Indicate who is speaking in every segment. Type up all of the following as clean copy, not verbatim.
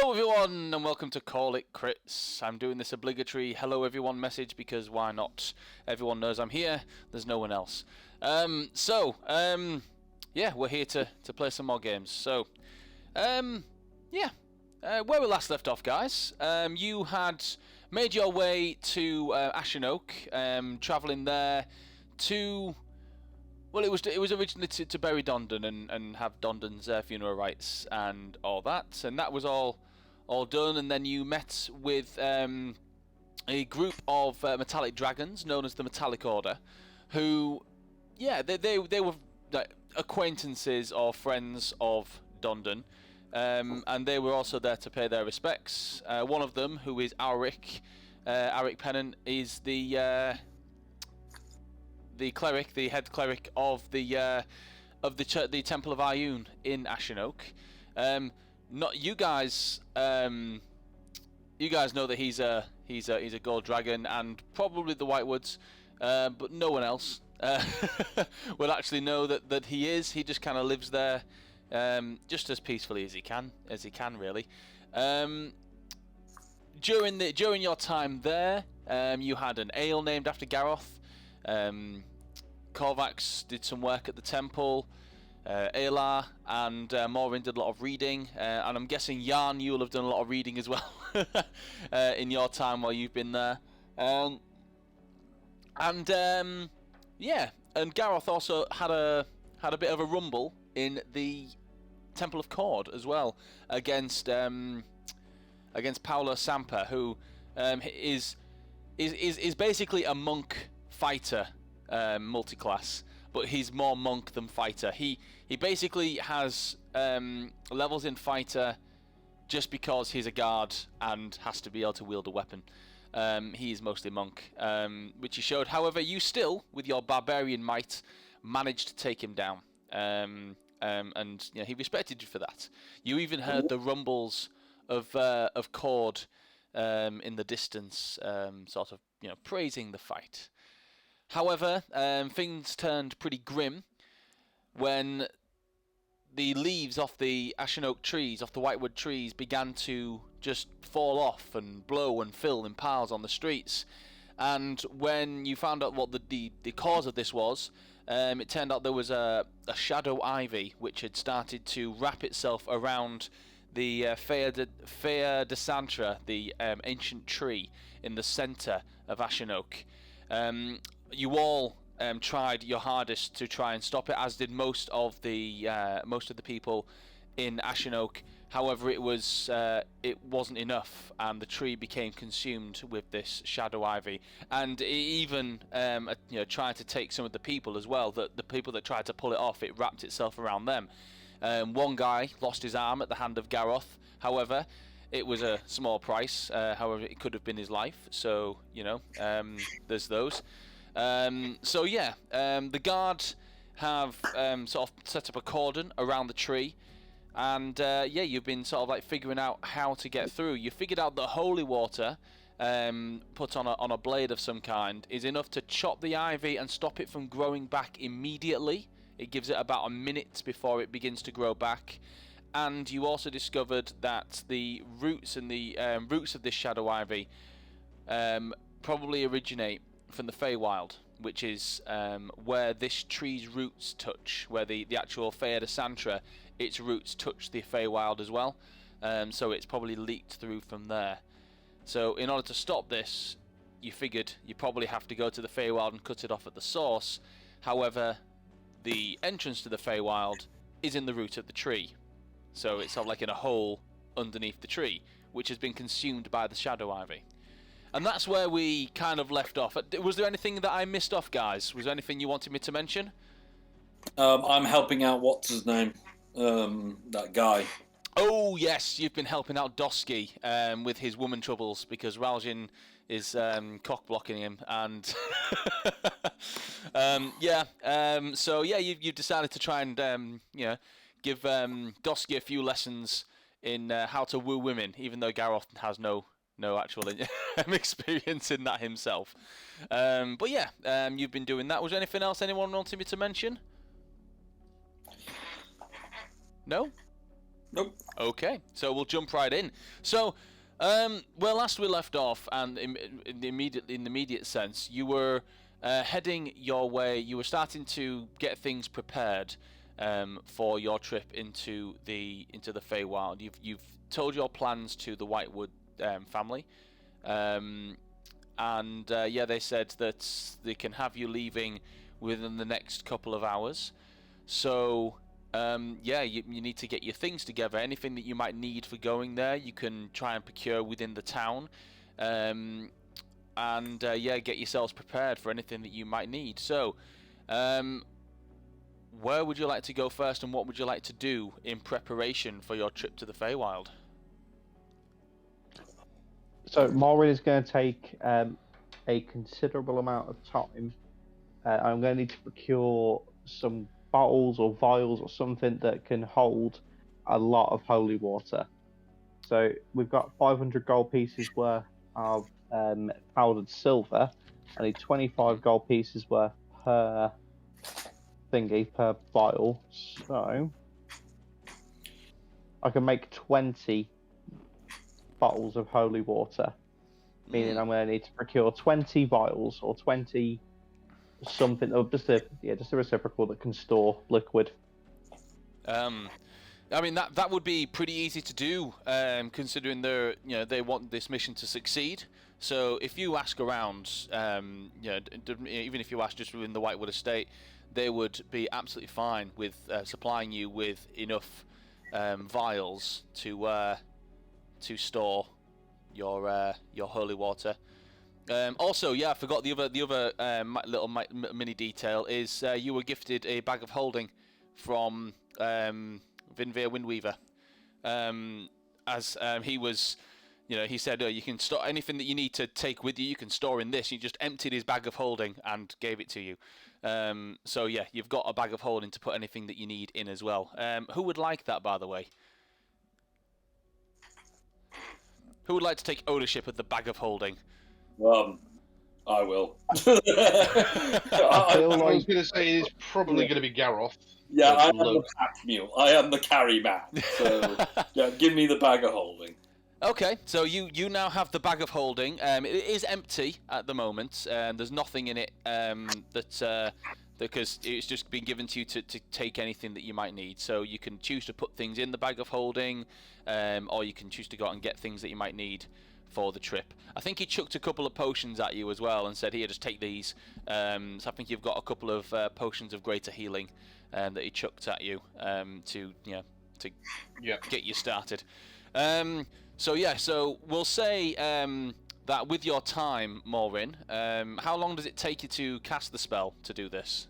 Speaker 1: Hello everyone and welcome to Call It Crits. I'm doing this obligatory hello everyone message because why not? Everyone knows I'm here, there's no one else. Yeah, we're here to play some more games. So, where we last left off, guys, you had made your way to Ashenoke, travelling there to... Well, it was originally to bury Dondon and have Dondon's funeral rites and all that, and that was all done. And then you met with a group of metallic dragons known as the Metallic Order, who, yeah, they were like, acquaintances or friends of Dondon, and they were also there to pay their respects. One of them, who is Alric Pennant, is the cleric, the head cleric of the Temple of Ioun in Ashenoke. Not you guys. You guys know that he's a gold dragon and probably the Whitewoods, but no one else will actually know that he is. He just kind of lives there, just as peacefully as he can really. During your time there, you had an ale named after Garroth. Korvax did some work at the temple, Aylar and Morin did a lot of reading, and I'm guessing Yarn, you will have done a lot of reading as well in your time while you've been there. And Garroth also had a bit of a rumble in the Temple of Cord as well against Paolo Sampa, who is basically a monk fighter, multi-class, but he's more monk than fighter. He basically has levels in fighter just because he's a guard and has to be able to wield a weapon. He is mostly monk, which he showed. However, you still, with your barbarian might, managed to take him down, and you know, he respected you for that. You even heard the rumbles of Cord in the distance, sort of, you know, praising the fight. However, things turned pretty grim when the leaves off the Ashenoke trees, off the Whitewood trees, began to just fall off and blow and fill in piles on the streets. And when you found out what the cause of this was, it turned out there was a shadow ivy which had started to wrap itself around the Fea de Santra, the ancient tree in the centre of Ashenoke. You all tried your hardest to try and stop it, as did most of the people in Ashenoke. However, it wasn't enough, and the tree became consumed with this shadow ivy. And it even tried to take some of the people as well. The people that tried to pull it off, it wrapped itself around them. One guy lost his arm at the hand of Garroth. However, it was a small price. However, it could have been his life. So, you know, there's those. The guard have sort of set up a cordon around the tree, and you've been sort of like figuring out how to get through. You figured out that holy water, put on a blade of some kind, is enough to chop the ivy and stop it from growing back immediately. It gives it about a minute before it begins to grow back. And you also discovered that the roots and the roots of this shadow ivy probably originate from the Feywild, which is where this tree's roots touch, where the actual Fea de Santra, its roots touch the Feywild as well. So it's probably leaked through from there. So in order to stop this, you figured you probably have to go to the Feywild and cut it off at the source. However, the entrance to the Feywild is in the root of the tree. So it's sort of like in a hole underneath the tree, which has been consumed by the shadow ivy. And that's where we kind of left off. Was there anything that I missed off, guys? Was there anything you wanted me to mention?
Speaker 2: I'm helping out, what's his name? That guy.
Speaker 1: Oh, yes, you've been helping out Dosky with his woman troubles, because Raljin is cock-blocking him. And you've decided to try and give Dosky a few lessons in how to woo women, even though Garroth has no actual experience in that himself. You've been doing that. Was there anything else anyone wanted me to mention? No?
Speaker 2: Nope.
Speaker 1: Okay, so we'll jump right in. So, well, last we left off, and in the immediate sense, you were heading your way. You were starting to get things prepared for your trip into the Feywild. You've told your plans to the Whitewood family, and yeah, they said that they can have you leaving within the next couple of hours. So yeah, you need to get your things together. Anything that you might need for going there, you can try and procure within the town, and yeah, get yourselves prepared for anything that you might need. So, where would you like to go first, and what would you like to do in preparation for your trip to the Feywild?
Speaker 3: So Maureen is going to take a considerable amount of time. I'm going to need to procure some bottles or vials or something that can hold a lot of holy water. So we've got 500 gold pieces worth of powdered silver. I need 25 gold pieces worth per vial. So I can make 20 bottles of holy water, meaning I'm going to need to procure 20 vials or 20 something, or just a reciprocal that can store liquid.
Speaker 1: I mean that would be pretty easy to do, considering they want this mission to succeed. So if you ask around, even if you ask just within the Whitewood estate, they would be absolutely fine with supplying you with enough vials to store your holy water. Also, yeah, I forgot the other little mini detail is you were gifted a bag of holding from Vinveer Windweaver. As he was, he said you can store anything that you need to take with you. You can store in this. He just emptied his bag of holding and gave it to you. So yeah, you've got a bag of holding to put anything that you need in as well. Who would like that, by the way? Who would like to take ownership of the bag of holding?
Speaker 2: I will.
Speaker 3: I feel
Speaker 4: I
Speaker 3: like
Speaker 4: was going to say it's probably going to be Garroth.
Speaker 2: Yeah, I am the pack mule. I am the carry man. So yeah, give me the bag of holding.
Speaker 1: Okay, so you now have the bag of holding. It is empty at the moment. There's nothing in it because it's just been given to you to take anything that you might need. So you can choose to put things in the bag of holding, or you can choose to go out and get things that you might need for the trip. I think he chucked a couple of potions at you as well and said, "Here, just take these." So I think you've got a couple of potions of greater healing that he chucked at you to get you started. So yeah, so we'll say that with your time, Maureen, how long does it take you to cast the spell to do this?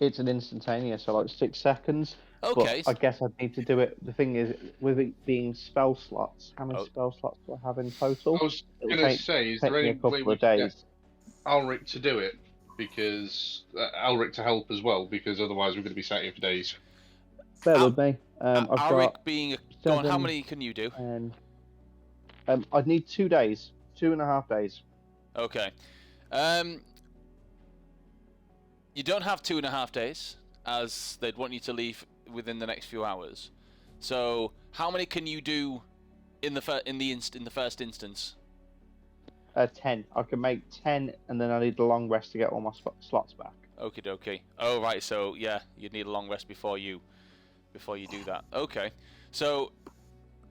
Speaker 3: It's an instantaneous, so like 6 seconds.
Speaker 1: Okay.
Speaker 3: But I guess I'd need to do it. The thing is, with it being spell slots, how many spell slots do I have in total?
Speaker 4: I was going to say, is there any way we can get Alric to do it? Because Alric to help as well, because otherwise we're going to be sat here for days.
Speaker 3: Bear with me.
Speaker 1: Alric being go on, how many can you do?
Speaker 3: I'd need 2 days, 2.5 days.
Speaker 1: Okay. You don't have 2.5 days, as they'd want you to leave within the next few hours. So, how many can you do in the first instance?
Speaker 3: 10. I can make 10, and then I need a long rest to get all my slots back.
Speaker 1: Okie dokie. Oh right, so yeah, you'd need a long rest before you do that. Okay. So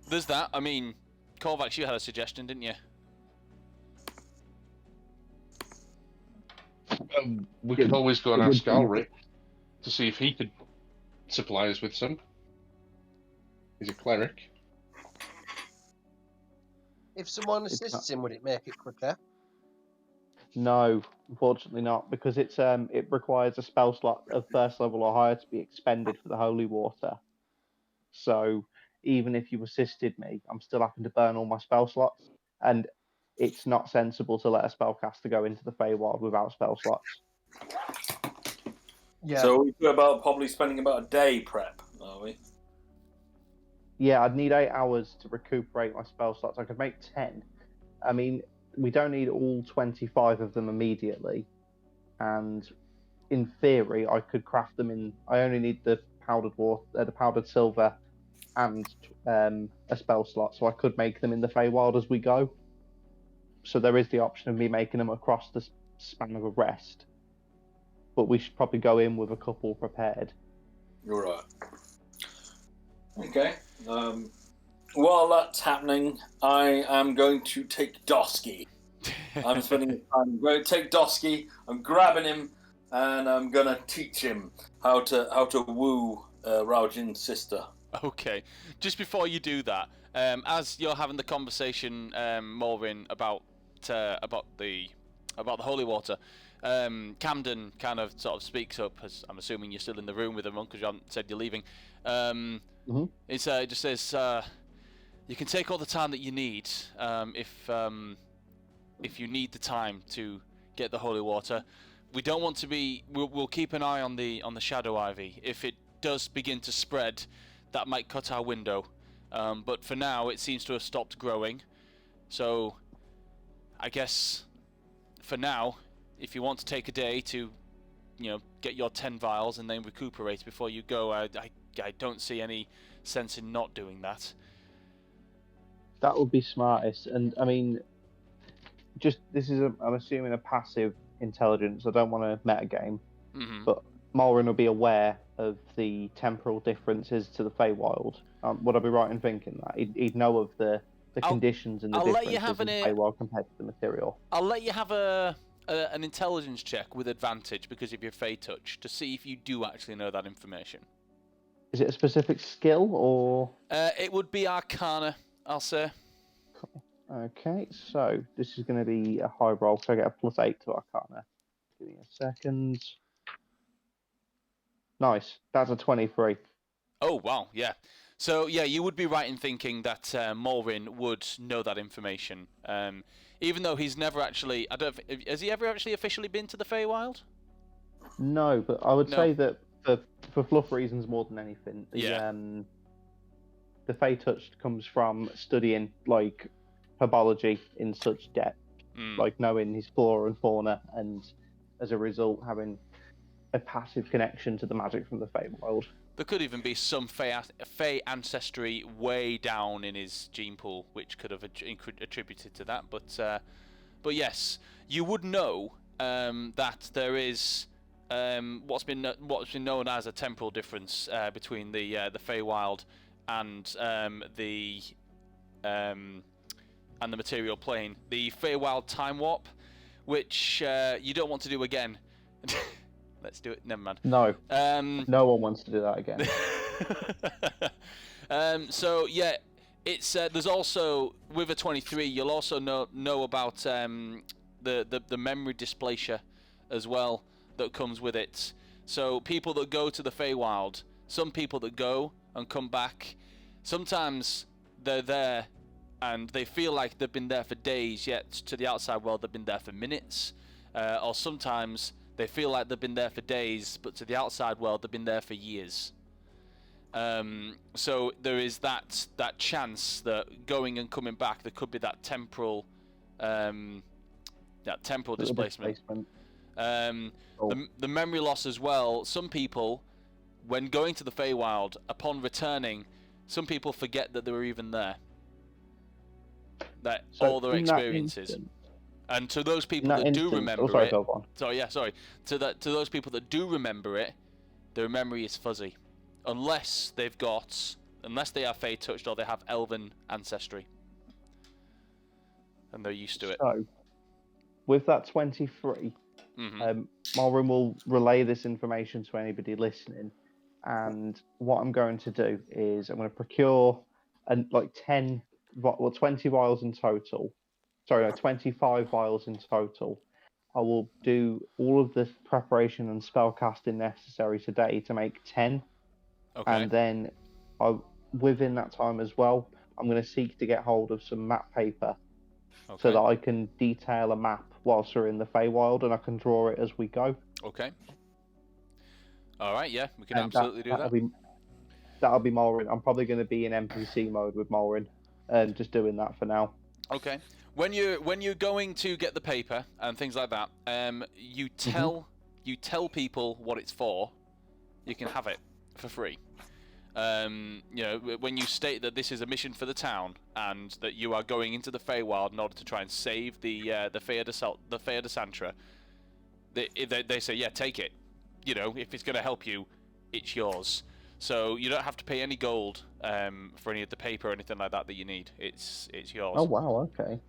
Speaker 1: there's that. I mean, Korvax, you had a suggestion, didn't you?
Speaker 4: We could always go and ask Alric to see if he could supply us with some. He's a cleric.
Speaker 5: If someone assists him, would it make it quicker?
Speaker 3: No, unfortunately not, because it requires a spell slot of first level or higher to be expended for the holy water. So even if you assisted me, I'm still having to burn all my spell slots, and it's not sensible to let a spellcaster go into the Feywild without spell slots.
Speaker 5: Yeah.
Speaker 2: So we're probably spending about a day prep, are we?
Speaker 3: Yeah, I'd need 8 hours to recuperate my spell slots. I could make 10. I mean, we don't need all 25 of them immediately, and in theory, I could craft them in. I only need the powdered water, the powdered silver, and a spell slot, so I could make them in the Feywild as we go. So there is the option of me making them across the span of a rest, but we should probably go in with a couple prepared.
Speaker 2: You're right. Okay. While that's happening, I am going to take Dosky. I'm spending time. I'm going to take Dosky. I'm grabbing him, and I'm going to teach him how to woo Raujin's sister.
Speaker 1: Okay. Just before you do that, as you're having the conversation, Maureen, about the holy water, Camden kind of sort of speaks up, as I'm assuming you're still in the room with everyone because you haven't said you're leaving. It just says you can take all the time that you need if you need the time to get the holy water. We don't want to be. We'll keep an eye on the shadow ivy. If it does begin to spread, that might cut our window. But for now, it seems to have stopped growing. So, I guess for now, if you want to take a day to, get your 10 vials and then recuperate before you go, I don't see any sense in not doing that.
Speaker 3: That would be smartest. And I mean, I'm assuming a passive intelligence. I don't want to metagame, but Malrin will be aware of the temporal differences to the Feywild. Would I be right in thinking that he'd know of the conditions and the differences in the Feywild compared to the material?
Speaker 1: I'll let you have an intelligence check with advantage because of your Fey touch to see if you do actually know that information.
Speaker 3: Is it a specific skill or?
Speaker 1: It would be Arcana, I'll say.
Speaker 3: Cool. Okay, so this is going to be a high roll, so I get a +8 to Arcana. Give me a second. Nice, that's a 23.
Speaker 1: Oh wow, yeah. So yeah, you would be right in thinking that Maureen would know that information, even though he's never actually. Has he ever actually officially been to the Feywild?
Speaker 3: No, but I would say that for fluff reasons more than anything, the Fey touch comes from studying like herbology in such depth, like knowing his flora and fauna, and as a result having a passive connection to the magic from the Feywild.
Speaker 1: There could even be some Fey ancestry way down in his gene pool, which could have attributed to that. But yes, you would know that there is what's been known as a temporal difference between the Feywild and the material plane. The Feywild time warp, which you don't want to do again. Let's do it. Never mind.
Speaker 3: No. No one wants to do that again.
Speaker 1: So yeah, it's there's also with a 23. You'll also know about the memory dysplasia as well that comes with it. So people that go to the Feywild, some people that go and come back, sometimes they're there and they feel like they've been there for days, yet to the outside world they've been there for minutes, or sometimes they feel like they've been there for days, but to the outside world they've been there for years. So there is that chance that going and coming back, there could be that temporal displacement. The memory loss as well. Some people, when going to the Feywild, upon returning, some people forget that they were even there. That all their experiences. And to those people that do remember it, to those people that do remember it, their memory is fuzzy, unless they are Fey touched or they have Elven ancestry, and they're used to it.
Speaker 3: So, with that 23, Malrin will relay this information to anybody listening, and what I'm going to do is I'm going to procure 20 vials in total. Sorry, no, 25 vials in total. I will do all of the preparation and spell casting necessary today to make 10. Okay. And then within that time as well, I'm going to seek to get hold of some map paper so that I can detail a map whilst we're in the Feywild and I can draw it as we go.
Speaker 1: Okay. All right, yeah, we can absolutely do that.
Speaker 3: That'll be Malrin. I'm probably going to be in NPC mode with Malrin and just doing that for now.
Speaker 1: Okay. When you're going to get the paper and things like that, you tell people what it's for. You can have it for free. When you state that this is a mission for the town and that you are going into the Feywild in order to try and save the Fea de Santra, they say, yeah, take it. If it's going to help you, it's yours. So you don't have to pay any gold for any of the paper or anything like that you need. It's yours.
Speaker 3: Oh wow, okay.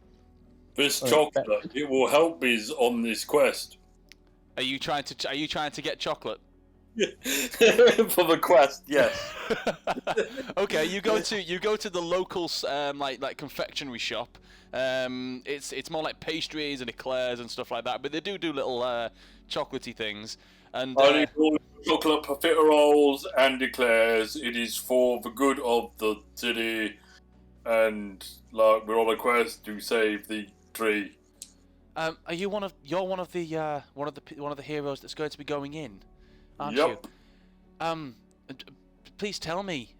Speaker 2: This chocolate, it will help us on this quest.
Speaker 1: Are you trying to get chocolate?
Speaker 2: For the quest, yes.
Speaker 1: Okay, you go to the local like confectionery shop. It's more like pastries and eclairs and stuff like that, but they do little chocolatey things. And
Speaker 2: I need all chocolate profiteroles and eclairs. It is for the good of the city, and like we're on a quest to save the tree.
Speaker 1: Are you one of the heroes that's going to be going in? Aren't
Speaker 2: Yep.
Speaker 1: you? Please tell me.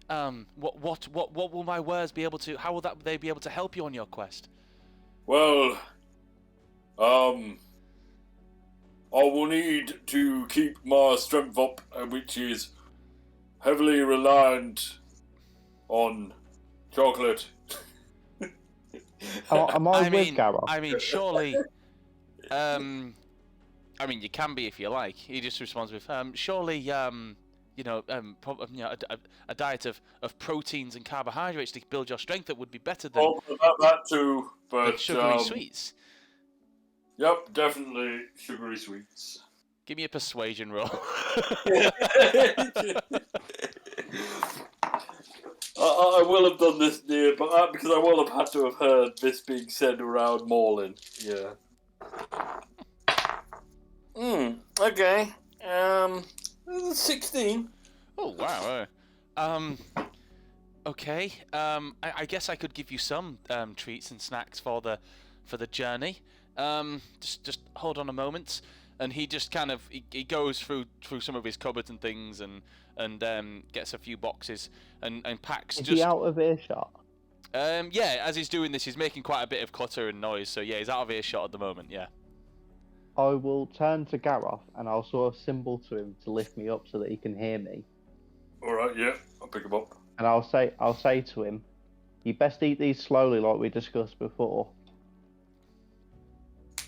Speaker 1: What will my wares be able to? How will they be able to help you on your quest?
Speaker 2: Well, I will need to keep my strength up, which is heavily reliant on chocolate.
Speaker 3: Am I with Gareth?
Speaker 1: I mean, surely. You can be if you like. He just responds with, surely, a diet of proteins and carbohydrates to build your strength that would be better than
Speaker 2: that too, but
Speaker 1: sugary sweets.
Speaker 2: Yep, definitely sugary sweets.
Speaker 1: Give me a persuasion roll.
Speaker 2: I will have done this near, but because I will have had to have heard this being said around Morlin. Yeah. Okay. 16.
Speaker 1: Oh wow. Okay. I guess I could give you some treats and snacks for the journey. Just hold on a moment. And he just kind of he goes through some of his cupboards and things and gets a few boxes and packs.
Speaker 3: Is he out of earshot?
Speaker 1: Yeah. As he's doing this, he's making quite a bit of clutter and noise. So yeah, he's out of earshot at the moment. Yeah.
Speaker 3: I will turn to Gareth and I'll sort of symbol to him to lift me up so that he can hear me.
Speaker 2: All right, yeah, I'll pick him up.
Speaker 3: And I'll say to him, "You best eat these slowly, like we discussed before.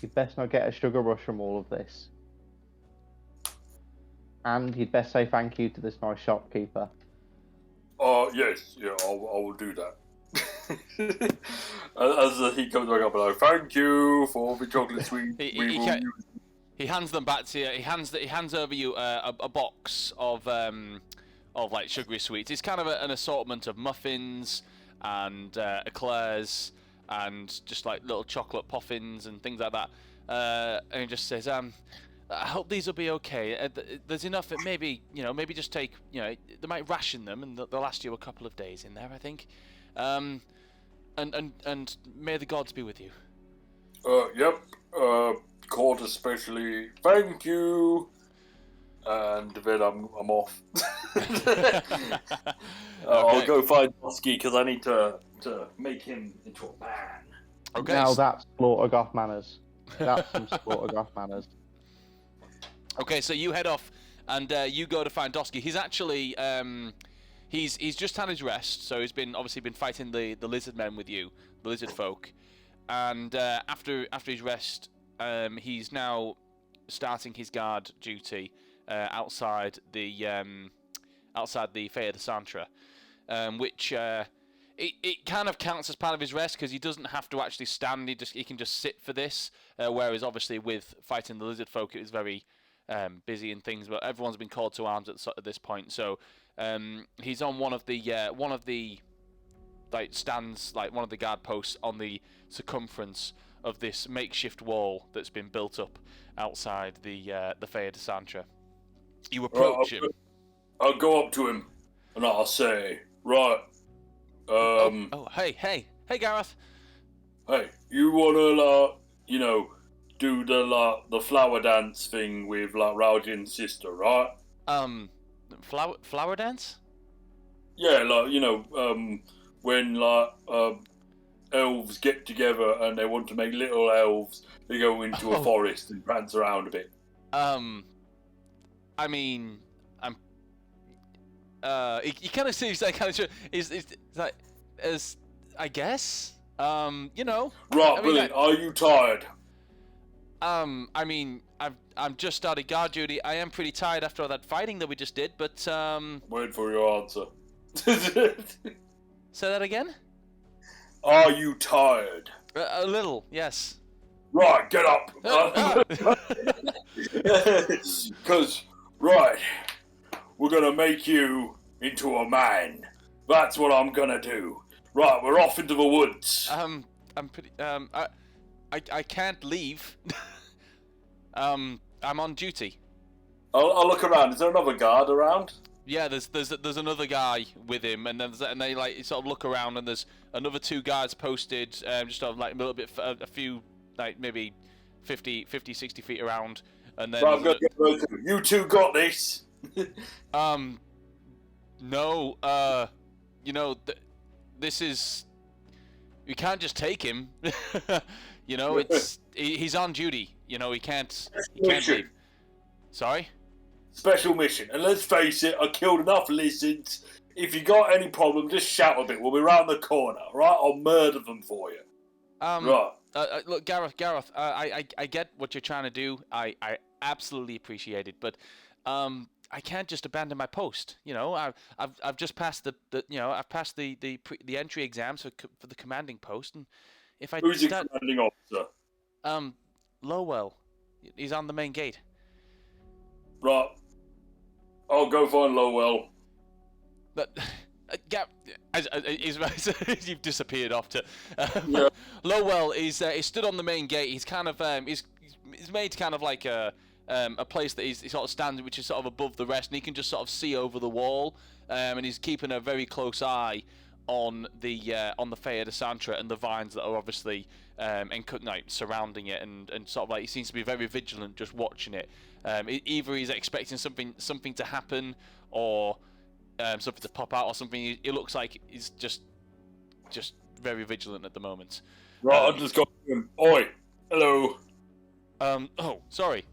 Speaker 3: You best not get a sugar rush from all of this. And you'd best say thank you to this nice shopkeeper."
Speaker 2: Yes, yeah, I will do that. As he comes back up, and I thank you for the chocolate sweet.
Speaker 1: He hands them back to you. He hands over you a box of like sugary sweets. It's kind of an assortment of muffins and eclairs and just like little chocolate puffins and things like that. And he just says, I hope these will be okay. There's enough. Maybe just take. They might ration them, and they'll last you a couple of days in there, I think. And may the gods be with you.
Speaker 2: Yep. Court especially. Thank you. And then I'm off. I'll go find Bosky because I need to make him into a man.
Speaker 1: Okay.
Speaker 3: Now that's Slaughtergoth manners. That's some Slaughtergoth manners.
Speaker 1: Okay, so you head off and you go to find Dosky. He's actually he's just had his rest, so he's obviously been fighting the lizard men with you, the lizard folk, and after his rest, he's now starting his guard duty outside the Fea de Santra, which it kind of counts as part of his rest because he doesn't have to actually stand. He can just sit for this. Whereas obviously with fighting the lizard folk, it was very busy and things. But everyone's been called to arms at this point, so he's on one of the like stands, like one of the guard posts on the circumference of this makeshift wall that's been built up outside the Fea de Santra. You approach him.
Speaker 2: I'll go up to him and I'll say, right.
Speaker 1: Hey, Gareth.
Speaker 2: Hey, you wanna do the flower dance thing with Raudin's sister, right?
Speaker 1: Flower dance?
Speaker 2: Yeah, when elves get together and they want to make little elves, they go into a forest and prance around a bit.
Speaker 1: He kind of seems like is like as I guess. You know.
Speaker 2: Right, brilliant. Are you tired?
Speaker 1: I mean, I'm just started guard duty. I am pretty tired after all that fighting that we just did, but
Speaker 2: Wait for your answer.
Speaker 1: Say that again.
Speaker 2: Are you tired?
Speaker 1: A little, yes.
Speaker 2: Right, get up. Because, right, we're gonna make you into a man. That's what I'm gonna do. Right, we're off into the woods.
Speaker 1: I'm pretty. I can't leave. I'm on duty.
Speaker 2: I'll look around. Is there another guard around?
Speaker 1: Yeah, there's another guy with him, and they like sort of look around, and there's another 2 guards posted, just sort of like a little bit, a few, like maybe 50, 60 feet around, and then.
Speaker 2: Right, I'm gonna get both of you. You 2 got this.
Speaker 1: No, you know, this is. We can't just take him. You know, he's on duty. You know, he can't leave. Sorry?
Speaker 2: Special mission. And let's face it, I killed enough lizards. If you got any problem, just shout a bit. We'll be round the corner, right? I'll murder them for you. Right.
Speaker 1: Look, Gareth, I get what you're trying to do. I absolutely appreciate it, but I can't just abandon my post. You know, I've just passed I've passed the entry exams for the commanding post, and if I
Speaker 2: Who's your commanding officer?
Speaker 1: Lowell. He's on the main gate.
Speaker 2: Right. I'll go find Lowell.
Speaker 1: But you've disappeared off to.
Speaker 2: Yeah.
Speaker 1: Lowell is stood on the main gate. He's kind of he's made kind of like a place that he sort of stands, which is sort of above the rest, and he can just sort of see over the wall. And he's keeping a very close eye on the Feywild de Santra and the vines that are obviously surrounding it, and sort of like he seems to be very vigilant, just watching it. Either he's expecting something to happen, or something to pop out, or something. It looks like he's just very vigilant at the moment.
Speaker 2: Right, I'll just go to him. Oi, hello.
Speaker 1: Oh, sorry.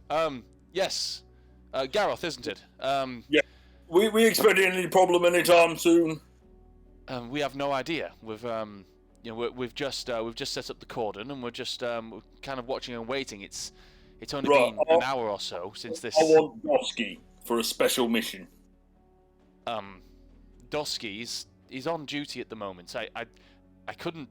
Speaker 1: Yes, Gareth, isn't it?
Speaker 2: Yeah. We expecting any problem anytime soon?
Speaker 1: We have no idea. We've just set up the cordon, and we're just kind of watching and waiting. It's only been an hour or so since this.
Speaker 2: I want Dosky for a special mission.
Speaker 1: Dosky, he's on duty at the moment. I couldn't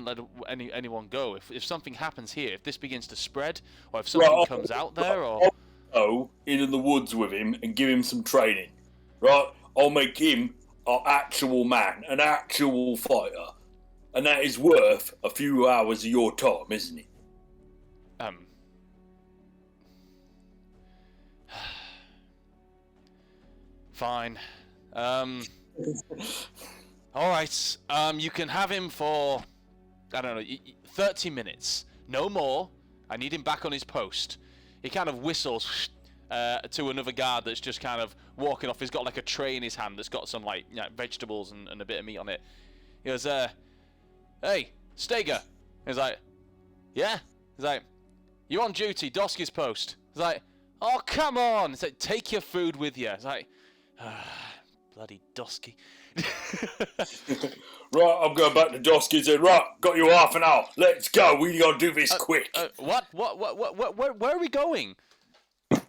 Speaker 1: let anyone go. If something happens here, if this begins to spread, or if something comes out there, or
Speaker 2: I'll go in the woods with him and give him some training. Right, I'll make him an actual man, an actual fighter, and that is worth a few hours of your time, isn't it?
Speaker 1: Fine. All right. You can have him for, I don't know, 30 minutes. No more. I need him back on his post. He kind of whistles to another guard that's just kind of walking off. He's got like a tray in his hand that's got some like vegetables and a bit of meat on it. He goes, "Hey, Steger." He's like, "Yeah." He's like, "You on duty, Dosky's post." He's like, "Oh, come on." He's like, "Take your food with you." He's like, bloody Dosky.
Speaker 2: Right, I'm going back to Dosky's and right, got you half an hour. Let's go. We gotta do this quick.
Speaker 1: What? Where are we going?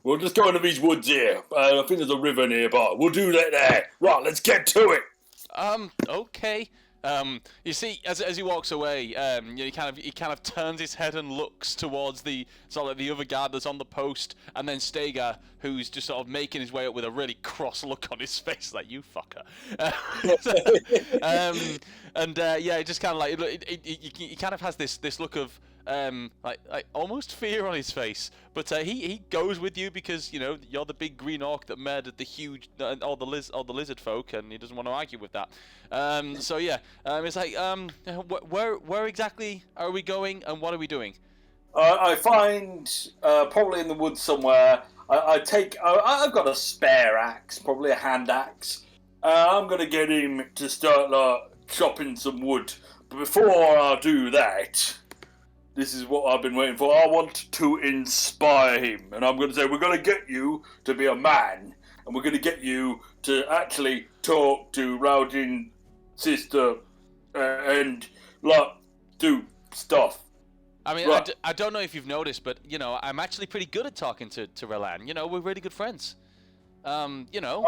Speaker 2: We'll just go into these woods here. I think there's a river nearby. We'll do that there. Right, let's get to it.
Speaker 1: Okay. You see, as he walks away, he kind of turns his head and looks towards the other guard that's on the post, and then Steger, who's just sort of making his way up with a really cross look on his face, like, "You fucker." It just kind of like he kind of has this look of like almost fear on his face, but he goes with you because you're the big green orc that murdered the huge all the lizard folk, and he doesn't want to argue with that. It's like where exactly are we going, and what are we doing?
Speaker 2: I find probably in the woods somewhere. I've got a spare axe, probably a hand axe. I'm gonna get him to start chopping some wood, but before I do that. This is what I've been waiting for. I want to inspire him. And I'm going to say, we're going to get you to be a man. and we're going to get you to actually talk to Raujin's sister and do stuff.
Speaker 1: I mean,
Speaker 2: right.
Speaker 1: I don't know if you've noticed, but I'm actually pretty good at talking to Relan. We're really good friends.
Speaker 2: I'm going to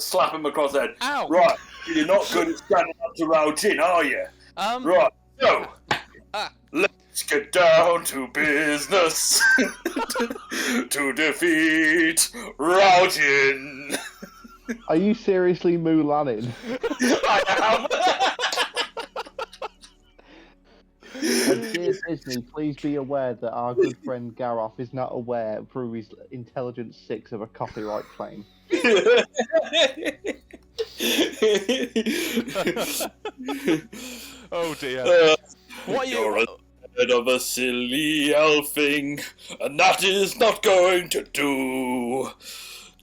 Speaker 2: slap him across the head.
Speaker 1: Ow!
Speaker 2: Right, you're not good at standing up to Raujin, are you? Right, so let's get down to business to defeat Raujin.
Speaker 3: Are you seriously Mulanin?
Speaker 2: I
Speaker 3: And dear Disney, please be aware that our good friend Gareth is not aware through his intelligence 6 of a copyright claim.
Speaker 1: Oh dear. What are you?
Speaker 2: You're a bit of a silly elfing, and that is not going to do.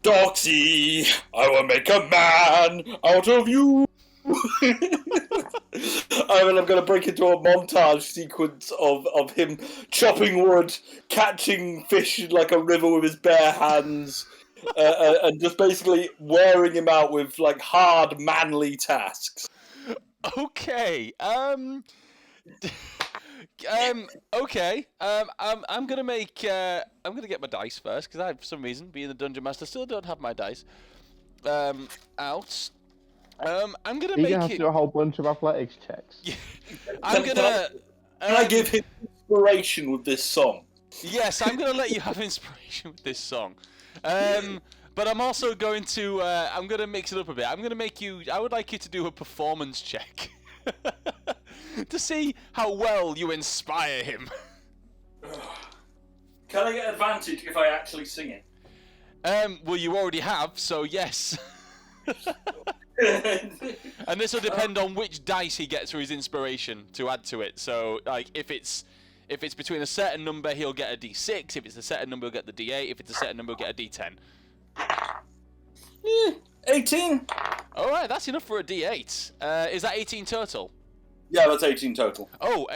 Speaker 2: Doxy, I will make a man out of you. I'm going to break into a montage sequence of him chopping wood, catching fish in like a river with his bare hands, and just basically wearing him out with like hard, manly tasks.
Speaker 1: Okay. Okay. I'm gonna make. I'm gonna get my dice first because I, for some reason, being the dungeon master, still don't have my dice. Out. I'm gonna make
Speaker 3: have to do a whole bunch of athletics checks.
Speaker 1: I'm gonna.
Speaker 2: Can I give him inspiration with this song?
Speaker 1: Yes, I'm gonna let you have inspiration with this song. But I'm also going to. I'm gonna mix it up a bit. I'm gonna make you. I would like you to do a performance check to see how well you inspire him.
Speaker 2: Can I get advantage if I actually sing it?
Speaker 1: Well, you already have, so yes. And this will depend on which dice he gets for his inspiration to add to it. So, like, if it's between a certain number, he'll get a D6. If it's a certain number, he'll get the D8. If it's a certain number, he'll get a D10.
Speaker 2: 18.
Speaker 1: All right, that's enough for a D8. Is that 18 total?
Speaker 2: Yeah, that's 18 total.
Speaker 1: Oh,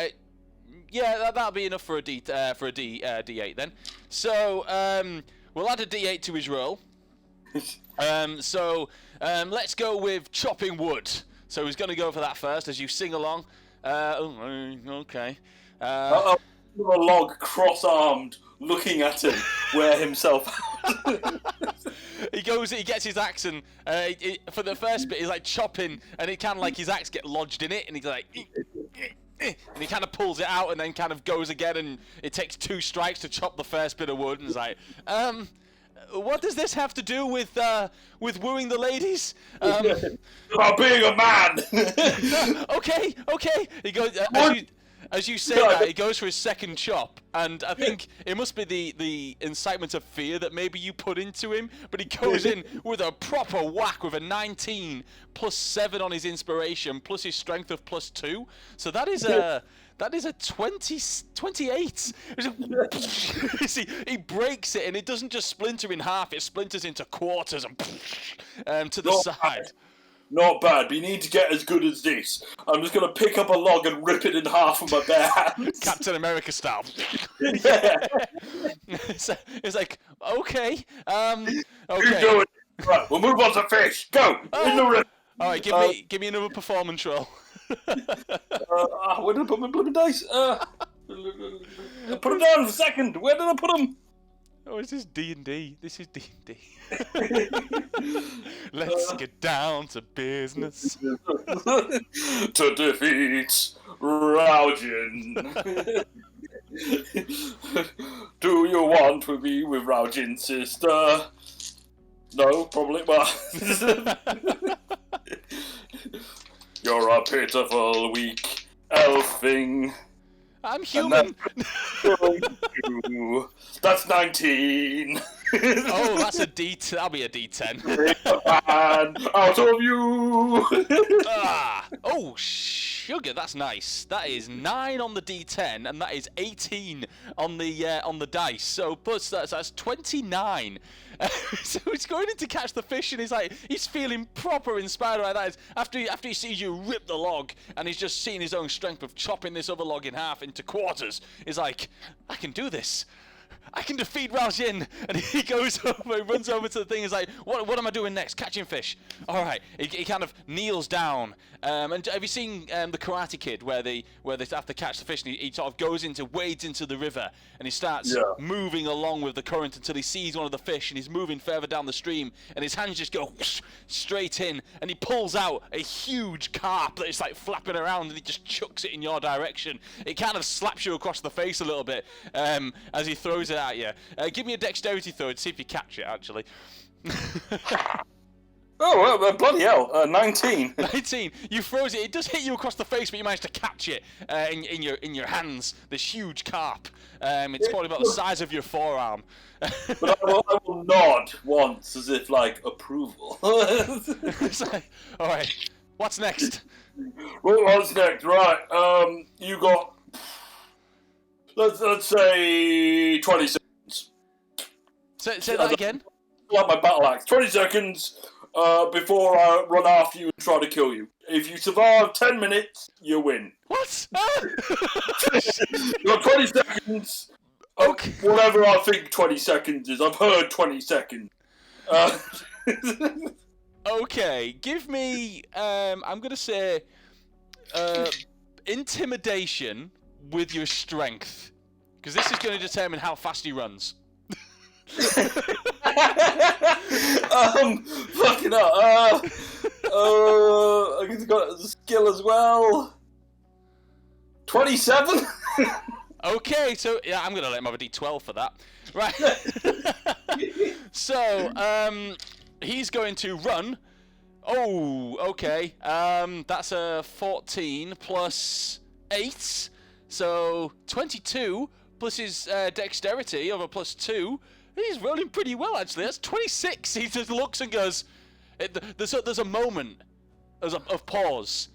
Speaker 1: yeah, that'll be enough for a D8 then. So, we'll add a D8 to his roll. Let's go with chopping wood. So he's going to go for that first as you sing along. Okay.
Speaker 2: A log cross-armed, looking at him, wear himself out.
Speaker 1: He gets his axe, and for the first bit, he's like chopping, and it kind of like his axe get lodged in it, and he's like, and he kind of pulls it out, and then kind of goes again, and it takes 2 strikes to chop the first bit of wood, and he's like, what does this have to do with wooing the ladies?
Speaker 2: About being a man.
Speaker 1: Okay. He goes as you say that. He goes for his second chop, and I think it must be the incitement of fear that maybe you put into him. But he goes in with a proper whack with a 19 plus 7 on his inspiration plus his strength of plus 2. So that is a 28. See, he breaks it, and it doesn't just splinter in half; it splinters into quarters and to the side.
Speaker 2: Not bad, but you need to get as good as this. I'm just going to pick up a log and rip it in half with my bare hands.
Speaker 1: Captain America style.
Speaker 2: Yeah.
Speaker 1: It's like, okay.
Speaker 2: Keep going. Right, we'll move on to fish. Go! In the river.
Speaker 1: All right, give me another performance roll.
Speaker 2: Where did I put my bloody dice? Put them down for a second. Where did I put them?
Speaker 1: Oh, this is D&D. This is D&D. Let's get down to business.
Speaker 2: To defeat Raujin. Do you want to be with Raujin's sister? No, probably not. You're a pitiful, weak elfing.
Speaker 1: I'm human.
Speaker 2: That's 19.
Speaker 1: Oh, that's a D10. That'll be a D10.
Speaker 2: Out of you.
Speaker 1: Oh, sugar. That's nice. That is 9 on the D10, and that is 18 on the dice. So plus that's 29. So he's going in to catch the fish, and he's feeling proper inspired by that. After he sees you rip the log, and he's just seeing his own strength of chopping this other log in half into quarters. He's like, I can do this. I can defeat Rao Jin. And he goes over, he runs over to the thing. He's like, what am I doing next? Catching fish. All right. He kind of kneels down. And have you seen the Karate Kid where they have to catch the fish and he sort of wades into the river and he starts moving along with the current until he sees one of the fish and he's moving further down the stream and his hands just go whoosh, straight in and he pulls out a huge carp that is like flapping around and he just chucks it in your direction. It kind of slaps you across the face a little bit as he throws it at you. Give me a dexterity throw to see if you catch it, actually.
Speaker 2: Oh, well, bloody hell, 19.
Speaker 1: 19. You froze it. It does hit you across the face, but you managed to catch it in your hands. This huge carp. It's probably about the size of your forearm.
Speaker 2: But I will nod once, as if like approval.
Speaker 1: It's like, all right, what's next?
Speaker 2: Well, what's next? Right. You got. Let's say 20 seconds.
Speaker 1: Say that again.
Speaker 2: Like my battle axe. 20 seconds. Before I run after you and try to kill you. If you survive 10 minutes, you win.
Speaker 1: What?
Speaker 2: You got 20 seconds.
Speaker 1: Okay.
Speaker 2: Whatever I think 20 seconds is. I've heard 20 seconds.
Speaker 1: Okay, give me, I'm going to say, intimidation with your strength. Because this is going to determine how fast he runs.
Speaker 2: Fucking hell. I guess I've got the skill as well. 27?
Speaker 1: Okay, so yeah, I'm gonna let him have a D12 for that. Right. So, he's going to run. Oh, okay. That's a 14 plus 8, so 22 plus his dexterity of a plus 2. He's rolling pretty well, actually. That's 26. He just looks and goes. There's a moment of pause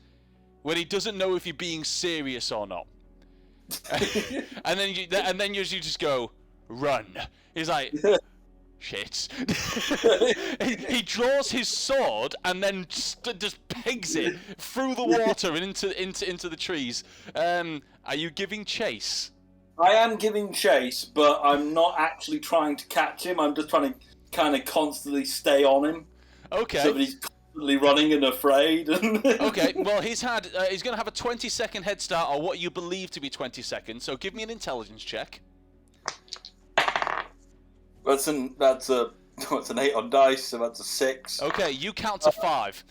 Speaker 1: when he doesn't know if you're being serious or not, and then you just go run. He's like, shit. he draws his sword and then just pegs it through the water and into the trees. Are you giving chase?
Speaker 2: I am giving chase, but I'm not actually trying to catch him. I'm just trying to kind of constantly stay on him.
Speaker 1: Okay.
Speaker 2: So that he's constantly running and afraid.
Speaker 1: Okay, well, he's going to have a 20-second head start, or what you believe to be 20 seconds, so give me an intelligence check.
Speaker 2: That's an 8 on dice, so that's a 6.
Speaker 1: Okay, you count to 5.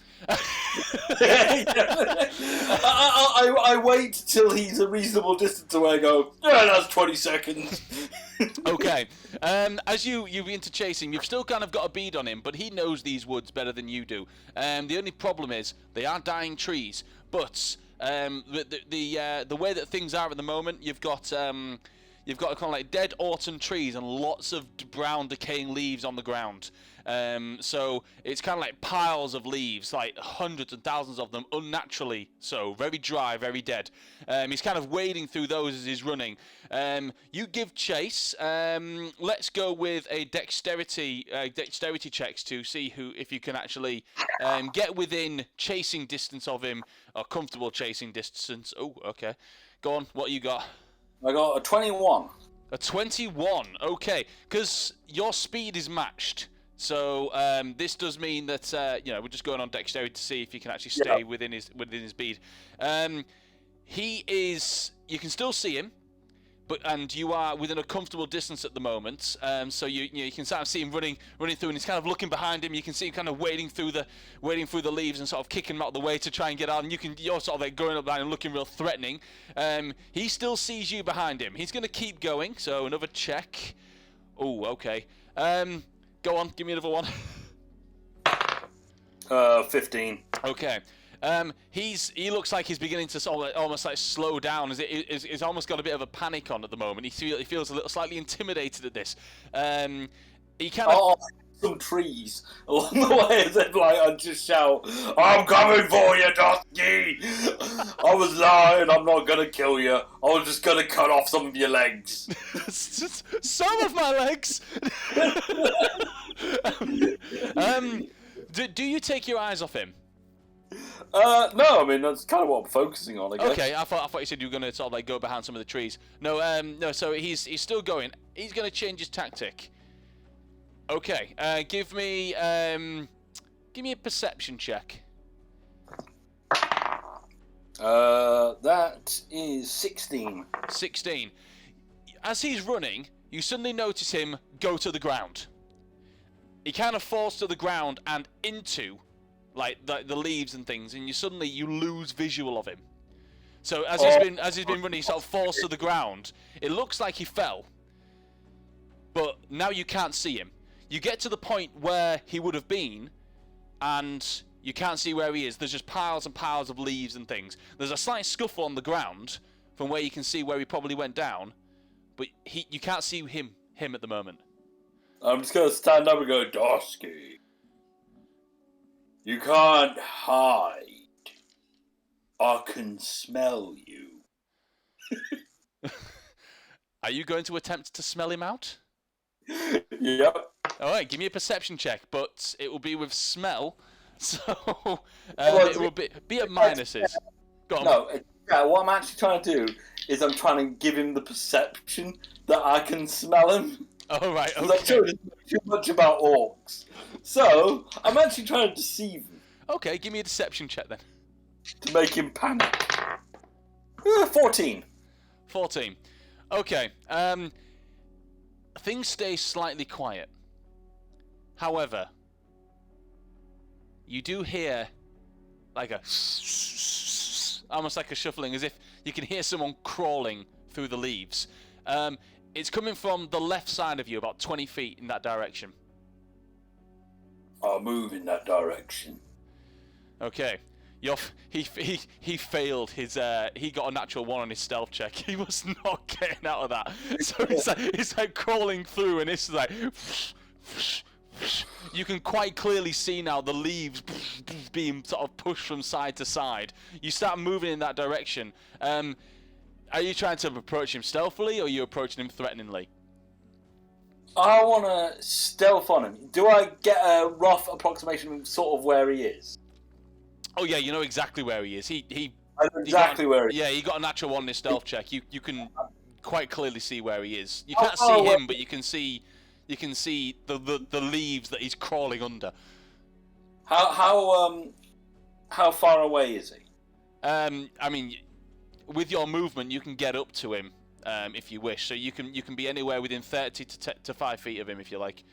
Speaker 2: I wait till he's a reasonable distance away. I go, yeah, that's 20 seconds.
Speaker 1: Okay, as you begin to chase him, you've still kind of got a bead on him, but he knows these woods better than you do. The only problem is they are dying trees, but the way that things are at the moment, you've got kind of like dead autumn trees and lots of brown decaying leaves on the ground. So it's kind of like piles of leaves, like hundreds and thousands of them, unnaturally so, very dry, very dead. He's kind of wading through those as he's running. You give chase. Let's go with a dexterity checks to see if you can actually get within chasing distance of him, or comfortable chasing distance. Oh, okay. Go on. What you got?
Speaker 2: I got a 21.
Speaker 1: A 21. Okay, because your speed is matched. So this does mean that we're just going on dexterity to see if he can actually stay within his speed. He is. You can still see him, and you are within a comfortable distance at the moment. So you can sort of see him running through, and he's kind of looking behind him. You can see him kind of wading through the leaves and sort of kicking him out of the way to try and get out. And you're sort of like going up there and looking real threatening. He still sees you behind him. He's going to keep going. So another check. Oh, okay. Go on, give me another one.
Speaker 2: 15.
Speaker 1: Okay. He looks like he's beginning to sort of almost like slow down. He's almost got a bit of a panic on at the moment. He feels a little slightly intimidated at this. He kind of
Speaker 2: some trees along the way, as if like I just shout, "I'm coming for you, Dusky! I was lying. I'm not gonna kill you. I was just gonna cut off some of your legs."
Speaker 1: Some of my legs.
Speaker 2: Do
Speaker 1: you take your eyes off him?
Speaker 2: No, I mean that's kind of what I'm focusing on. I guess.
Speaker 1: Okay, I thought you said you were going to sort of like go behind some of the trees. No, no. So he's still going. He's going to change his tactic. Okay, give me a perception check.
Speaker 2: That is 16.
Speaker 1: 16. As he's running, you suddenly notice him go to the ground. He kind of falls to the ground and into, like the leaves and things, and you lose visual of him. So as he's been running, he sort of falls to the ground. It looks like he fell, but now you can't see him. You get to the point where he would have been, and you can't see where he is. There's just piles and piles of leaves and things. There's a slight scuffle on the ground from where you can see where he probably went down, but you can't see him at the moment.
Speaker 2: I'm just going to stand up and go, Dosky, you can't hide. I can smell you.
Speaker 1: Are you going to attempt to smell him out?
Speaker 2: Yep.
Speaker 1: Alright, give me a perception check, but it will be with smell, so it will be at minuses. Go on.
Speaker 2: No, what I'm actually trying to do is I'm trying to give him the perception that I can smell him.
Speaker 1: Oh, right, okay.
Speaker 2: I'm sure he doesn't know too much about orcs. So, I'm actually trying to deceive him.
Speaker 1: Okay, give me a deception check then.
Speaker 2: To make him panic. 14.
Speaker 1: 14. Okay, things stay slightly quiet. However, you do hear like almost like a shuffling, as if you can hear someone crawling through the leaves. It's coming from the left side of you, about 20 feet in that direction.
Speaker 2: I'll move in that direction.
Speaker 1: Okay. He failed his he got a natural 1 on his stealth check. He was not getting out of that. So he's like crawling through, and it's like you can quite clearly see now the leaves being sort of pushed from side to side. You start moving in that direction. Are you trying to approach him stealthily, or are you approaching him threateningly?
Speaker 2: I want to stealth on him. Do I get a rough approximation of sort of where he is?
Speaker 1: Oh yeah, you know exactly where he is. I
Speaker 2: know exactly where he is.
Speaker 1: Yeah, he got a natural 1 in his stealth check. You can quite clearly see where he is. You can't see him, but you can see the leaves that he's crawling under.
Speaker 2: How far away is he?
Speaker 1: I mean, with your movement, you can get up to him if you wish. So you can be anywhere within 30 to 5 feet of him if you like.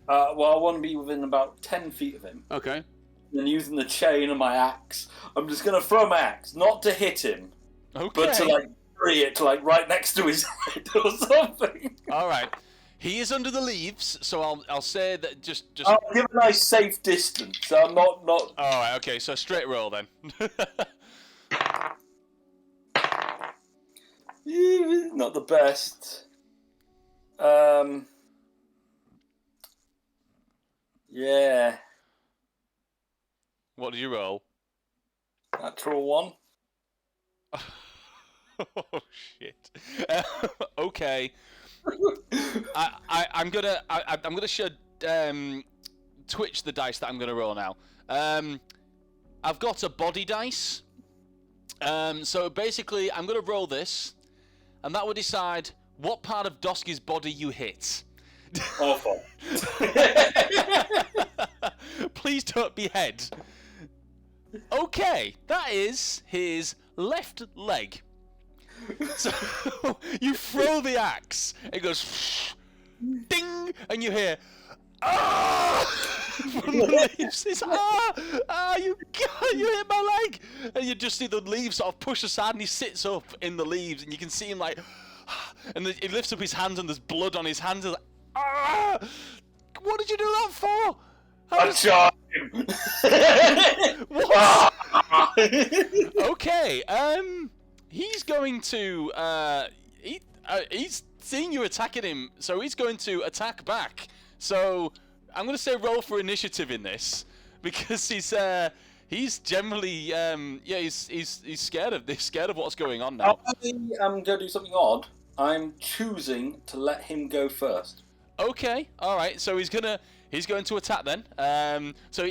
Speaker 2: Well, I want to be within about 10 feet of him.
Speaker 1: Okay.
Speaker 2: And using the chain and my axe, I'm just going to throw my axe, not to hit him, but to like bury it to like right next to his head or something.
Speaker 1: All right. He is under the leaves, so I'll say that just.
Speaker 2: I'll give a nice safe distance. So I'm not.
Speaker 1: All right. Okay. So straight roll then.
Speaker 2: Not the best. Yeah.
Speaker 1: What did you roll?
Speaker 2: Natural 1.
Speaker 1: Oh shit. Okay. I'm gonna show Twitch the dice that I'm gonna roll now. I've got a body dice. So basically, I'm gonna roll this, and that will decide what part of Dosky's body you hit.
Speaker 2: Awful.
Speaker 1: Please don't be head. Okay, that is his left leg. So you throw the axe, it goes ding, and you hear from the leaves. It's you hit my leg, and you just see the leaves sort of push aside, and he sits up in the leaves, and you can see him like, and he lifts up his hands, and there's blood on his hands. He's like, what did you do that for?
Speaker 2: I shot him.
Speaker 1: What? Okay, he's going to he's seeing you attacking him, so he's going to attack back. So I'm going to say roll for initiative in this, because he's generally he's scared of what's going on now.
Speaker 2: I'm going to do something odd. I'm choosing to let him go first.
Speaker 1: Okay, all right. So he's gonna He's going to attack then. So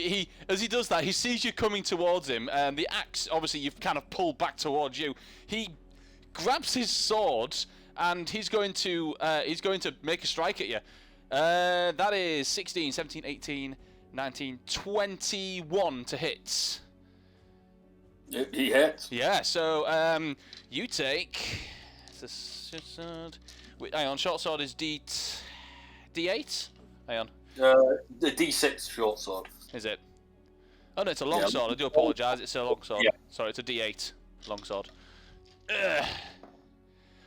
Speaker 1: as he does that, he sees you coming towards him. The axe, obviously, you've kind of pulled back towards you. He grabs his sword and he's going to make a strike at you. That is 16, 17, 18, 19, 21 to hit.
Speaker 2: He hits.
Speaker 1: Yeah. So you take. Wait, hang on. Short sword is D8. Hang on.
Speaker 2: The D6 short sword.
Speaker 1: Is it? Oh no, it's a long sword. I do apologise. It's a long sword.
Speaker 2: Yeah.
Speaker 1: Sorry, it's a D8 long sword.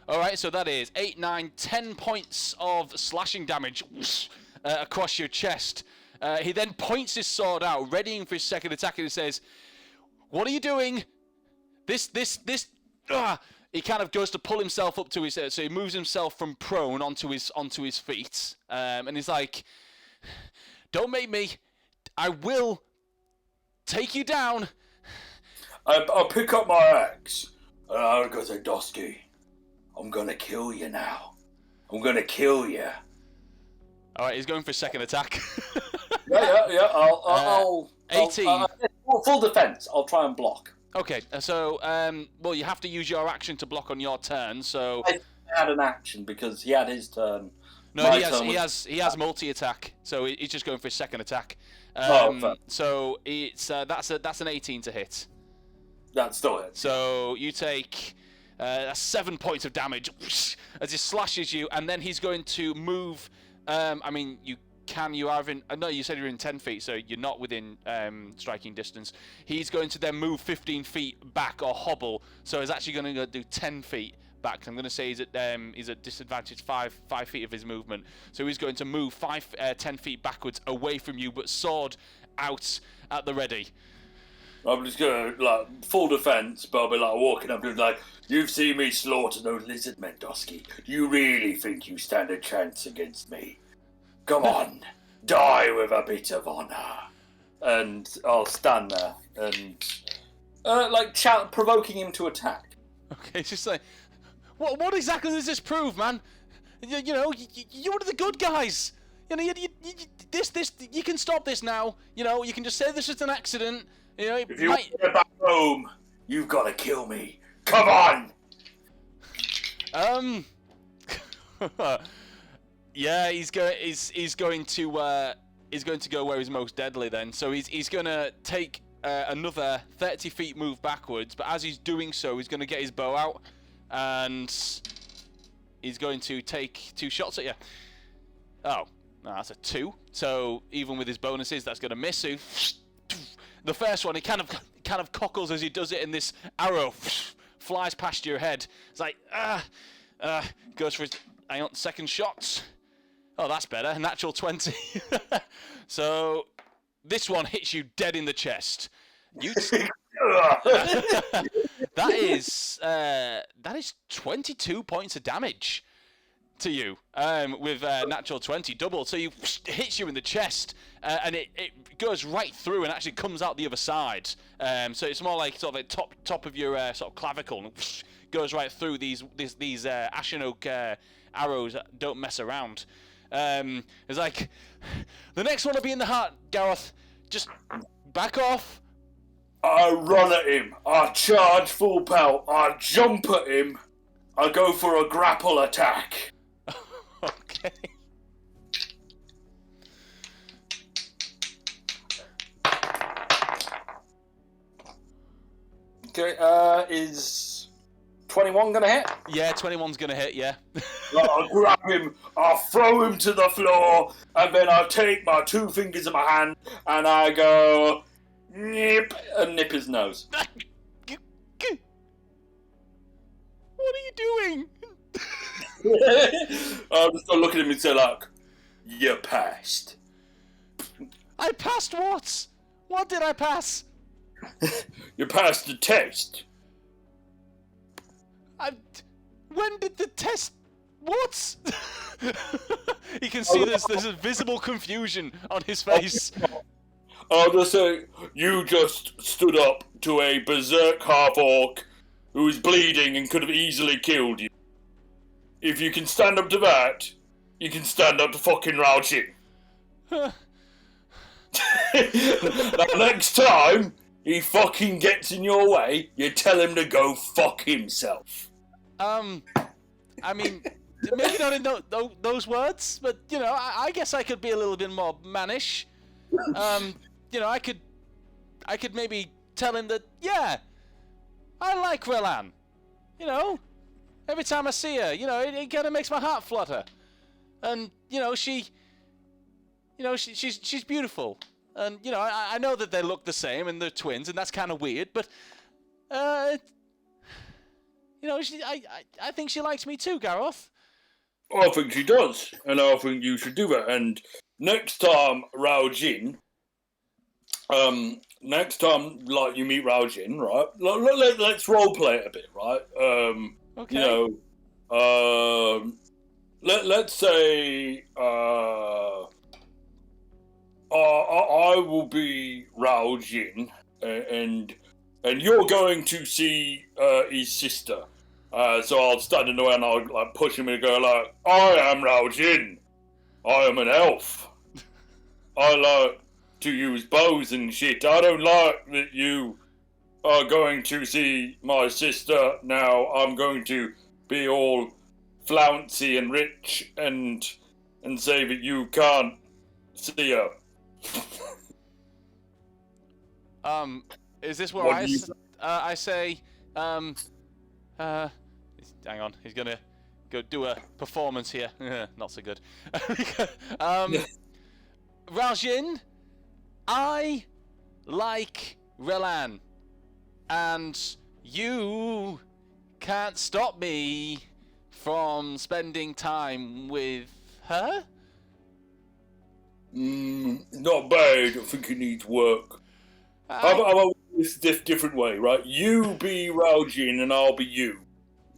Speaker 1: Alright, so that is 8, 9, 10 points of slashing damage across your chest. He then points his sword out, readying for his second attack, and he says, "What are you doing? This. He kind of goes to pull himself up to his so he moves himself from prone onto his feet, and he's like, "Don't make me. I will take you down."
Speaker 2: I'll pick up my axe. And I'll go to Dosky. I'm gonna kill you now. I'm gonna kill you.
Speaker 1: All right, he's going for his second attack.
Speaker 2: Yeah. I'll
Speaker 1: 18.
Speaker 2: Full defense. I'll try and block.
Speaker 1: Okay, so well, you have to use your action to block on your turn. So
Speaker 2: I had an action because he had his turn.
Speaker 1: no, he has multi-attack, so he's just going for his second attack. So it's that's an 18 to hit.
Speaker 2: That's still it.
Speaker 1: So you take 7 points of damage as he slashes you, and then he's going to move. I mean, you are in. No, you said you're in 10 feet, so you're not within striking distance. He's going to then move 15 feet back or hobble, so he's actually going to do 10 feet back. I'm going to say he's at disadvantage 5 feet of his movement. So he's going to move 10 feet backwards away from you, but sword out at the ready.
Speaker 2: I'm just gonna full defense, but I'll be walking up and "You've seen me slaughter those lizard men, Dosky. You really think you stand a chance against me? Come on, die with a bit of honor." And I'll stand there and shout, provoking him to attack.
Speaker 1: Okay, it's just like, what exactly does this prove, man? You're one of the good guys. You can stop this now. You can just say this is an accident.
Speaker 2: If you want to get back home, you've got to kill me. Come on.
Speaker 1: Yeah, he's going to go where he's most deadly then. So he's going to take another 30 feet move backwards, but as he's doing so, he's going to get his bow out and he's going to take 2 shots at you. Oh, no, that's a 2. So even with his bonuses, that's going to miss you. The first one, he kind of cockles as he does it, and this arrow flies past your head. It's like, goes for his second shot. Oh, that's better. Natural 20. So this one hits you dead in the chest. That is 22 points of damage to you with natural 20 double. So hits you in the chest, and it goes right through and actually comes out the other side. So it's more like sort of top of your sort of clavicle, and goes right through these ashen oak arrows that don't mess around. It's like, the next one will be in the heart, Gareth. Just back off.
Speaker 2: I run at him. I charge full pelt. I jump at him. I go for a grapple attack.
Speaker 1: Okay.
Speaker 2: Okay, is 21 gonna hit?
Speaker 1: Yeah, 21's gonna hit, yeah.
Speaker 2: I'll grab him, I'll throw him to the floor, and then I'll take my 2 fingers in my hand, and I go, nip, and nip his nose.
Speaker 1: What are you doing?
Speaker 2: I'm just gonna look at him and say, you passed.
Speaker 1: I passed what? What did I pass?
Speaker 2: You passed the test.
Speaker 1: When did the test... What? You can see there's a visible confusion on his face.
Speaker 2: I'll just say, you just stood up to a berserk half-orc who was bleeding and could have easily killed you. If you can stand up to that, you can stand up to fucking Rauchi. Now, next time he fucking gets in your way, you tell him to go fuck himself.
Speaker 1: I mean, maybe not in those words, but you know, I guess I could be a little bit more mannish. You know, I could maybe tell him that, yeah, I like Relan. You know, every time I see her, you know, it kind of makes my heart flutter. And you know, she's beautiful. And you know, I know that they look the same and they're twins, and that's kind of weird. But you know, I think she likes me too, Gareth.
Speaker 2: I think she does, and I think you should do that. And next time, Rao Jin, next time, like, you meet Rao Jin, right? Let's roleplay it a bit, right?
Speaker 1: Okay.
Speaker 2: You know, let's say, I will be Rao Jin, and you're going to see his sister. So I'll stand in the way and I'll like push him and go like, I am Rao Jin. I am an elf. I like to use bows and shit. I don't like that you are going to see my sister now. I'm going to be all flouncy and rich and say that you can't see her.
Speaker 1: Is this where I say, hang on, he's gonna go do a performance here. Not so good. Raljin, I like Relan, and you can't stop me from spending time with her?
Speaker 2: Not bad. I think it needs work. How about this different way, right? You be Raljin and I'll be you,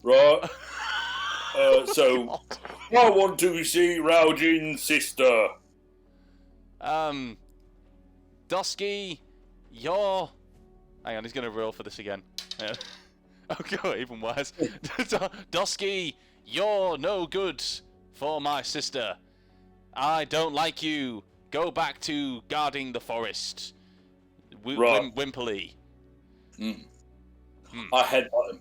Speaker 2: right? So, I want to see Raljin's sister.
Speaker 1: Dusky, you're... Hang on, he's gonna roll for this again. Okay, even worse. Dusky, you're no good for my sister. I don't like you. Go back to guarding the forest.
Speaker 2: Right.
Speaker 1: Wimperly.
Speaker 2: I headbutt him.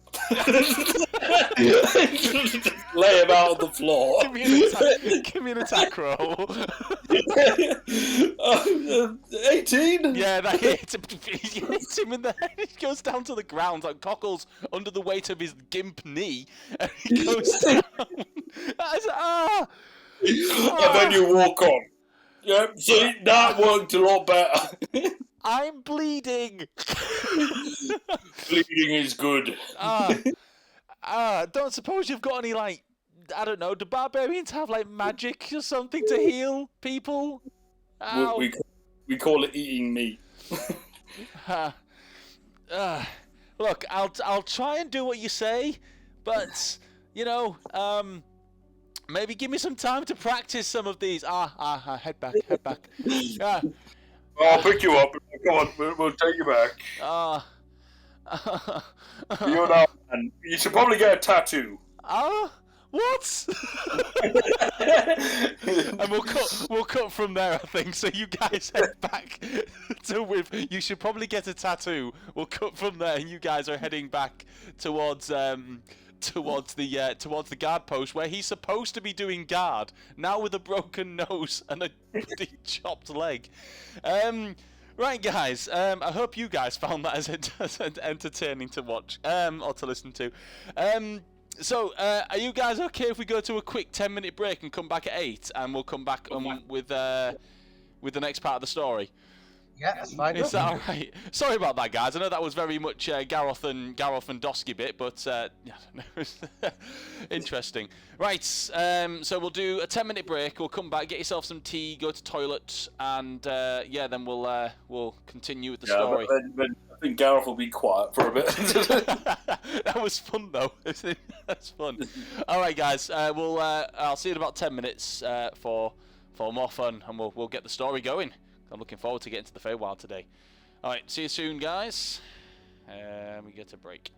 Speaker 2: Lay him out on the floor.
Speaker 1: Give me an attack roll.
Speaker 2: 18?
Speaker 1: Yeah, that hits him in the head. He goes down to the ground, like cockles under the weight of his gimp knee, and he goes down.
Speaker 2: And then you walk on. Yep, see, that worked a lot better.
Speaker 1: I'm bleeding.
Speaker 2: Bleeding is good.
Speaker 1: Don't suppose you've got any, like, I don't know, do barbarians have, like, magic or something to heal people?
Speaker 2: We call it eating meat.
Speaker 1: Look, I'll try and do what you say, but, you know, maybe give me some time to practice some of these. Head back. Yeah.
Speaker 2: I'll pick you up. Come on, we'll take you back. You're now, man. You should probably get a tattoo.
Speaker 1: What? And we'll cut from there, I think. So you guys head back to you should probably get a tattoo. We'll cut from there, and you guys are heading back towards the guard post where he's supposed to be doing guard, now with a broken nose and a bloody chopped leg. Right, guys, I hope you guys found that as entertaining to watch or to listen to. So, are you guys okay if we go to a quick 10-minute break and come back at 8, and we'll come back with the next part of the story?
Speaker 5: Yeah, that's fine.
Speaker 1: Is that alright? Sorry about that, guys. I know that was very much Gareth and Dosky bit, but interesting. Right, so we'll do a 10-minute break. We'll come back, get yourself some tea, go to toilet, and then we'll continue with the story.
Speaker 2: But I think Gareth will be quiet for a bit.
Speaker 1: That was fun, though. That's fun. All right, guys. I'll see you in about 10 minutes for more fun, and we'll get the story going. I'm looking forward to getting to the Feywild today. All right, see you soon, guys. We get a break.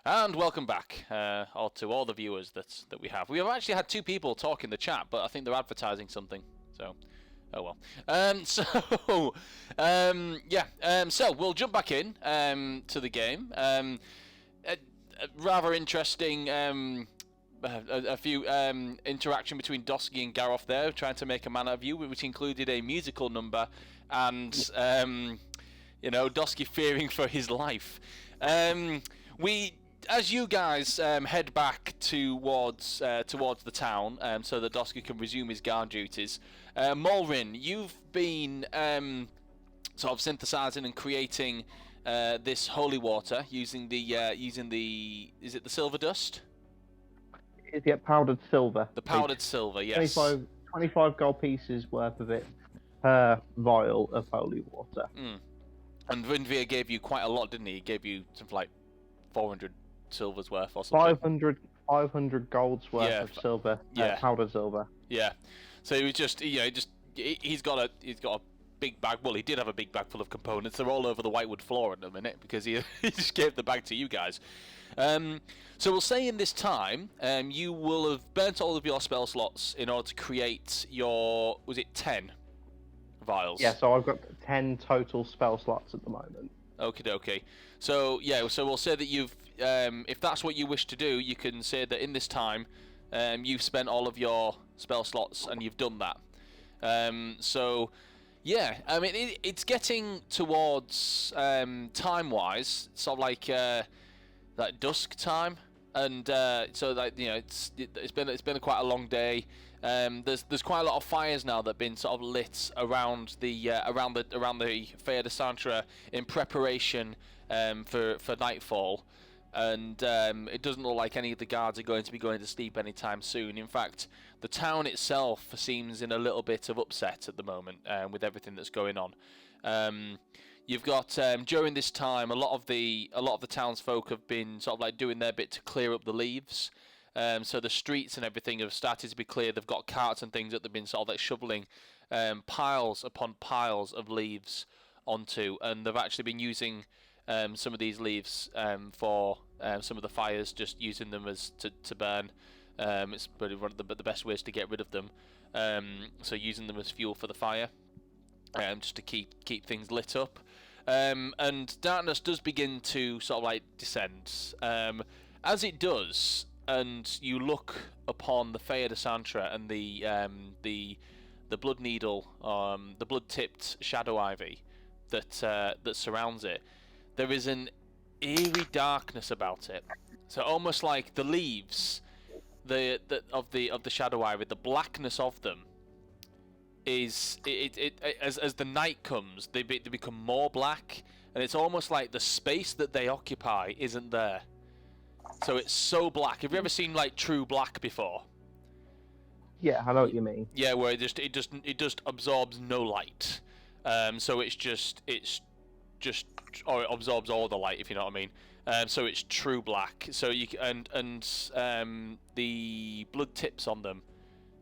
Speaker 1: And welcome back, or to all the viewers that we have. We have actually had 2 people talk in the chat, but I think they're advertising something. So, oh well. So we'll jump back in to the game. Rather interesting. A few interaction between Dosky and Gareth there, trying to make a man out of you, which included a musical number, and Dosky fearing for his life. As you guys head back towards the town, so that Dosky can resume his guard duties, Malrin, you've been sort of synthesizing and creating this holy water using the is it the silver dust?
Speaker 3: Yeah, powdered silver.
Speaker 1: The powdered silver, yes.
Speaker 3: 25 gold pieces worth of it per vial of holy water.
Speaker 1: And Vindvir gave you quite a lot, didn't he? He gave you something like 400 silver's worth or something.
Speaker 3: 500 gold's worth of silver, powdered silver.
Speaker 1: Yeah. So he was just, he's got a big bag. Well, he did have a big bag full of components. They're all over the whitewood floor at the minute because he just gave the bag to you guys. So we'll say in this time, you will have burnt all of your spell slots in order to create your, was it 10 vials?
Speaker 3: Yeah, so I've got 10 total spell slots at the moment.
Speaker 1: Okie dokie. So yeah, so we'll say that you've, if that's what you wish to do, you can say that in this time, you've spent all of your spell slots and you've done that. So yeah, I mean it's getting towards time-wise, sort of like dusk time, and so that it's been quite a long day. There's quite a lot of fires now that have been sort of lit around the Feywild de Santra in preparation for nightfall, and it doesn't look like any of the guards are going to be going to sleep anytime soon. In fact, the town itself seems in a little bit of upset at the moment with everything that's going on. You've got during this time, a lot of the townsfolk have been sort of like doing their bit to clear up the leaves. So the streets and everything have started to be clear. They've got carts and things that they've been sort of like shoveling piles upon piles of leaves onto, and they've actually been using some of these leaves for some of the fires, just using them as to burn. It's probably one of the best ways to get rid of them. So using them as fuel for the fire, just to keep things lit up. And darkness does begin to sort of like descend. As it does, and you look upon the Feywild de Santra and the blood needle, the blood-tipped shadow ivy that surrounds it, there is an eerie darkness about it. So almost like the leaves, of the shadow ivy, the blackness of them is as the night comes, they become more black, and it's almost like the space that they occupy isn't there. So it's so black. Have you ever seen like true black before?
Speaker 3: Yeah, I know what you mean.
Speaker 1: Yeah, where it just absorbs no light. So it absorbs all the light, if you know what I mean. So it's true black. So the blood tips on them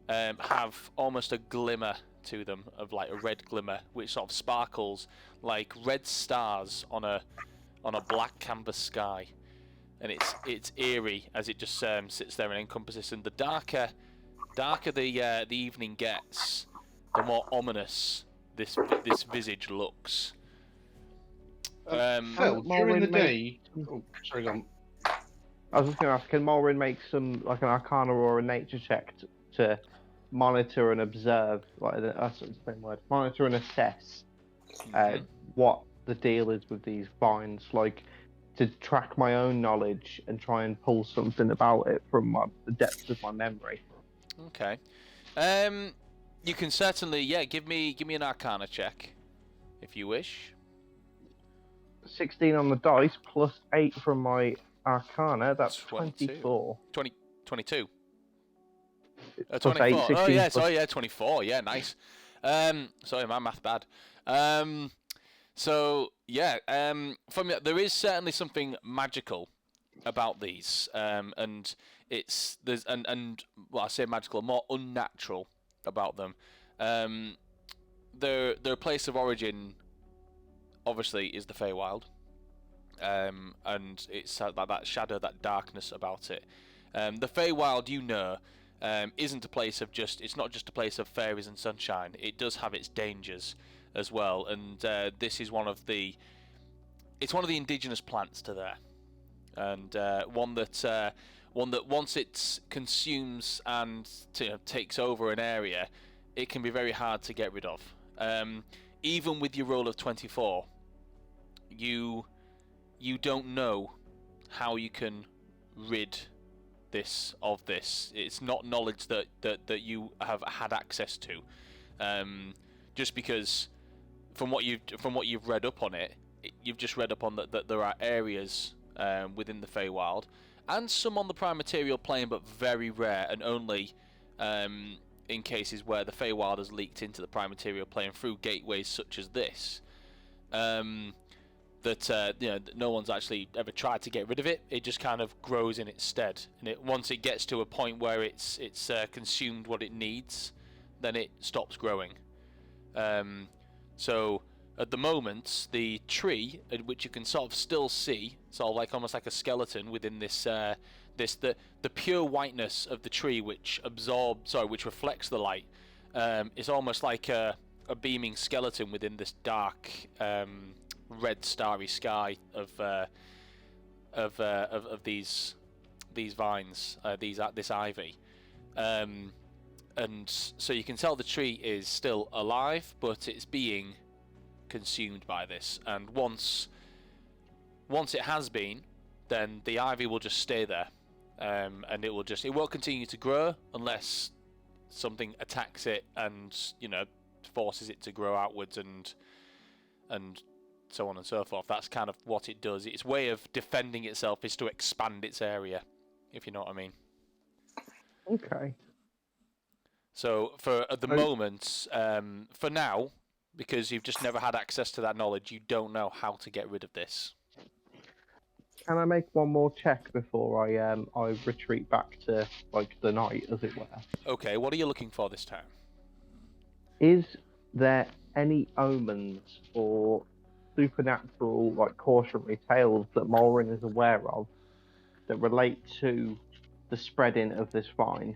Speaker 1: have almost a glimmer to them, of like a red glimmer, which sort of sparkles like red stars on a black canvas sky. And it's eerie as it just sits there and encompasses. And the darker the evening gets, the more ominous this visage looks.
Speaker 4: Phil, during the day. Oh, sorry, go on.
Speaker 3: I was just going to ask, can Malrin make some like an Arcana or a Nature check to monitor and observe, like that's the same word, monitor and assess what the deal is with these vines, like to track my own knowledge and try and pull something about it from the depths of my memory.
Speaker 1: Okay. You can certainly, give me an Arcana check, if you wish.
Speaker 3: 16 on the dice plus 8 from my Arcana. That's 24.
Speaker 1: 22.
Speaker 3: 24.
Speaker 1: 8, 16, oh yeah,
Speaker 3: plus...
Speaker 1: sorry, yeah, 24. Yeah, nice. Sorry, my math bad. So yeah, there is certainly something magical about these, and well, I say magical, more unnatural about them. Their place of origin, obviously, is the Feywild. and it's that shadow, that darkness about it. The Feywild, isn't a place of it's not just a place of fairies and sunshine. It does have its dangers as well, and this is one of the indigenous plants to there, and one that once it consumes and takes over an area, it can be very hard to get rid of. Even with your roll of 24, you don't know how you can rid this of this. It's not knowledge that you have had access to, just because from what you've read up on it, you've just read up on that there are areas within the Feywild, and some on the Prime Material plane, but very rare, and only in cases where the Feywild has leaked into the Prime Material plane through gateways such as this. That no one's actually ever tried to get rid of it. It just kind of grows in its stead, and once it gets to a point where it's consumed what it needs, then it stops growing. So at the moment, the tree, which you can sort of still see, almost like a skeleton within this the pure whiteness of the tree, which reflects the light, is almost like a beaming skeleton within this dark red starry sky of these vines, this ivy, and so you can tell the tree is still alive, but it's being consumed by this. And once it has been, then the ivy will just stay there, and it won't continue to grow unless something attacks it and forces it to grow outwards and so on and so forth. That's kind of what it does. Its way of defending itself is to expand its area, if you know what I mean.
Speaker 3: Okay.
Speaker 1: So at the moment, for now, because you've just never had access to that knowledge, you don't know how to get rid of this.
Speaker 3: Can I make one more check before I retreat back to the night, as it were?
Speaker 1: Okay. What are you looking for this time?
Speaker 3: Is there any omens or supernatural, cautionary tales that Mulrin is aware of that relate to the spreading of this vine?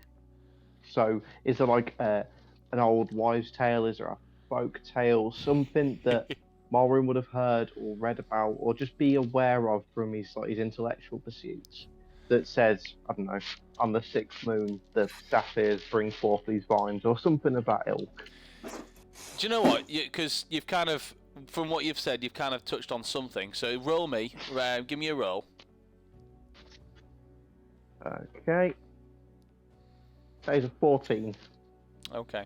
Speaker 3: So, is there an old wives' tale? Is there a folk tale? Something that Mulrin would have heard or read about, or just be aware of from his intellectual pursuits, that says, I don't know, on the sixth moon, the sapphires bring forth these vines, or something of that ilk?
Speaker 1: Do you know what? Because you've kind of, from what you've said, you've kind of touched on something. So roll me. Give me a roll.
Speaker 3: Okay. That is a 14.
Speaker 1: Okay.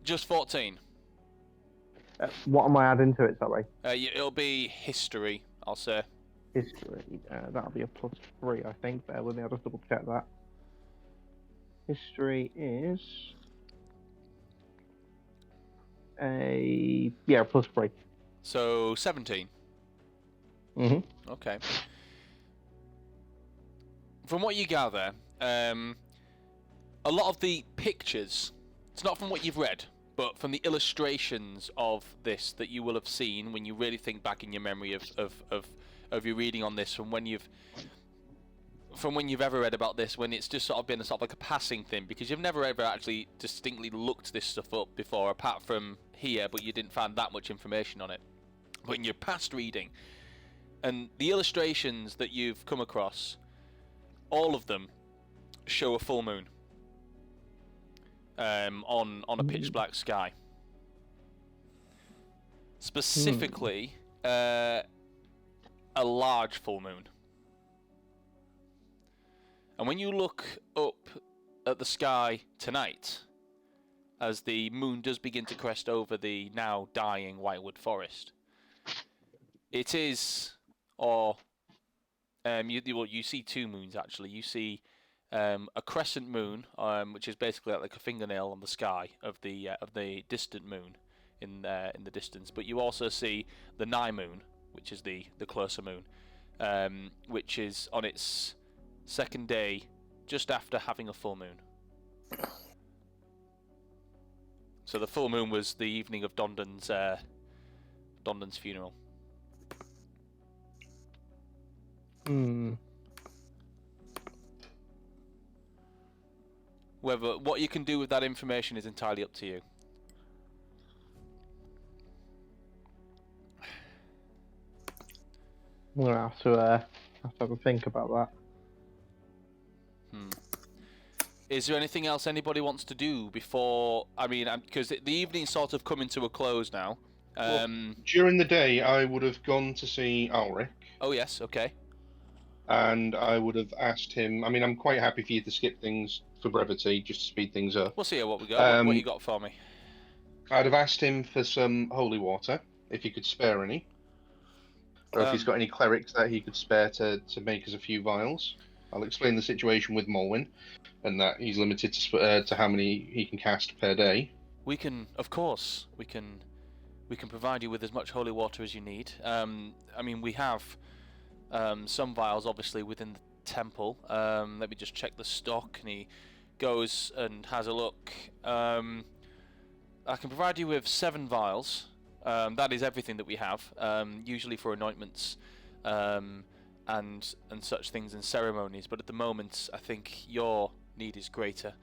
Speaker 1: Just 14.
Speaker 3: What am I adding to it, sorry?
Speaker 1: It'll be history, I'll say.
Speaker 3: History. That'll be a +3, I think. Bear with me, I'll just double check that. History is +3.
Speaker 1: So 17.
Speaker 3: Mm-hmm.
Speaker 1: Okay. From what you gather, a lot of the pictures, it's not from what you've read, but from the illustrations of this that you will have seen when you really think back in your memory of your reading on this, from when you've ever read about this, when it's just sort of been like a passing thing, because you've never ever actually distinctly looked this stuff up before, apart from here, but you didn't find that much information on it. But in your past reading, and the illustrations that you've come across, all of them show a full moon on a pitch black sky. Specifically, a large full moon. And when you look up at the sky tonight, as the moon does begin to crest over the now dying Whitewood Forest, it is, you see two moons actually. You see a crescent moon, which is basically like a fingernail on the sky of the distant moon in the distance. But you also see the nigh moon, which is the closer moon, which is on its second day, just after having a full moon. So the full moon was the evening of Dondon's funeral. What you can do with that information is entirely up to you.
Speaker 3: I'm gonna have to have a think about that.
Speaker 1: Is there anything else anybody wants to do before? I mean, because the evening's sort of coming to a close now.
Speaker 4: During the day, I would have gone to see Ulrich.
Speaker 1: Oh yes, okay.
Speaker 4: And I would have asked him. I mean, I'm quite happy for you to skip things for brevity, just to speed things up.
Speaker 1: We'll see what we got. What you got for me?
Speaker 4: I'd have asked him for some holy water, if he could spare any. Or if he's got any clerics that he could spare to make us a few vials. I'll explain the situation with Molwyn, and that he's limited to how many he can cast per day.
Speaker 1: We can, of course, we can provide you with as much holy water as you need. I mean, we have some vials, obviously, within the temple. Let me just check the stock, and he goes and has a look. I can provide you with 7 vials. That is everything that we have, usually for anointments and such things and ceremonies. But at the moment, I think your need is greater.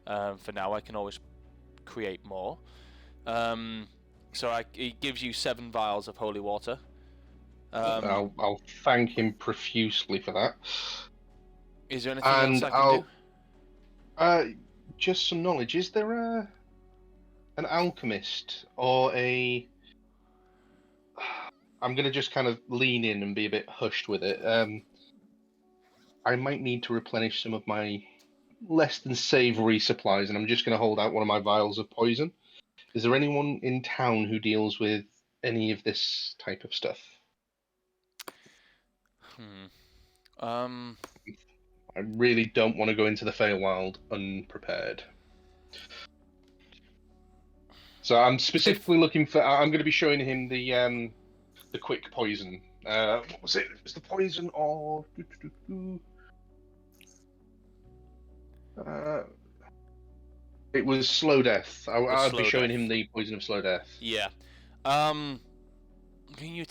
Speaker 1: For now, I can always create more. So he gives you 7 vials of holy water.
Speaker 4: I'll thank him profusely for that.
Speaker 1: Is there anything else I can
Speaker 4: do? Just some knowledge. Is there an alchemist or a... I'm going to just kind of lean in and be a bit hushed with it. I might need to replenish some of my less than savoury supplies, and I'm just going to hold out one of my vials of poison. Is there anyone in town who deals with any of this type of stuff? I really don't want to go into the Feywild unprepared. So I'm specifically looking for... I'm going to be showing him the quick poison. What was it? It was the poison of... it was slow death. I'd be showing him the poison of slow death.
Speaker 1: Yeah. Can you,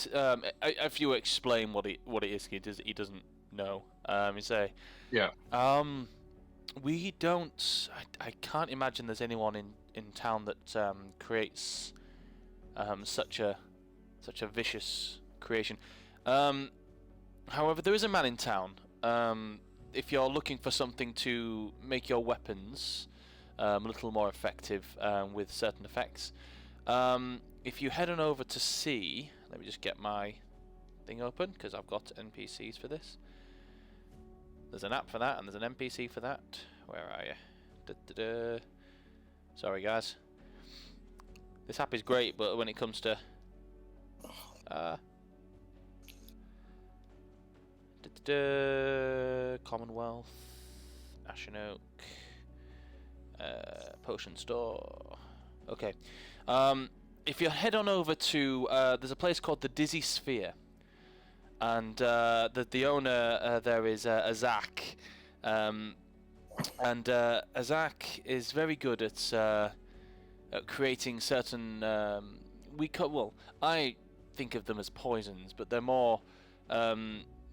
Speaker 1: if you explain what it is, he doesn't know. You say.
Speaker 4: Yeah.
Speaker 1: We don't. I can't imagine there's anyone in town that creates such a vicious creation. However, there is a man in town. If you're looking for something to make your weapons a little more effective with certain effects, if you head on over to see, let me just get my thing open because I've got NPCs for this. There's an app for that and there's an NPC for that. Where are you? Sorry guys. This app is great, but when it comes to Commonwealth, Ashen Oak, Potion Store. Okay. If you head on over to, there's a place called the Dizzy Sphere, and the owner there is Azak, and Azak is very good at creating certain. I think of them as poisons, but they're more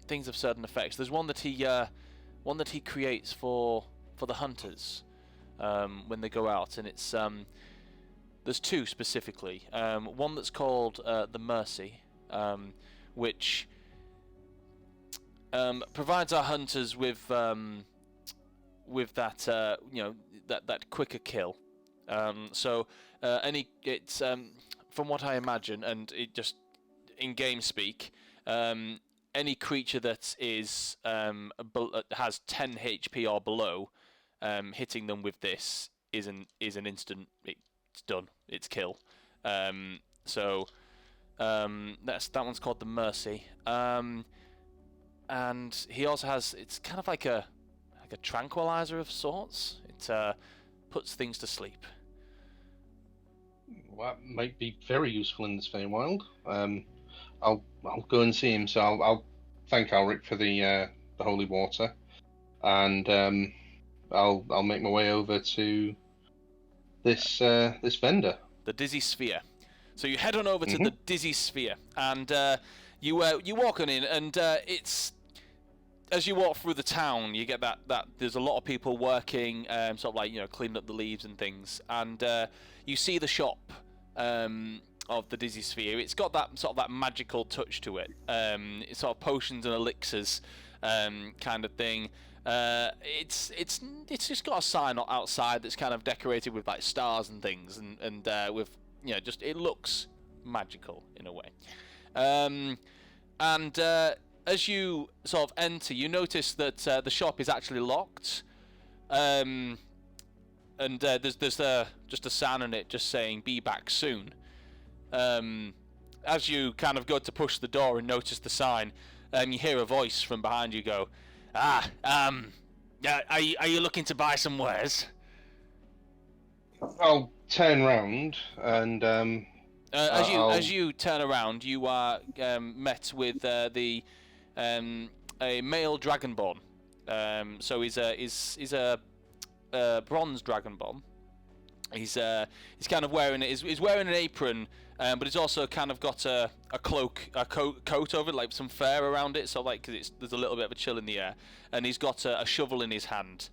Speaker 1: things of certain effects. There's one that he creates for the hunters when they go out, and it's there's 2 specifically. One that's called the Mercy, which provides our hunters with that that quicker kill. It's from what I imagine, and it just in game speak, any creature that is has 10 HP or below, hitting them with this is an instant. It's done. It's kill. That one's called the Mercy. And he also has. It's kind of like a tranquilizer of sorts. It puts things to sleep.
Speaker 4: Well, that might be very useful in this Feywild. I'll go and see him. So I'll thank Ulrich for the holy water, and I'll make my way over to this vendor,
Speaker 1: the Dizzy Sphere. So you head on over to the Dizzy Sphere, and you walk on in, and as you walk through the town, you get that there's a lot of people working, sort of like, you know, cleaning up the leaves and things, and you see the shop of the Dizzy Sphere. It's got that sort of that magical touch to it. It's sort of potions and elixirs kind of thing. It's just got a sign outside that's kind of decorated with like stars and things, and with, you know, just it looks magical in a way. And as you sort of enter, you notice that the shop is actually locked. And there's just a sign on it just saying "Be back soon." As you kind of go to push the door and notice the sign, you hear a voice from behind you go, are you looking to buy some wares?
Speaker 4: I'll turn round and
Speaker 1: as you turn around, you are met with a male dragonborn. So he's a bronze dragonborn. He's kind of wearing he's wearing an apron, but he's also kind of got a coat over it, like some fur around it, so like because there's a little bit of a chill in the air, and he's got a shovel in his hand.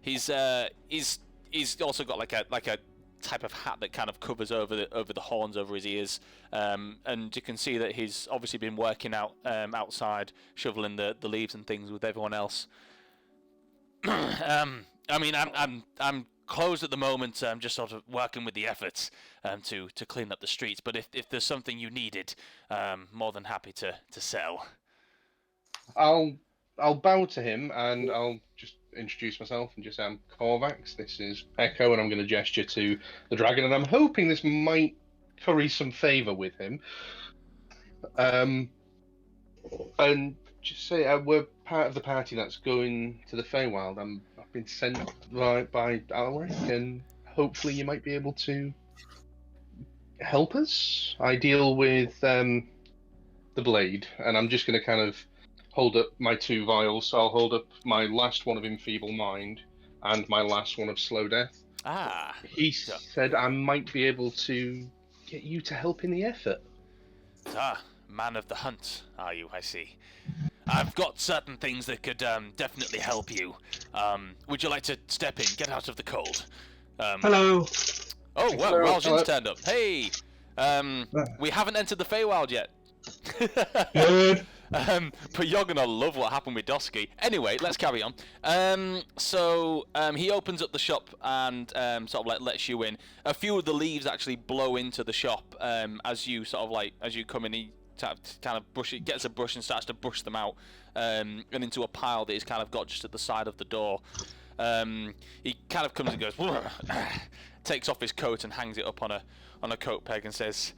Speaker 1: He's also got like a type of hat that kind of covers over the horns over his ears, and you can see that he's obviously been working out outside, shoveling the leaves and things with everyone else. I mean, I'm closed at the moment. I'm just sort of working with the efforts to clean up the streets. But if there's something you needed, more than happy to sell.
Speaker 4: I'll bow to him and I'll just introduce myself and just say I'm Korvax. This is Echo, and I'm going to gesture to the dragon, and I'm hoping this might curry some favour with him. And just say we're part of the party that's going to the Feywild. I've been sent by Alaric, and hopefully you might be able to help us. I deal with the blade, and I'm just going to kind of hold up my 2 vials. So I'll hold up my last one of Enfeeble Mind and my last one of Slow Death. He said I might be able to get you to help in the effort.
Speaker 1: Man of the hunt, are you? I see. I've got certain things that could definitely help you. Would you like to step in? Get out of the cold.
Speaker 6: Hello.
Speaker 1: Oh, well, Raljin's turned up. Hey! We haven't entered the Feywild yet.
Speaker 6: Good.
Speaker 1: But you're gonna love what happened with Dosky. Anyway, let's carry on. So he opens up the shop and sort of like lets you in. A few of the leaves actually blow into the shop as you come in. He kind of gets a brush and starts to brush them out and into a pile that he's kind of got just at the side of the door. He kind of comes and goes, takes off his coat and hangs it up on a coat peg and says,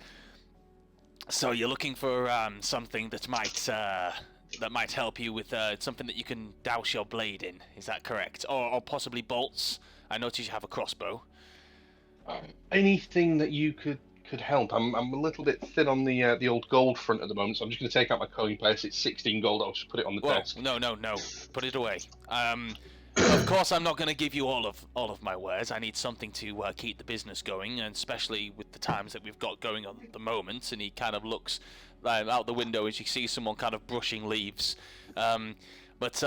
Speaker 1: "So you're looking for something that might help you with something that you can douse your blade in? Is that correct? Or possibly bolts? I notice you have a crossbow."
Speaker 4: Anything that you could help. I'm a little bit thin on the old gold front at the moment, so I'm just going to take out my coin purse. It's 16 gold. I'll just put it on the desk.
Speaker 1: No. Put it away. Of course, I'm not going to give you all of my wares. I need something to keep the business going, and especially with the times that we've got going on at the moment. And he kind of looks out the window as you see someone kind of brushing leaves. But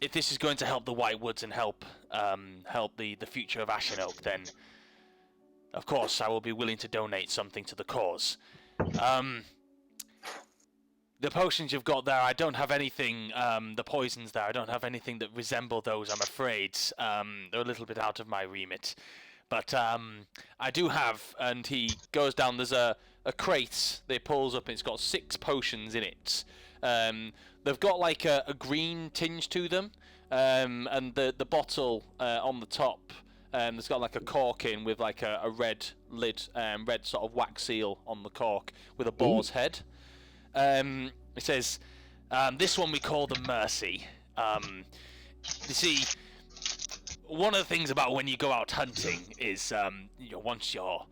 Speaker 1: if this is going to help the White Woods and help the future of Ashenoak, then of course I will be willing to donate something to the cause. The potions you've got there, I don't have anything, the poisons there, I don't have anything that resemble those, I'm afraid. They're a little bit out of my remit. But I do have, and he goes down, there's a crate that he pulls up, and it's got 6 potions in it. They've got like a green tinge to them, and the bottle on the top, there's got like a cork in with like a red lid, red sort of wax seal on the cork with a boar's head. It says, this one we call the Mercy. You see, one of the things about when you go out hunting is, once your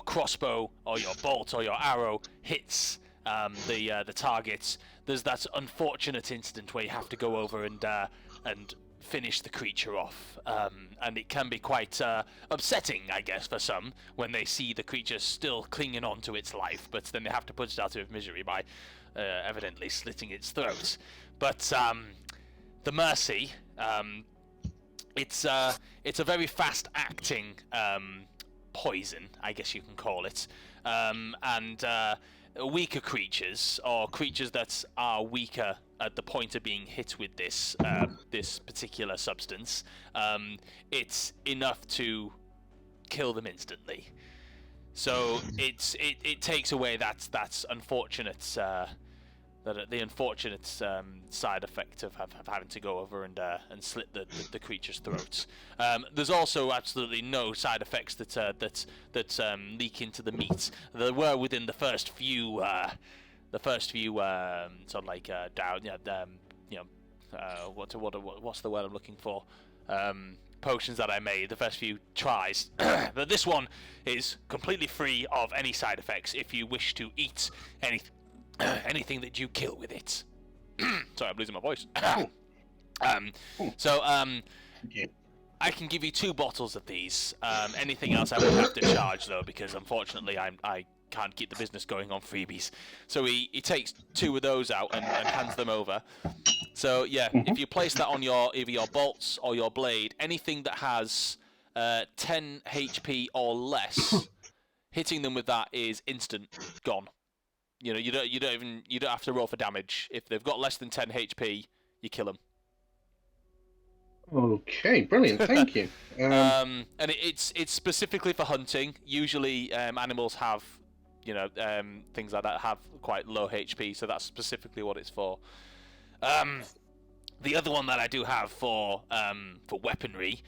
Speaker 1: crossbow or your bolt or your arrow hits the targets, there's that unfortunate incident where you have to go over and finish the creature off, and it can be quite upsetting, I guess, for some when they see the creature still clinging on to its life, but then they have to put it out of misery by evidently slitting its throat. But the Mercy, it's a very fast-acting poison, I guess you can call it, and weaker creatures, or creatures that are weaker at the point of being hit with this this particular substance, it's enough to kill them instantly. So it takes away that unfortunate the unfortunate side effect of having to go over and slit the creature's throats. There's also absolutely no side effects that leak into the meat. There were within the first few sort of like what's the word I'm looking for? Potions that I made, the first few tries. But this one is completely free of any side effects if you wish to eat anything that you kill with it. Sorry, I'm losing my voice. So I can give you 2 bottles of these. Anything else I would have to charge though, because unfortunately I can't keep the business going on freebies. So he takes 2 of those out and hands them over. So yeah, if you place that on either your bolts or your blade, anything that has 10 HP or less, hitting them with that is instant gone. You know, you don't have to roll for damage. If they've got less than 10 HP, you kill them.
Speaker 4: Okay, brilliant. Thank you.
Speaker 1: And it's specifically for hunting. Usually, animals have, things like that have quite low HP, so that's specifically what it's for. The other one that I do have for weaponry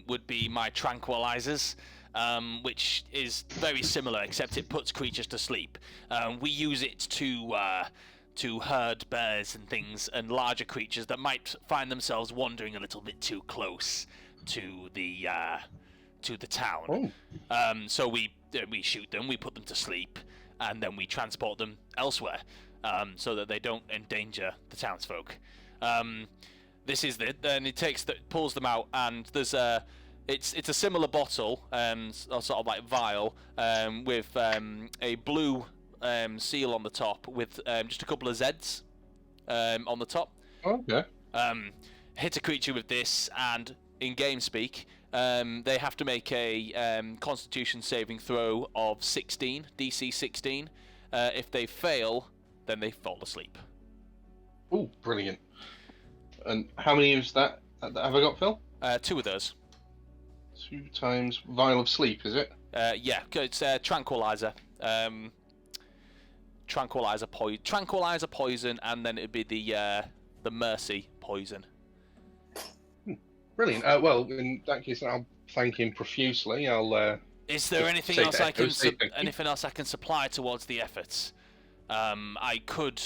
Speaker 1: would be my tranquilizers, which is very similar, except it puts creatures to sleep. We use it to herd bears and things and larger creatures that might find themselves wandering a little bit too close to the town. So we shoot them, we put them to sleep, and then we transport them elsewhere, so that they don't endanger the townsfolk. This is it. Then it pulls them out, and there's it's a similar bottle, or sort of like vial, with a blue seal on the top with just a couple of Zs on the top.
Speaker 4: Okay.
Speaker 1: Hit a creature with this, and in game speak, they have to make a Constitution saving throw of 16, DC 16. If they fail, then they fall asleep.
Speaker 4: Oh, brilliant. And how many is that have I got, Phil?
Speaker 1: 2 of those.
Speaker 4: 2 times vial of sleep, is it?
Speaker 1: Yeah, it's tranquilizer. Tranquilizer poison, and then it'd be the mercy poison.
Speaker 4: Brilliant. Well, in that case, I'll thank him profusely.
Speaker 1: Is there anything else I can supply towards the efforts? I could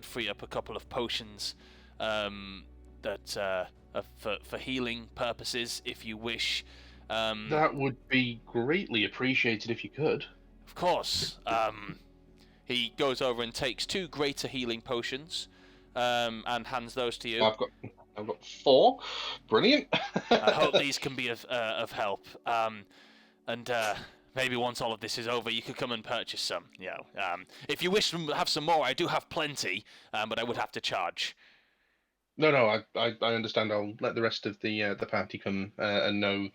Speaker 1: free up a couple of potions that for healing purposes, if you wish.
Speaker 4: That would be greatly appreciated if you could.
Speaker 1: Of course. He goes over and takes 2 greater healing potions, and hands those to you.
Speaker 4: I've got 4. Brilliant.
Speaker 1: I hope these can be of help. And maybe once all of this is over, you could come and purchase some. If you wish to have some more, I do have plenty, but I would have to charge.
Speaker 4: No, I understand. I'll let the rest of the party come and know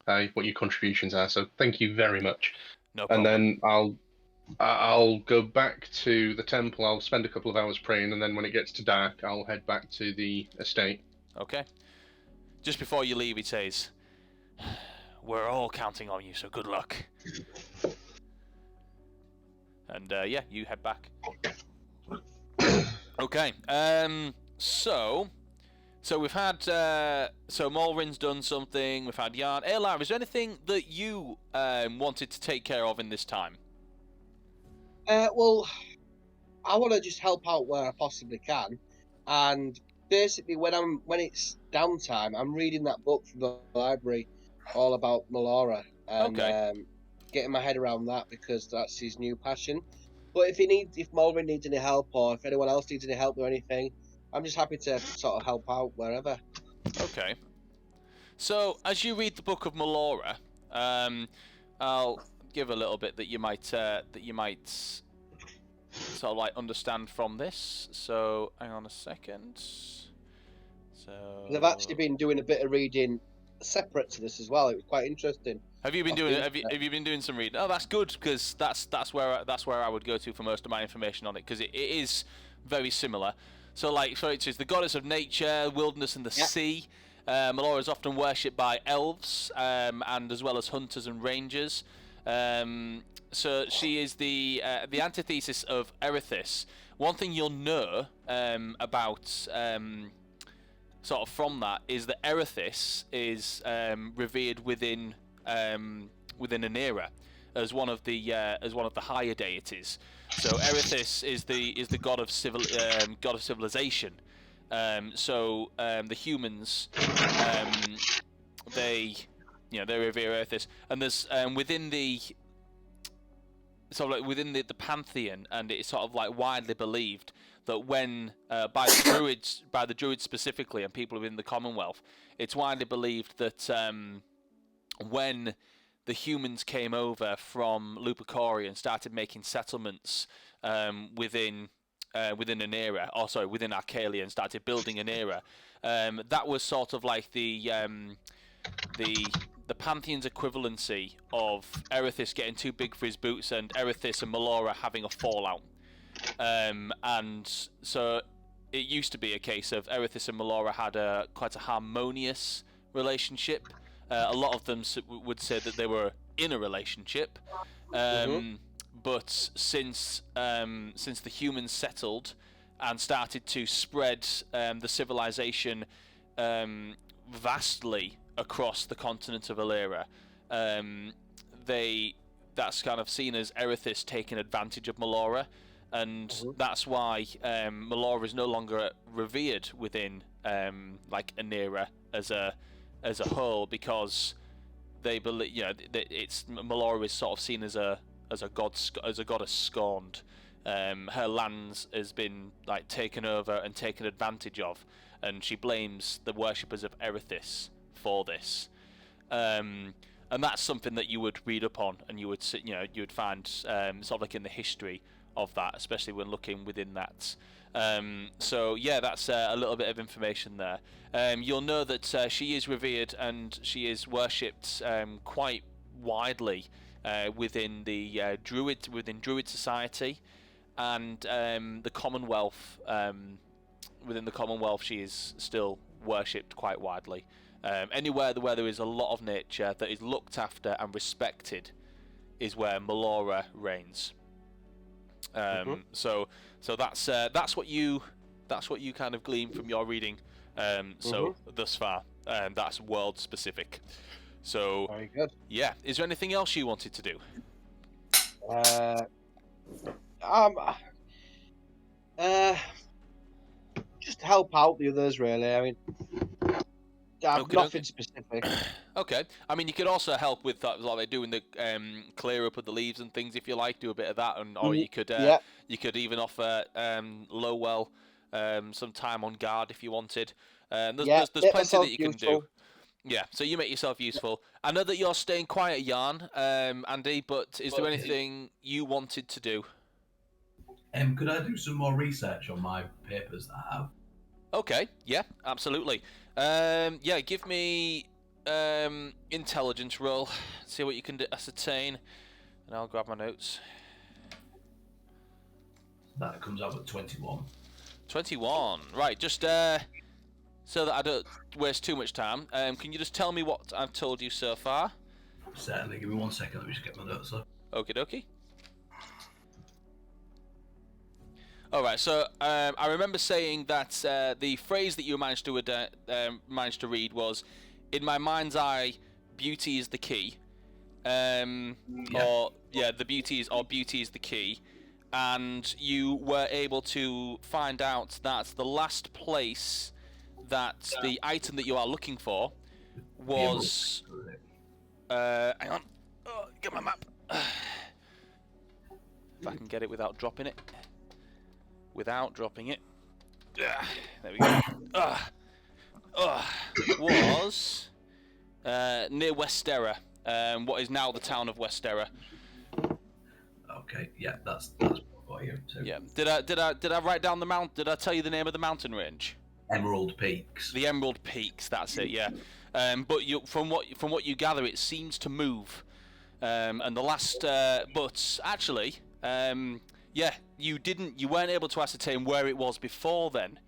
Speaker 4: what your contributions are. So thank you very much.
Speaker 1: No problem.
Speaker 4: And then I'll go back to the temple. I'll spend a couple of hours praying, and then when it gets to dark, I'll head back to the estate.
Speaker 1: Okay. Just before you leave, he says, "We're all counting on you, so good luck." And you head back. Okay. So we've had Malrin's done something. We've had Yarn. Elar, is there anything that you wanted to take care of in this time?
Speaker 5: Well, I want to just help out where I possibly can, and basically when it's downtime, I'm reading that book from the library, all about Melora, and getting my head around that because that's his new passion. But if Malrin needs any help, or if anyone else needs any help or anything, I'm just happy to sort of help out wherever.
Speaker 1: Okay. So as you read the book of Melora, I'll give a little bit that you might sort of like understand from this. So hang on a second. So
Speaker 5: I've actually been doing a bit of reading separate to this as well. It was quite interesting.
Speaker 1: Have you been doing? Have you been doing some reading? Oh, that's good, because that's where I would go to for most of my information on it, because it is very similar. So like, so it's the goddess of nature, wilderness, and the sea. Melora is often worshipped by elves, and as well as hunters and rangers. So she is the antithesis of Erithis. One thing you'll know about sort of from that is that Erithis is revered within an era as one of the higher deities. So Erithis is the god of civilization. So the humans they revere Erithis, and there's within the sort of like within the pantheon, and it's sort of like widely believed that when by the druids specifically, and people within the Commonwealth, it's widely believed that when the humans came over from Lupercalia and started making settlements within an era, within Accalia, and started building an era, that was sort of like the Pantheon's equivalency of Erithis getting too big for his boots and Erithis and Melora having a fallout. And so it used to be a case of Erithis and Melora had quite a harmonious relationship. A lot of them would say that they were in a relationship, but since the humans settled and started to spread the civilization vastly across the continent of Illyria, that's kind of seen as Erithis taking advantage of Melora, and that's why Melora is no longer revered within like an era as a whole, because they believe, it's Melora is sort of seen as a goddess scorned. Her lands has been like taken over and taken advantage of, and she blames the worshippers of Erithis for this. And that's something that you would read up on, and you would find sort of like in the history of that, especially when looking within that. So yeah, that's a little bit of information there. You'll know that she is revered and she is worshipped quite widely within the Druid society, and the Commonwealth. Within the Commonwealth, she is still worshipped quite widely. Anywhere where there is a lot of nature that is looked after and respected is where Melora reigns. So that's what you kind of glean from your reading. Thus far, that's world specific. So
Speaker 5: very good.
Speaker 1: Yeah, is there anything else you wanted to do?
Speaker 5: Just help out the others, really. I mean, nothing specific.
Speaker 1: Okay. I mean, you could also help with that, like doing the clear up of the leaves and things, if you like. Do a bit of that, or you could even offer Lowell some time on guard if you wanted. There's plenty that you can do. Yeah, so you make yourself useful. I know that you're staying quiet, Jan, Andy, but is there anything you wanted to do?
Speaker 6: Could I do some more research on my papers that I have?
Speaker 1: Okay, yeah, absolutely. Give me intelligence roll. See what you can ascertain, and I'll grab my notes.
Speaker 6: That comes out at 21.
Speaker 1: 21, right, just so that I don't waste too much time, can you just tell me what I've told you so far?
Speaker 6: Certainly, give me 1 second, let me just get my notes up.
Speaker 1: Okie dokie. Alright, so I remember saying that the phrase that you managed to read was, "In my mind's eye, beauty is the key." The beauty is the key. And you were able to find out that the last place that the item that you are looking for was... hang on. Oh, get my map. If I can get it without dropping it. There we go. Was near Westera, what is now the town of Westera.
Speaker 6: Okay, yeah, that's what for you too.
Speaker 1: Yeah. Did I write down the mount? Did I tell you the name of the mountain range?
Speaker 6: Emerald Peaks.
Speaker 1: The Emerald Peaks. That's it. Yeah. But from what you gather, it seems to move. And the last, but actually, yeah, you weren't able to ascertain where it was before then.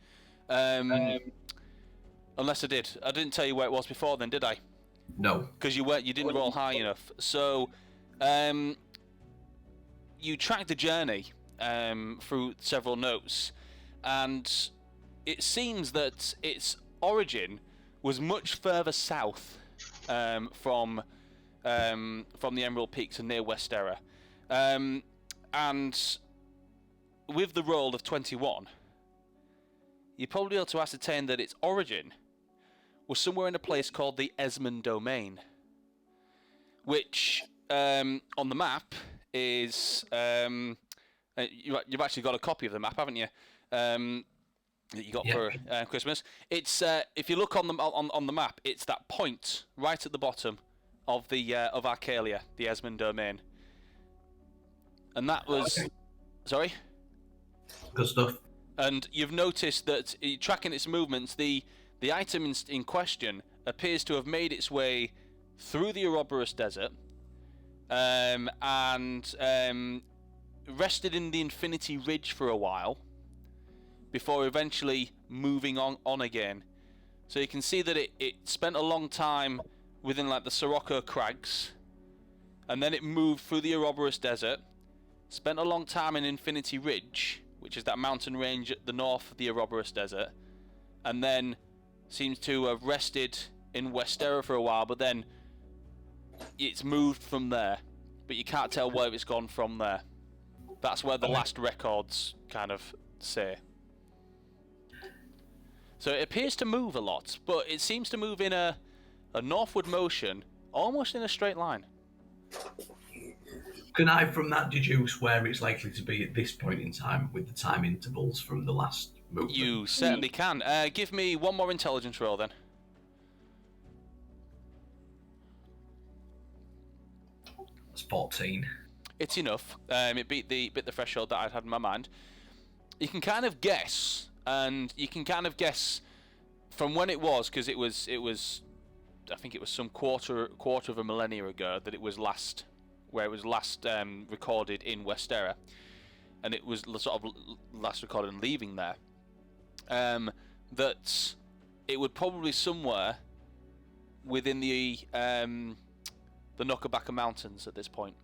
Speaker 1: Unless I did. I didn't tell you where it was before then, did I?
Speaker 6: No.
Speaker 1: Because you didn't roll high enough. So, you tracked the journey through several notes, and it seems that its origin was much further south from the Emerald Peaks and near Westera. And with the roll of 21, you're probably able to ascertain that its origin was somewhere in a place called the Esmond Domain, which on the map is you've actually got a copy of the map, haven't you? That you got for Christmas. It's if you look on the map, it's that point right at the bottom of the of Accalia, the Esmond Domain, and that was sorry.
Speaker 6: Good stuff.
Speaker 1: And you've noticed that tracking its movements, the item in question appears to have made its way through the Ouroboros Desert and rested in the Infinity Ridge for a while before eventually moving on again. So you can see that it spent a long time within like the Sirocco Crags, and then it moved through the Ouroboros Desert, spent a long time in Infinity Ridge, which is that mountain range at the north of the Ouroboros Desert, and then seems to have rested in Westera for a while, but then it's moved from there. But you can't tell where it's gone from there. That's where the last records kind of say. So it appears to move a lot, but it seems to move in a northward motion, almost in a straight line.
Speaker 6: Can I, from that, deduce where it's likely to be at this point in time with the time intervals from the last movement?
Speaker 1: You certainly can. Give me one more intelligence roll then.
Speaker 6: That's 14.
Speaker 1: It's enough. It beat the threshold that I'd had in my mind. You can kind of guess, and you can kind of guess from when it was, because it was I think it was some quarter of a millennia ago that it was last recorded in Westera, and it was sort of last recorded and leaving there. That it would probably somewhere within the Knockabacka Mountains at this point.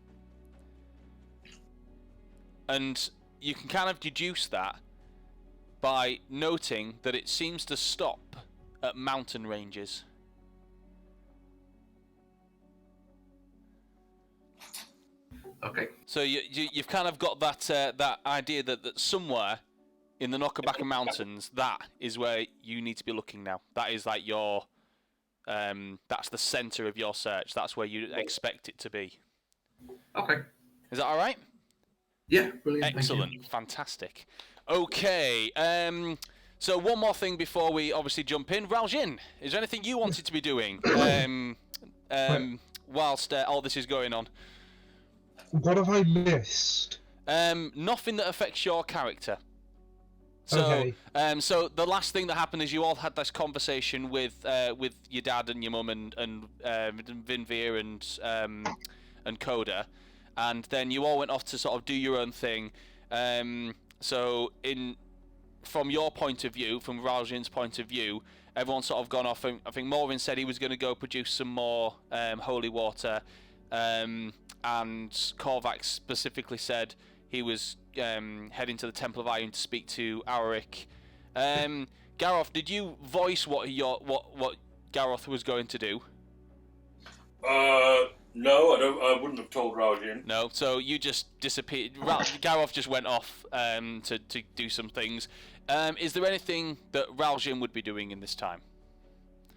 Speaker 1: And you can kind of deduce that by noting that it seems to stop at mountain ranges.
Speaker 6: Okay.
Speaker 1: So you've kind of got that idea that somewhere in the Knockabacka Mountains, that is where you need to be looking now. That is like your that's the center of your search. That's where you expect it to be.
Speaker 6: Okay.
Speaker 1: Is that all right?
Speaker 6: Yeah, brilliant.
Speaker 1: Excellent, fantastic. Okay, so one more thing before we obviously jump in. Raljin, is there anything you wanted to be doing whilst all this is going on?
Speaker 7: What have I missed?
Speaker 1: Nothing that affects your character. So,
Speaker 7: Okay.
Speaker 1: So the last thing that happened is you all had this conversation with your dad and your mum and Vinveer and Coda, and then you all went off to sort of do your own thing. So from your point of view, from Raljin's point of view, everyone's sort of gone off. And I think Morvin said he was going to go produce some more holy water, and Korvac specifically said he was heading to the Temple of Iron to speak to Alaric. Garroth, did you voice what Garroth was going to do?
Speaker 2: No, I wouldn't have told Raljin.
Speaker 1: No, so you just disappeared. Garroth just went off to do some things. Is there anything that Raljin would be doing in this time?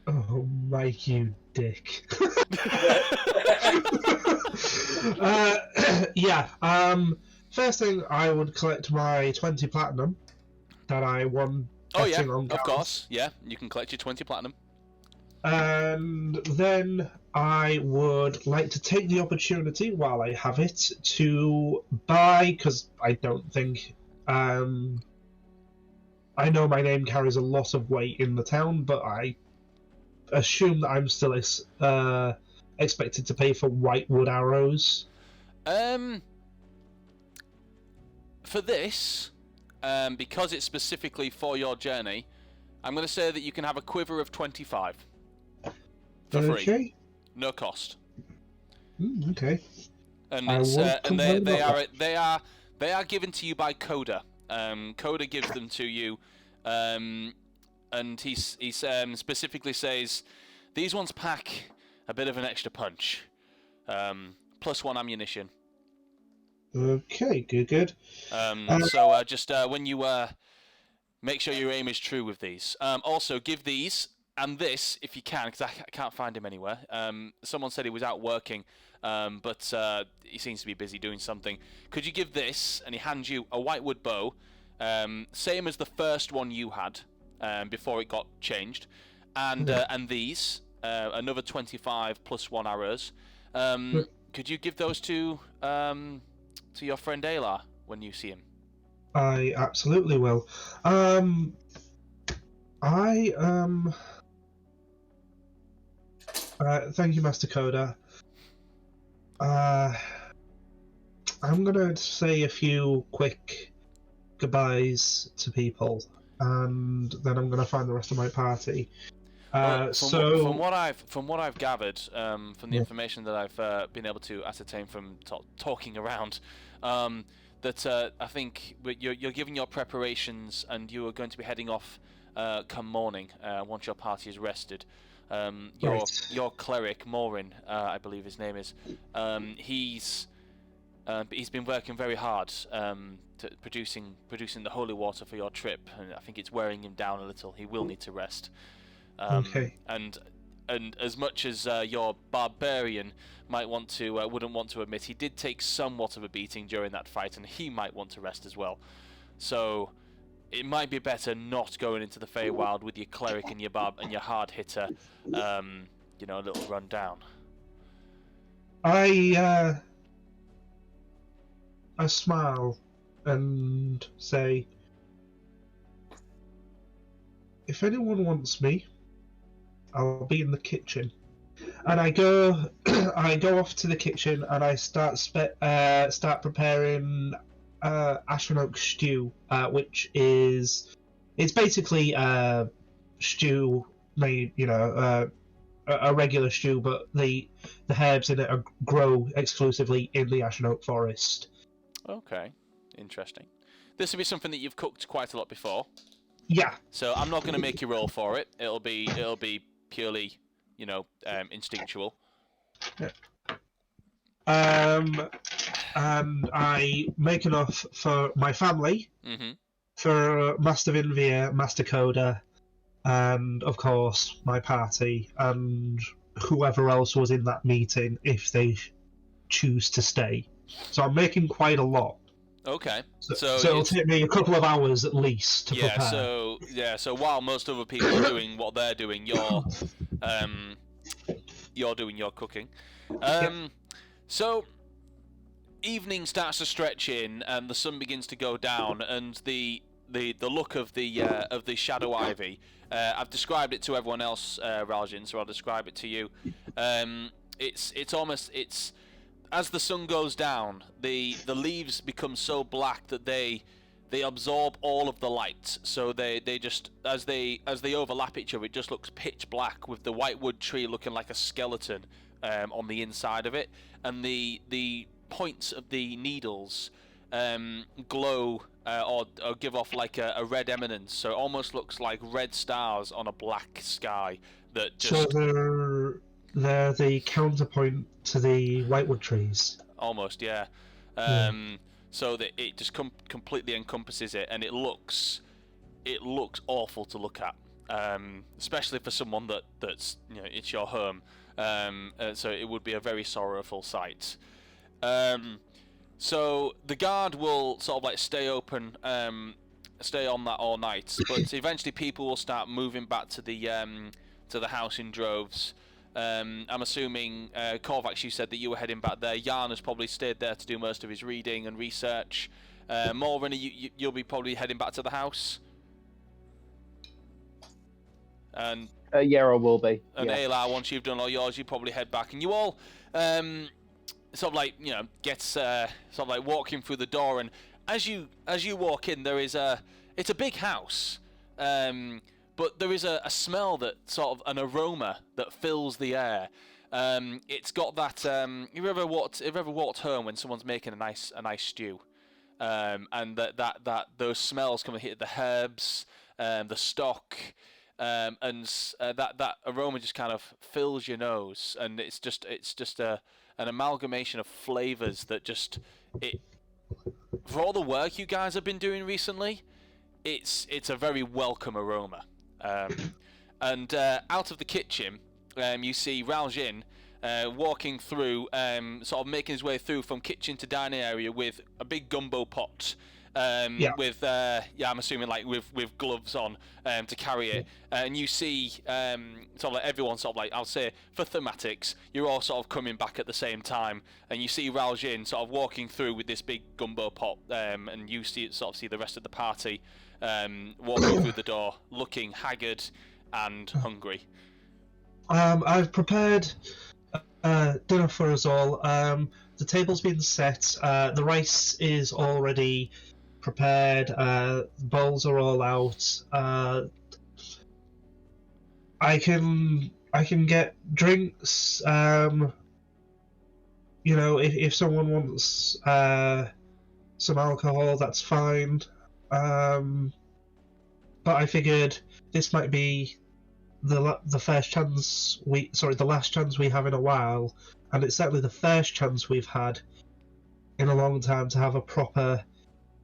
Speaker 7: Oh, Mike, you dick. Yeah. First thing, I would collect my 20 platinum that I won.
Speaker 1: Oh yeah,
Speaker 7: betting on
Speaker 1: of
Speaker 7: Gareth.
Speaker 1: course. Yeah, you can collect your 20 platinum.
Speaker 7: And then I would like to take the opportunity while I have it to buy, because I don't think. I know my name carries a lot of weight in the town, but I assume that I'm still expected to pay for whitewood arrows.
Speaker 1: For this, because it's specifically for your journey, I'm going to say that you can have a quiver of 25 for free,
Speaker 7: Okay.
Speaker 1: no cost.
Speaker 7: Okay.
Speaker 1: And
Speaker 7: I
Speaker 1: it's
Speaker 7: will
Speaker 1: and
Speaker 7: complain
Speaker 1: they
Speaker 7: about
Speaker 1: they are given to you by Coda. Coda gives them to you, and he specifically says these ones pack a bit of an extra punch, +1 ammunition.
Speaker 7: Okay, good.
Speaker 1: So just when you make sure your aim is true with these. Also, give these and this if you can, because I can't find him anywhere. Someone said he was out working, but he seems to be busy doing something. Could you give this, and he hands you a whitewood bow, same as the first one you had before it got changed, and these, another 25 +1 arrows. Could you give those to your friend Aylar when you see him?
Speaker 7: I absolutely will. Thank you, Master Coda. I'm gonna say a few quick goodbyes to people, and then I'm gonna find the rest of my party.
Speaker 1: Well, from what I've gathered, from the information that I've been able to ascertain from talking around, that I think you're giving your preparations, and you are going to be heading off come morning once your party is rested. Your cleric Morin, I believe his name is, he's been working very hard to producing the holy water for your trip, and I think it's wearing him down a little. He will need to rest.
Speaker 7: Okay.
Speaker 1: And as much as your barbarian wouldn't want to admit, he did take somewhat of a beating during that fight, and he might want to rest as well. So it might be better not going into the Feywild with your cleric and your hard hitter, a little run down.
Speaker 7: I smile and say, if anyone wants me, I'll be in the kitchen. And I go off to the kitchen, and I start preparing Ashen stew, which is basically stew made, a regular stew, but the herbs in it grow exclusively in the Ashen Oak forest.
Speaker 1: Okay, interesting. This will be something that you've cooked quite a lot before.
Speaker 7: Yeah.
Speaker 1: So I'm not going to make you roll for it. It'll be purely, instinctual.
Speaker 7: Yeah. And I make enough for my family, for Master Vinvier, Master Coda, and of course my party, and whoever else was in that meeting if they choose to stay. So I'm making quite a lot.
Speaker 1: Okay.
Speaker 7: So it'll take me a couple of hours at least to prepare.
Speaker 1: So while most other people are doing what they're doing, you're doing your cooking. So evening starts to stretch in, and the sun begins to go down, and the look of the shadow ivy. I've described it to everyone else, Raljin, so I'll describe it to you. It's almost as the sun goes down, the leaves become so black that they absorb all of the light. So they just as they overlap each other, it just looks pitch black, with the whitewood tree looking like a skeleton on the inside of it, and the points of the needles glow or give off like a red eminence. So it almost looks like red stars on a black sky that just.
Speaker 7: So they're the counterpoint to the whitewood trees.
Speaker 1: Almost, yeah. So that it just completely encompasses it, and it looks awful to look at, especially for someone that's it's your home. So it would be a very sorrowful sight. So the guard will sort of like stay open, stay on that all night, but eventually people will start moving back to the to the house in droves. I'm assuming, Korvax, you said that you were heading back there. Jan has probably stayed there to do most of his reading and research. Morven, you'll be probably heading back to the house. And
Speaker 3: yeah, I will be.
Speaker 1: And Aylar, once you've done all yours, you probably head back, and you all sort of like, you know, gets sort of like walking through the door, and as you walk in, there is it's a big house, but there is a smell that sort of an aroma that fills the air. It's got that have you ever walked home when someone's making a nice stew, and that those smells come and hit the herbs, the stock. And that aroma just kind of fills your nose, and it's just an amalgamation of flavors that just for all the work you guys have been doing recently, it's a very welcome aroma. And out of the kitchen, you see Raljin walking through, sort of making his way through from kitchen to dining area with a big gumbo pot. With I'm assuming like with gloves on to carry it, and you see sort of like everyone sort of like, I'll say for thematics, you're all sort of coming back at the same time, and you see Raljin sort of walking through with this big gumbo pot, and you see the rest of the party walking through the door, looking haggard and hungry.
Speaker 7: I've prepared dinner for us all. The table's been set. The rice is already prepared. Bowls are all out. I can get drinks. You know, if someone wants some alcohol, that's fine. But I figured this might be the last chance we have in a while, and it's certainly the first chance we've had in a long time to have a proper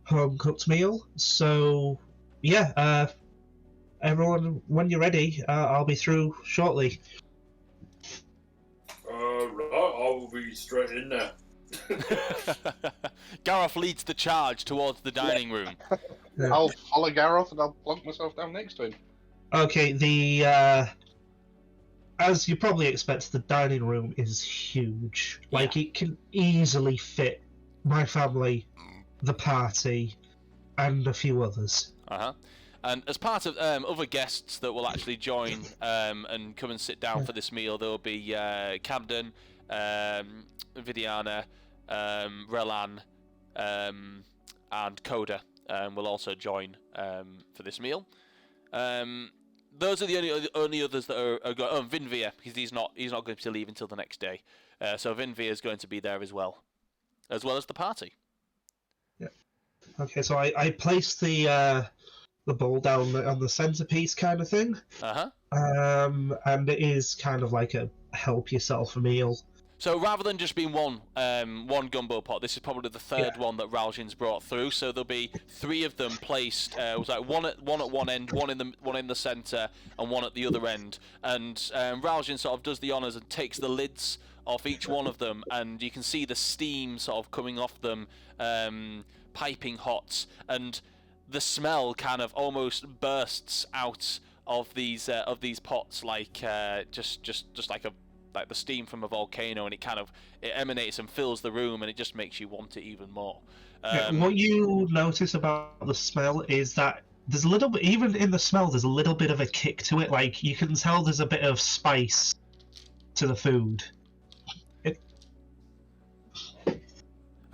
Speaker 7: home-cooked meal. So, yeah, everyone, when you're ready, I'll be through shortly.
Speaker 2: Right, I'll be straight in there.
Speaker 1: Gareth leads the charge towards the dining room.
Speaker 7: Yeah.
Speaker 4: I'll follow Gareth and I'll plonk myself down next to him.
Speaker 7: Okay, as you probably expect, the dining room is huge. Like, it can easily fit my family, the party, and a few others.
Speaker 1: And as part of other guests that will actually join and come and sit down for this meal, there will be Camden, Vidiana, Relan, and Coda will also join for this meal. Those are the only others that are going. Oh, Vinvia, because he's not going to leave until the next day. So Vinvia is going to be there as well as the party.
Speaker 7: Yeah. Okay, so I placed the bowl down on the centerpiece kind of thing. And it is kind of like a help yourself meal.
Speaker 1: So rather than just being one gumbo pot, this is probably the third one that Raljin's brought through. So there'll be three of them placed. It was like one at one end, one in the center, and one at the other end. And Raljin sort of does the honors and takes the lids off each one of them, and you can see the steam sort of coming off them, piping hot, and the smell kind of almost bursts out of these pots like just like the steam from a volcano, and it emanates and fills the room, and it just makes you want it even more.
Speaker 7: What you notice about the smell is that there's a little bit, even in the smell, there's a little bit of a kick to it. Like, you can tell there's a bit of spice to the food.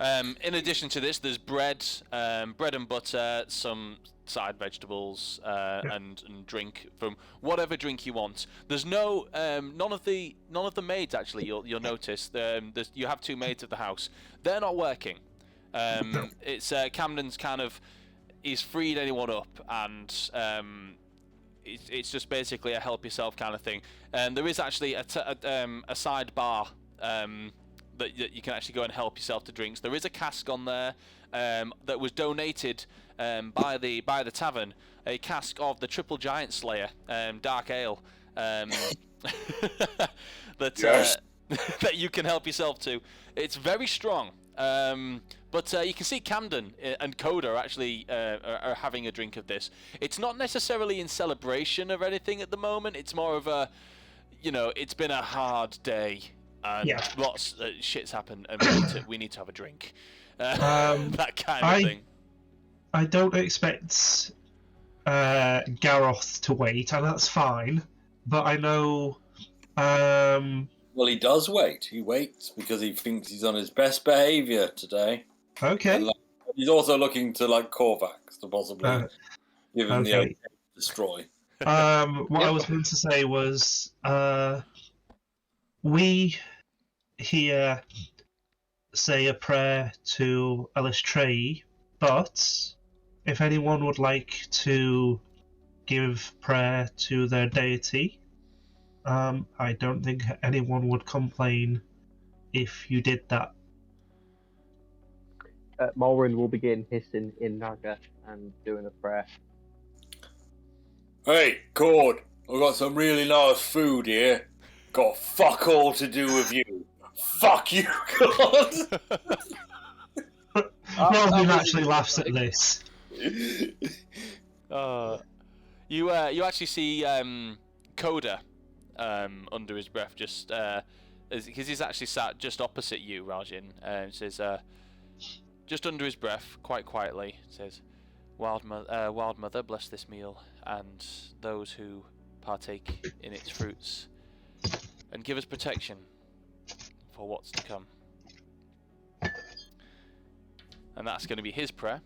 Speaker 1: In addition to this, there's bread and butter, some side vegetables, and drink from whatever drink you want. There's none of the maids actually. You'll notice you have two maids of the house. They're not working. It's Camden's he's freed anyone up, and it's just basically a help yourself kind of thing. And there is actually a side bar that you can actually go and help yourself to drinks. There is a cask on there that was donated by the tavern, a cask of the Triple Giant Slayer dark ale that that you can help yourself to. It's very strong. But you can see Camden and Coda actually are having a drink of this. It's not necessarily in celebration of anything at the moment. It's more of a, it's been a hard day and lots shit's happened, and we need to have a drink. That kind of thing.
Speaker 7: I don't expect Garroth to wait, and that's fine. But I know.
Speaker 2: Well, he does wait. He waits because he thinks he's on his best behaviour today.
Speaker 7: Okay.
Speaker 2: And, he's also looking to Korvax to possibly give him the okay to destroy.
Speaker 7: What I was going to say was, we here say a prayer to Alistrei, but if anyone would like to give prayer to their deity, I don't think anyone would complain if you did that.
Speaker 3: Malrin will begin hissing in Naga and doing a prayer.
Speaker 2: Hey, Cord, I've got some really nice food here. Got fuck all to do with you. Fuck you, Cord!
Speaker 7: Malrin actually laughs at this.
Speaker 1: You actually see Coda under his breath, just because he's actually sat just opposite you, Rajin, and says, just under his breath, quite quietly, says, Wild Mother, bless this meal and those who partake in its fruits, and give us protection for what's to come. And that's going to be his prayer.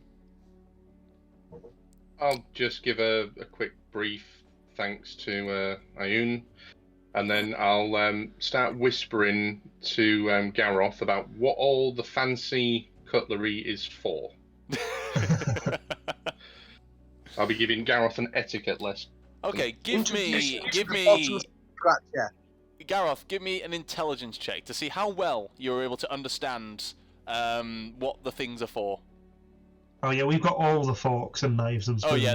Speaker 4: I'll just give a quick brief thanks to Ayun, and then I'll start whispering to Garroth about what all the fancy cutlery is for. I'll be giving Garroth an etiquette lesson.
Speaker 1: Okay, give me Garroth, give me an intelligence check to see how well you're able to understand what the things are for.
Speaker 7: Oh yeah, we've got all the forks and knives and spoons.
Speaker 1: Oh yeah,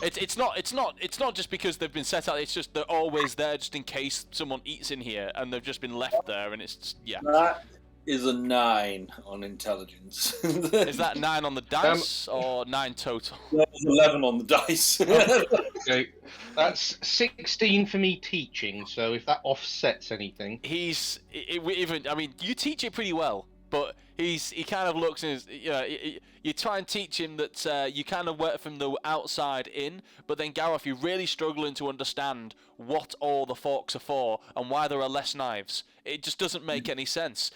Speaker 1: it's not just because they've been set out. It's just they're always there, just in case someone eats in here, and they've just been left there, and it's just, yeah.
Speaker 2: That is a 9 on intelligence.
Speaker 1: Is that 9 on the dice or 9 total?
Speaker 2: That's 11 on the dice.
Speaker 4: Okay, that's 16 for me teaching. So if that offsets anything,
Speaker 1: you teach it pretty well. But he kind of looks and you try and teach him that you kind of work from the outside in, but then Garroth, you're really struggling to understand what all the forks are for and why there are less knives. It just doesn't make any sense.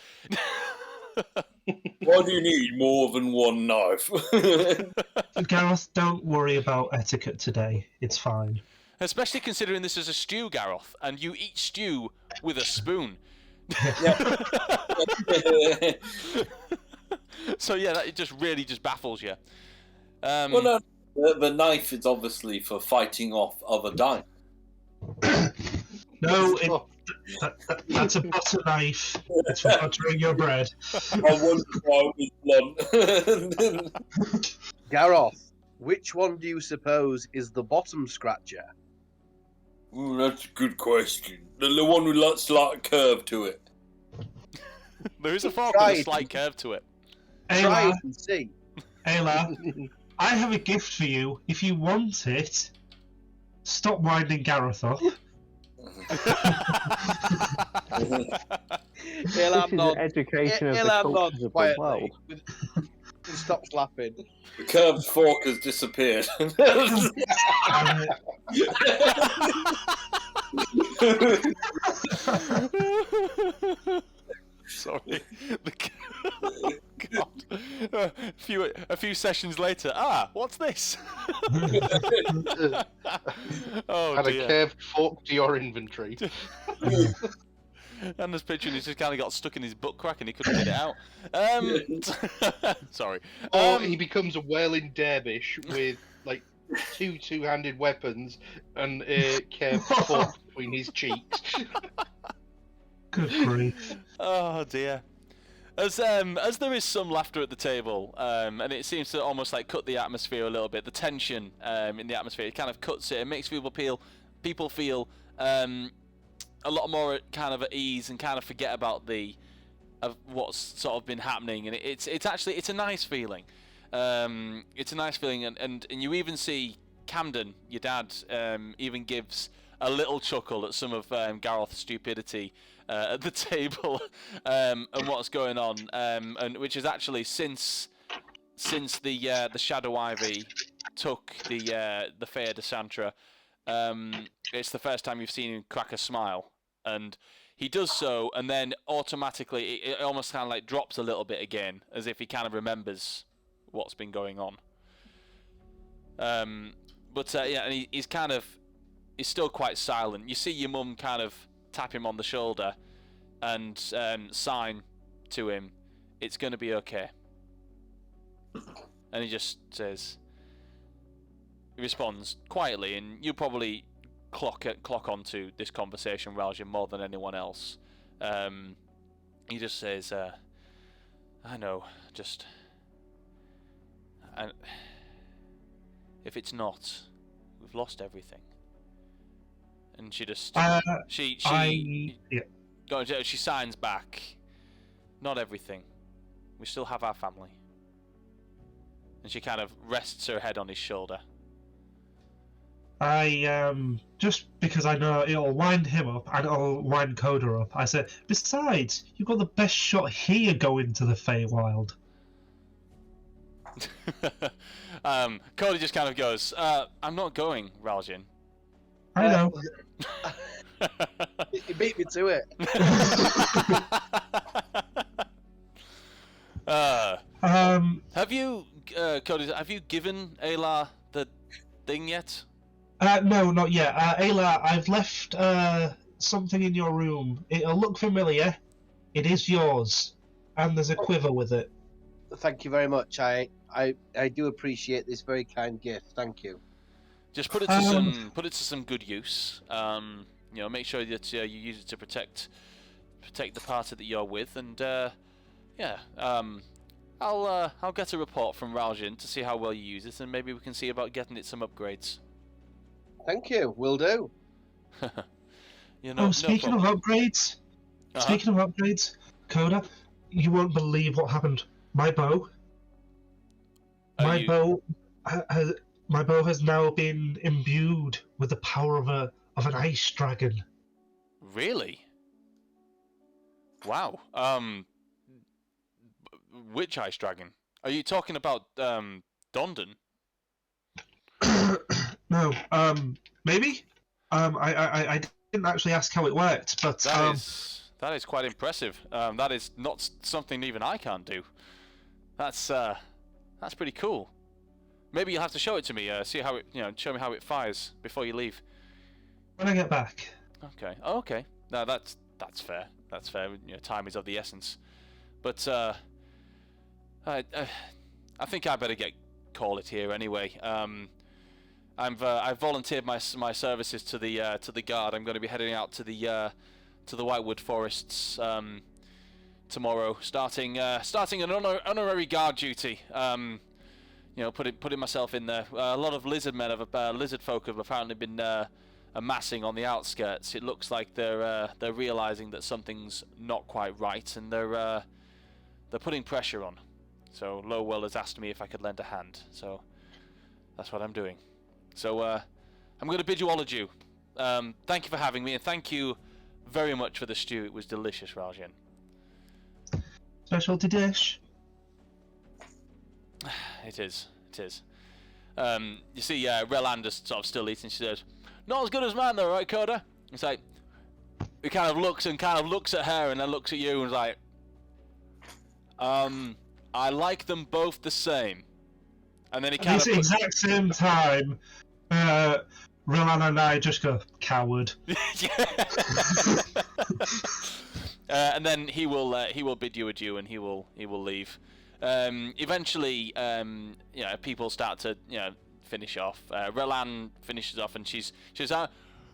Speaker 2: Why do you need more than one knife?
Speaker 7: Garroth, don't worry about etiquette today. It's fine.
Speaker 1: Especially considering this is a stew, Garroth, and you eat stew with a spoon. So yeah, that just really baffles you.
Speaker 2: Well, no, the knife is obviously for fighting off other dice.
Speaker 7: No, that's a butter knife. It's for buttering your bread.
Speaker 2: I wonder why it was blunt.
Speaker 5: Garroth, which one do you suppose is the bottom scratcher?
Speaker 2: Ooh, that's a good question. The one with a slight curve to it.
Speaker 1: There is a fork with a slight curve to it.
Speaker 5: Try it and see.
Speaker 7: Ayla, I have a gift for you. If you want it, stop winding Garroth up.
Speaker 3: This is an education of the cultures of the world.
Speaker 5: Stop slapping.
Speaker 2: The curved fork has disappeared.
Speaker 1: Sorry. God. A few sessions later. What's this? Oh,
Speaker 4: add
Speaker 1: dear.
Speaker 4: a curved fork to your inventory.
Speaker 1: And this picture, he's just kind of got stuck in his butt crack and he couldn't get it out. Sorry.
Speaker 4: Or he becomes a whirling dervish with like two-handed weapons and a curved fork between his cheeks.
Speaker 7: Good grief.
Speaker 1: Oh dear. As there is some laughter at the table, and it seems to almost like cut the atmosphere a little bit. The tension in the atmosphere, it kind of cuts it. It makes people feel a lot more kind of at ease and kind of forget about the what's sort of been happening, and it's a nice feeling. It's a nice feeling, and you even see Camden, your dad, even gives a little chuckle at some of Gareth's stupidity at the table, and what's going on, and which is actually since the Shadow Ivy took the Fea de Santra, it's the first time you've seen him crack a smile, and he does so, and then automatically it almost kind of like drops a little bit again, as if he kind of remembers what's been going on. But yeah, and he's still quite silent. You see your mum kind of tap him on the shoulder and sign to him, "It's going to be okay." And he just says, he responds quietly, and you probably clock onto this conversation, Raljan, more than anyone else. He just says, "I know, just... and if it's not, we've lost everything." And she just she signs back, "Not everything. We still have our family." And she kind of rests her head on his shoulder.
Speaker 7: I just because I know it'll wind him up and it'll wind Coda up, I said, "Besides, you've got the best shot here going to the Feywild."
Speaker 1: Coda just kind of goes, "I'm not going, Raljan."
Speaker 7: I know.
Speaker 5: You beat me to it.
Speaker 1: Have you, Coda? Have you given Ayla the thing yet?
Speaker 7: No, not yet. Ayla, I've left something in your room. It'll look familiar. It is yours, and there's a quiver with it.
Speaker 5: Thank you very much. I do appreciate this very kind gift. Thank you.
Speaker 1: Just put it to some good use. You know, make sure that you use it to protect the party that you're with, and yeah. I'll get a report from Raljan to see how well you use it, and maybe we can see about getting it some upgrades.
Speaker 5: Thank you. Will do.
Speaker 1: You know,
Speaker 7: speaking of upgrades, Coda, you won't believe what happened. My bow. My bow has now been imbued with the power of an ice dragon.
Speaker 1: Really? Wow. Which ice dragon? Are you talking about Dondon?
Speaker 7: No. Maybe. I didn't actually ask how it worked, but
Speaker 1: that is quite impressive. That is not something even I can't do. That's pretty cool. Maybe you'll have to show it to me. See how it, show me how it fires before you leave.
Speaker 7: When I get back.
Speaker 1: Okay. Oh, okay. No, that's fair. That's fair. Time is of the essence. But I think I better call it here anyway. I've volunteered my services to the guard. I'm going to be heading out to the Whitewood Forests tomorrow, starting an honorary guard duty. Putting myself in there. A lot of lizard folk have apparently been amassing on the outskirts. It looks like they're realizing that something's not quite right, and they're putting pressure on. So Lowell has asked me if I could lend a hand. So that's what I'm doing. So I'm going to bid you all adieu. Thank you for having me, and thank you very much for the stew. It was delicious, Raljan.
Speaker 7: Specialty dish.
Speaker 1: It is. You see, Relander's sort of still eating. She says, "Not as good as mine, though, right, Coda?" It's like, he kind of looks at her, and then looks at you, and is like, I like them both the same. And then he kind
Speaker 7: at the exact same time, Roland and I just go, "Coward."
Speaker 1: And then he will bid you adieu, and he will leave. Eventually, people start to finish off. Relan finishes off, and she's I'm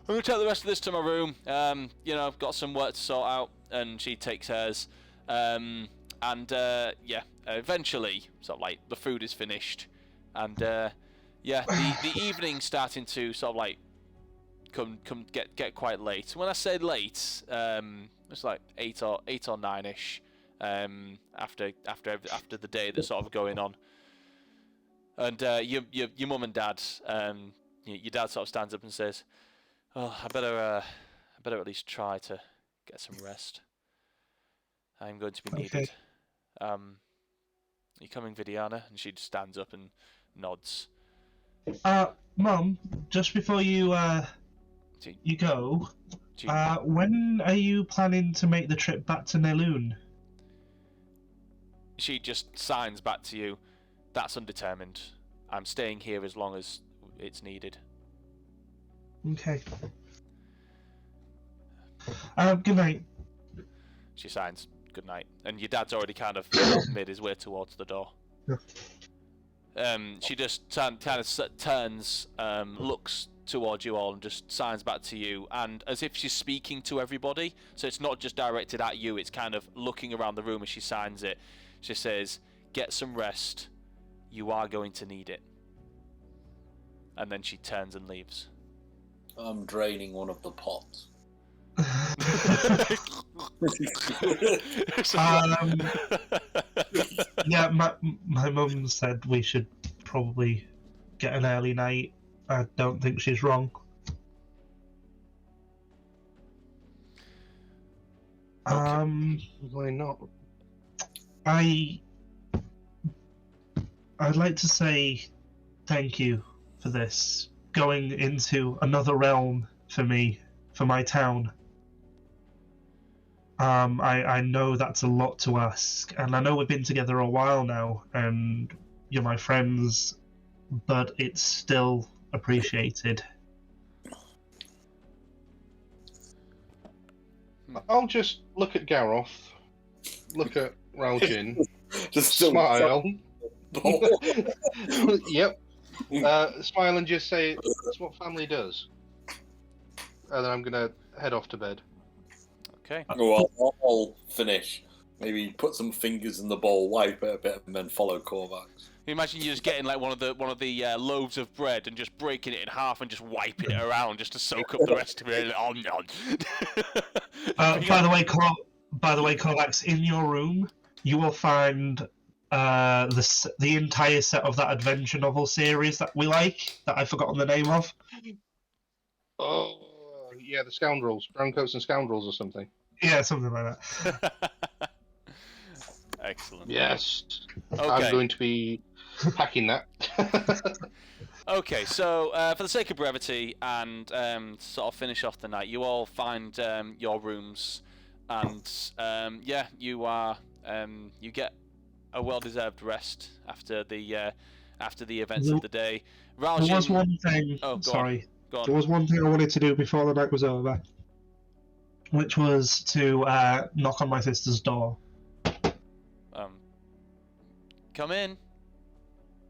Speaker 1: gonna take the rest of this to my room. I've got some work to sort out, and she takes hers. Eventually, sort of like the food is finished, and the evening's starting to sort of like get quite late. When I say late, it's like 8 or 9ish, after the day that's sort of going on. And your mum and dad, your dad sort of stands up and says, "Oh, I better at least try to get some rest. I'm going to be needed. Are you coming, Vidiana?" And she just stands up and nods.
Speaker 7: Mum, just before you go, when are you planning to make the trip back to Neloon?
Speaker 1: She just signs back to you, "That's undetermined. I'm staying here as long as it's needed."
Speaker 7: Okay. Good night.
Speaker 1: She signs good night, and your dad's already kind of made his way towards the door. She just kind of turns, looks towards you all, and just signs back to you, and as if she's speaking to everybody, so it's not just directed at you, it's kind of looking around the room as she signs it. She says, "Get some rest. You are going to need it." And then she turns and leaves.
Speaker 2: I'm draining one of the pots.
Speaker 7: Yeah, my mum said we should probably get an early night. I don't think she's wrong.
Speaker 1: Okay.
Speaker 4: Why not?
Speaker 7: I'd like to say thank you for this. Going into another realm for me, for my town. I know that's a lot to ask, and I know we've been together a while now, and you're my friends, but it's still appreciated.
Speaker 4: I'll just look at Garroth, look at Raljin,
Speaker 2: Just
Speaker 4: smile. Yep. Smile and just say, "That's what family does." And then I'm gonna head off to bed.
Speaker 1: Okay.
Speaker 2: Well, I'll finish. Maybe put some fingers in the bowl, wipe it a bit, and then follow Korvax.
Speaker 1: You imagine you just getting like one of the loaves of bread and just breaking it in half and just wiping it around just to soak up the rest of it. Oh no!
Speaker 7: By the way, Korvax, in your room you will find the entire set of that adventure novel series that we like, that I've forgotten the name of.
Speaker 4: Oh, yeah, the Scoundrels, Browncoats and Scoundrels or something.
Speaker 7: Yeah, something like that.
Speaker 1: Excellent.
Speaker 4: Yes.
Speaker 1: Okay.
Speaker 4: I'm going to be packing that.
Speaker 1: Okay, so for the sake of brevity and sort of finish off the night, you all find your rooms, and yeah, you get a well-deserved rest after the events of the day. Raljin...
Speaker 7: There was one thing.
Speaker 1: Oh,
Speaker 7: sorry.
Speaker 1: Go on.
Speaker 7: There was one thing I wanted to do before the night was over, which was to knock on my sister's door.
Speaker 1: Come in.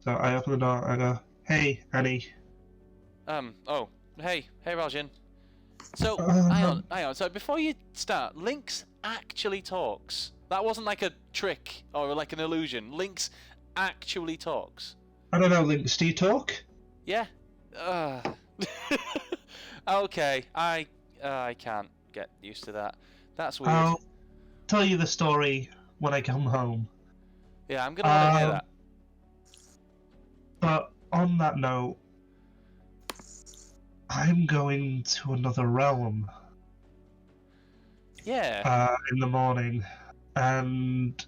Speaker 7: So I open the door. I go, "Hey, Annie."
Speaker 1: Oh, hey, Raljin. So, hang on. So before you start, Lynx actually talks. That wasn't like a trick or like an illusion. Lynx actually talks.
Speaker 7: I don't know, Lynx. Do you talk?
Speaker 1: Yeah. Okay. I can't get used to that. That's weird.
Speaker 7: I'll tell you the story when I come home.
Speaker 1: Yeah, I'm gonna want to hear that.
Speaker 7: But on that note, I'm going to another realm.
Speaker 1: Yeah.
Speaker 7: In the morning, and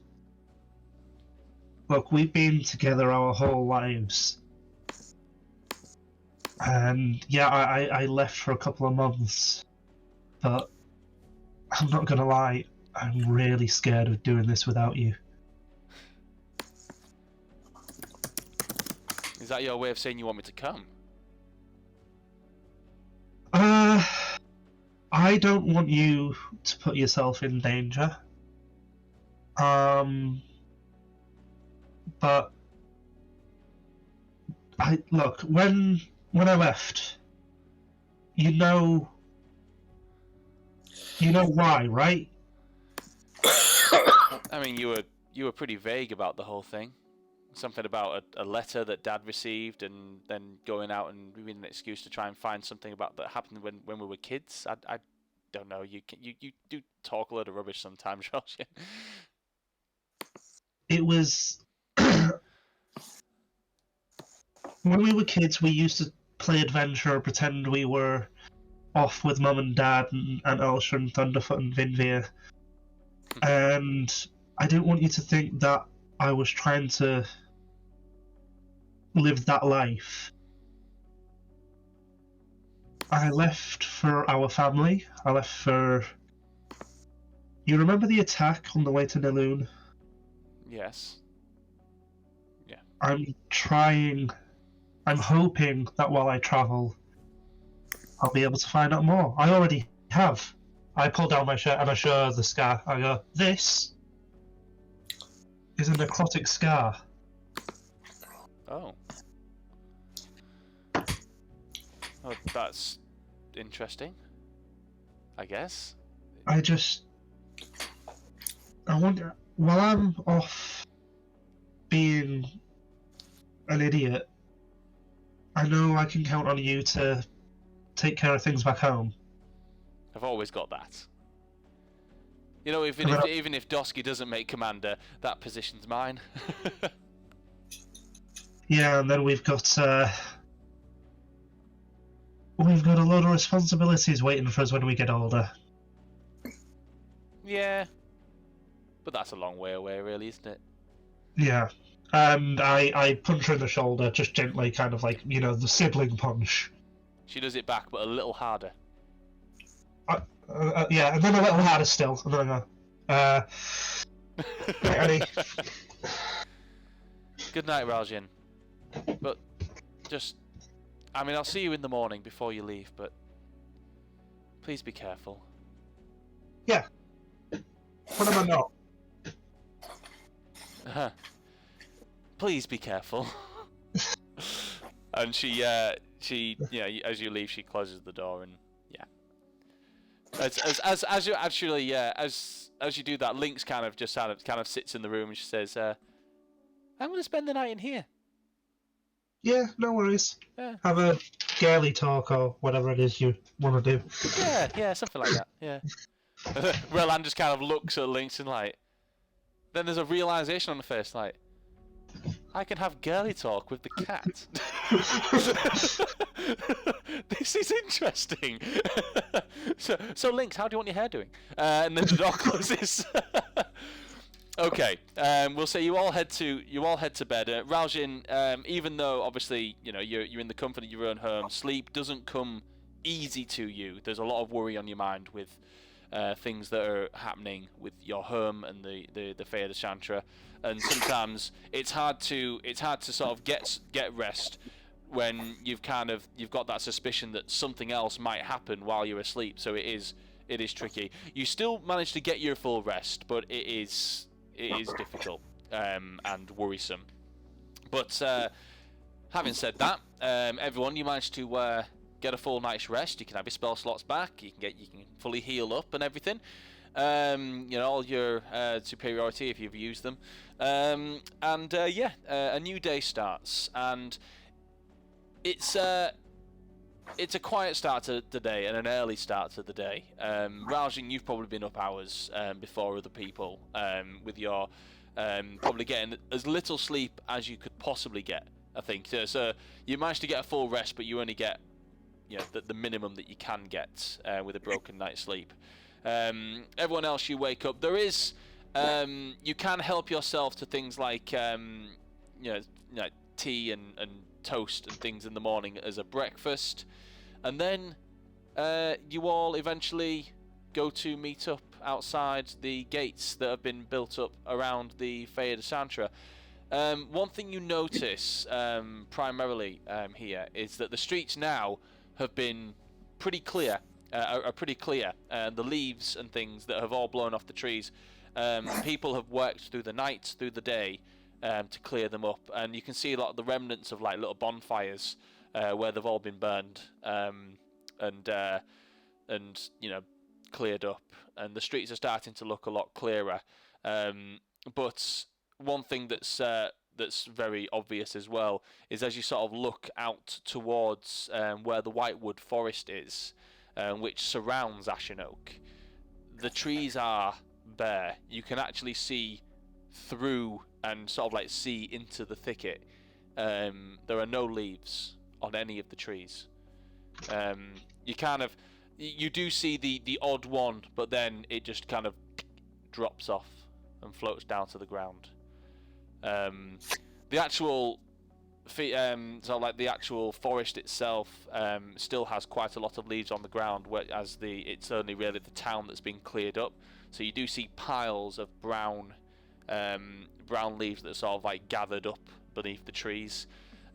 Speaker 7: look, we've been together our whole lives, and yeah, I left for a couple of months, but I'm not gonna lie, I'm really scared of doing this without you.
Speaker 1: Is that your way of saying you want me to come?
Speaker 7: I don't want you to put yourself in danger. But look, when I left, you know why, right?
Speaker 1: I mean, you were pretty vague about the whole thing. Something about a letter that Dad received, and then going out and giving an excuse to try and find something about that happened when we were kids. I don't know. You do talk a lot of rubbish sometimes, Josh.
Speaker 7: it was when we were kids. We used to play adventure, pretend we were off with Mum and Dad and Aunt Elsha and Thunderfoot and Vinvir. And I didn't want you to think that I was trying to live that life. I left for our family. I left for... You remember the attack on the way to Niloon?
Speaker 1: Yes. Yeah.
Speaker 7: I'm hoping that while I travel, I'll be able to find out more. I already have. I pull down my shirt and I show the scar. I go, this is a necrotic scar.
Speaker 1: Oh. Oh, that's interesting, I guess.
Speaker 7: I wonder, while I'm off being an idiot, I know I can count on you to take care of things back home.
Speaker 1: I've always got that. You know, even if Dosky doesn't make commander, that position's mine.
Speaker 7: Yeah, and then we've got a lot of responsibilities waiting for us when we get older.
Speaker 1: Yeah. But that's a long way away, really, isn't it?
Speaker 7: Yeah. And I punch her in the shoulder, just gently, kind of like, the sibling punch.
Speaker 1: She does it back, but a little harder.
Speaker 7: Yeah, and then a little harder still, and then I go, right, Eddie.
Speaker 1: Good night, Raljin. But, I'll see you in the morning before you leave, but please be careful.
Speaker 7: Yeah. What am I not?
Speaker 1: Please be careful. And she, as you leave, she closes the door, and yeah. As you actually, as you do that, Lynx kind of sits in the room, and she says, "I'm going to spend the night in here."
Speaker 7: Yeah, no worries.
Speaker 1: Yeah.
Speaker 7: Have a girly talk or whatever it is you want to do.
Speaker 1: Yeah, something like that. Yeah. Relan just kind of looks at Lynx and then there's a realization on the face, I can have girly talk with the cat. This is interesting. So Lynx, how do you want your hair doing? And then the door closes. Okay, we'll say you all head to bed. Raljin, even though obviously you're in the comfort of your own home, sleep doesn't come easy to you. There's a lot of worry on your mind with things that are happening with your home and the Fey of the Chantra, and sometimes it's hard to sort of get rest when you've got that suspicion that something else might happen while you're asleep. So it is tricky. You still manage to get your full rest, but it is difficult and worrisome. But having said that, everyone, you managed to get a full night's rest. You can have your spell slots back. You can fully heal up and everything. All your superiority if you've used them. A new day starts, and it's a quiet start to the day and an early start to the day. Raljin, you've probably been up hours before other people, with your probably getting as little sleep as you could possibly get, I think. So you managed to get a full rest, but you only get the minimum that you can get with a broken night's sleep. Everyone else, you wake up. There is you can help yourself to things like tea and toast and things in the morning as a breakfast, and then you all eventually go to meet up outside the gates that have been built up around the Fey de Santra. One thing you notice primarily here is that the streets now have been pretty clear. The leaves and things that have all blown off the trees, people have worked through the night, through the day, to clear them up, and you can see a lot of the remnants of little bonfires where they've all been burned and cleared up, and the streets are starting to look a lot clearer. But one thing that's very obvious as well is as you sort of look out towards where the Whitewood Forest is, which surrounds Ashen Oak, the trees are bare. You can actually see through and sort of like see into the thicket, there are no leaves on any of the trees. You do see the odd one, but then it just kind of drops off and floats down to the ground. The actual the actual forest itself still has quite a lot of leaves on the ground, whereas it's only really the town that's been cleared up. So you do see piles of brown leaves that are sort of like gathered up beneath the trees,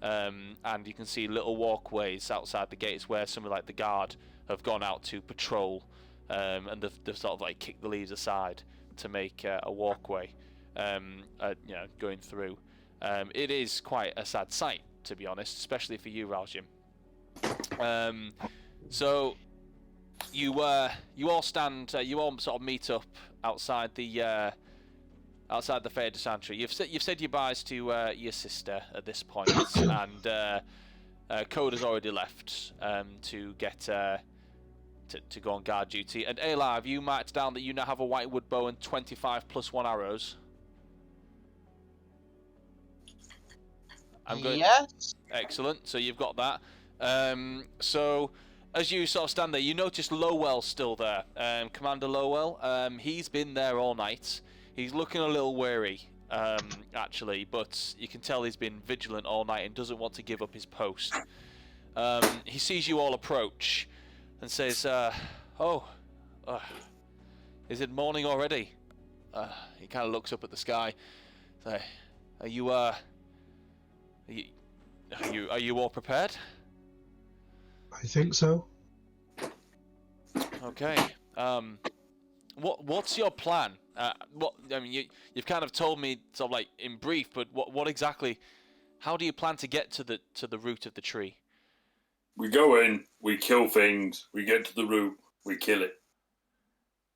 Speaker 1: and you can see little walkways outside the gates where some of like the guard have gone out to patrol, and they've sort of like kicked the leaves aside to make a walkway, going through. It is quite a sad sight, to be honest, especially for you, Raljim. So you all stand, you all sort of meet up outside the Fair de Santry. You've said your byes to your sister at this point, and Coda's already left to get to go on guard duty. And Ayla, have you marked down that you now have a whitewood bow and 25 + 1 arrows?
Speaker 5: Yes.
Speaker 1: Excellent. So you've got that. So as you sort of stand there, you notice Lowell's still there. Commander Lowell. He's been there all night. He's looking a little weary, actually, but you can tell he's been vigilant all night and doesn't want to give up his post. He sees you all approach and says, is it morning already? He kind of looks up at the sky. Are you all prepared?
Speaker 7: I think so.
Speaker 1: Okay. What's your plan? You've kind of told me sort of like in brief, but what exactly? How do you plan to get to the root of the tree?
Speaker 2: We go in, we kill things, we get to the root, we kill it.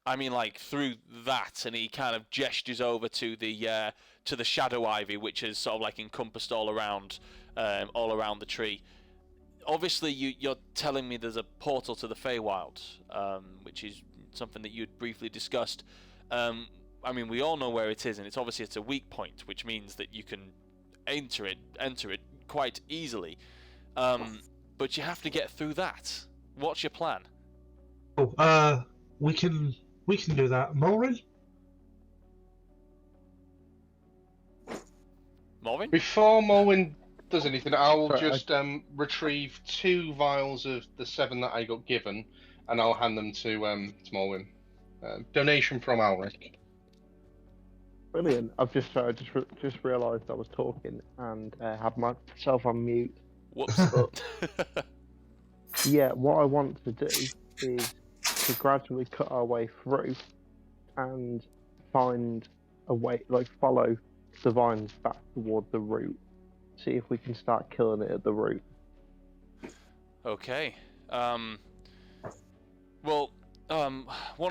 Speaker 1: I mean, like through that, and he kind of gestures over to the shadow ivy, which is sort of like encompassed all around the tree. Obviously, you're telling me there's a portal to the Feywild, which is something that you'd briefly discussed. We all know where it is, and it's a weak point, which means that you can enter it quite easily. But you have to get through that. What's your plan?
Speaker 7: We can do that. Morin?
Speaker 1: Morvin?
Speaker 4: Before Morwin does anything, I'll just retrieve 2 vials of the 7 that I got given, and I'll hand them to Morwin. Donation from Alric.
Speaker 3: Brilliant. I've just realised I was talking and had myself on mute.
Speaker 1: Whoops.
Speaker 3: Yeah, what I want to do is to gradually cut our way through and find a way, like follow the vines back toward the root. See if we can start killing it at the root.
Speaker 1: Okay. One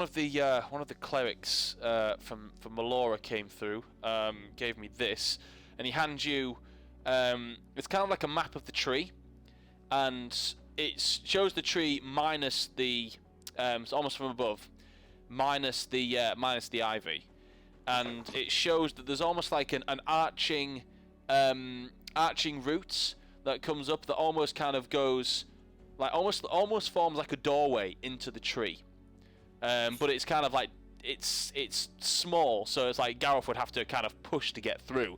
Speaker 1: of the clerics from Melora came through, gave me this, and he hands you. It's kind of like a map of the tree, and it shows the tree minus the, it's almost from above, minus the ivy, and it shows that there's almost like an arching roots that comes up that almost kind of goes, like almost forms like a doorway into the tree, but it's kind of like it's small, so it's like Gareth would have to kind of push to get through.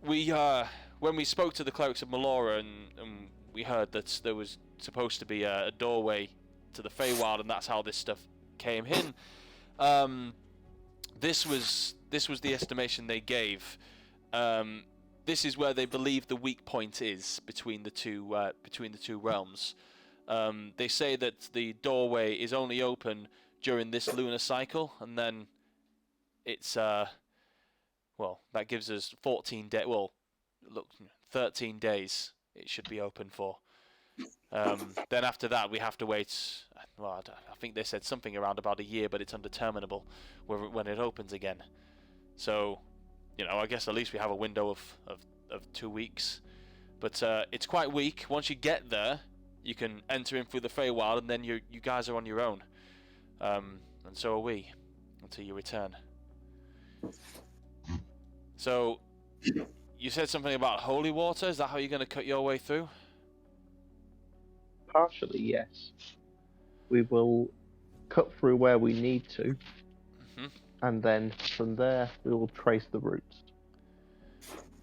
Speaker 1: When we spoke to the clerics of Melora and we heard that there was supposed to be a doorway to the Feywild, and that's how this stuff came in. This was the estimation they gave. This is where they believe the weak point is between the two realms. They say that the doorway is only open during this lunar cycle, and then it's that gives us 14 days. Well, look, 13 days it should be open for. Then after that we have to wait. Well, I think they said something around about a year, but it's undeterminable when it opens again. So, I guess at least we have a window of 2 weeks. But it's quite weak. Once you get there, you can enter in through the Feywild, and then you guys are on your own. And so are we, until you return. So, you said something about holy water. Is that how you're going to cut your way through?
Speaker 3: Partially, yes. We will cut through where we need to, and then from there we will trace the routes.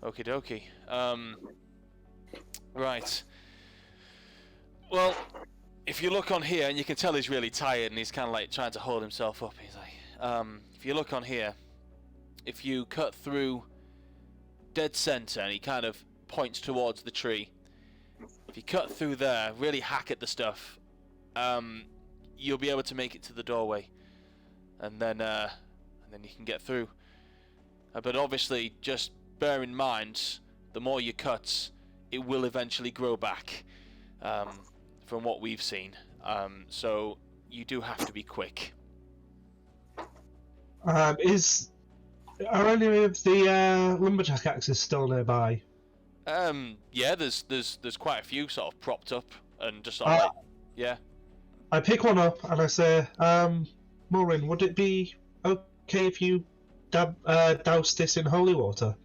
Speaker 1: Okie dokie. Right. Well, if you look on here, and you can tell he's really tired, and he's kind of like trying to hold himself up. He's like, if you look on here, if you cut through dead center, and he kind of points towards the tree. If you cut through there, really hack at the stuff, you'll be able to make it to the doorway, and then you can get through. But obviously, just bear in mind, the more you cut, it will eventually grow back, from what we've seen. So you do have to be quick.
Speaker 7: Are any of the lumberjack axes still nearby?
Speaker 1: Yeah, there's quite a few sort of propped up and just sort of like, yeah.
Speaker 7: I pick one up and I say, Maureen, would it be okay if you douse this in holy water?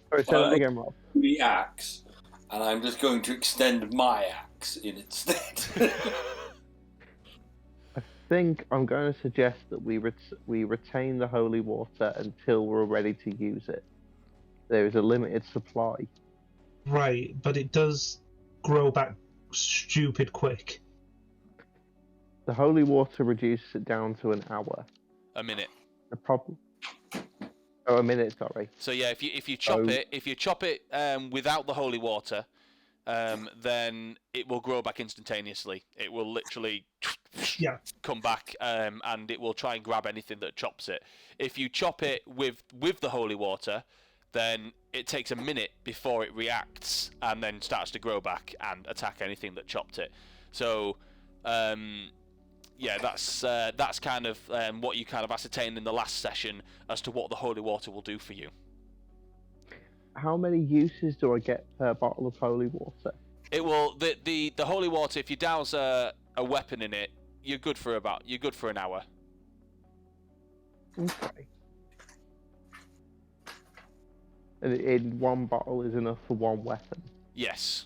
Speaker 3: Sorry, say that again, Rob.
Speaker 2: The axe, and I'm just going to extend my axe in its stead.
Speaker 3: I think I'm going to suggest that we retain the holy water until we're ready to use it. There is a limited supply.
Speaker 7: Right, but it does grow back stupid quick.
Speaker 3: The holy water reduces it down to an hour.
Speaker 1: A minute.
Speaker 3: The problem. Oh, a minute. Sorry.
Speaker 1: So yeah, if you chop it without the holy water, then it will grow back instantaneously. It will literally come back, and it will try and grab anything that chops it. If you chop it with the holy water, then it takes a minute before it reacts and then starts to grow back and attack anything that chopped it. So, yeah, that's kind of what you kind of ascertained in the last session as to what the holy water will do for you.
Speaker 3: How many uses do I get per bottle of holy water?
Speaker 1: It will the holy water. If you douse a weapon in it, you're good for an hour.
Speaker 3: Okay. And in one bottle is enough for one weapon.
Speaker 1: Yes.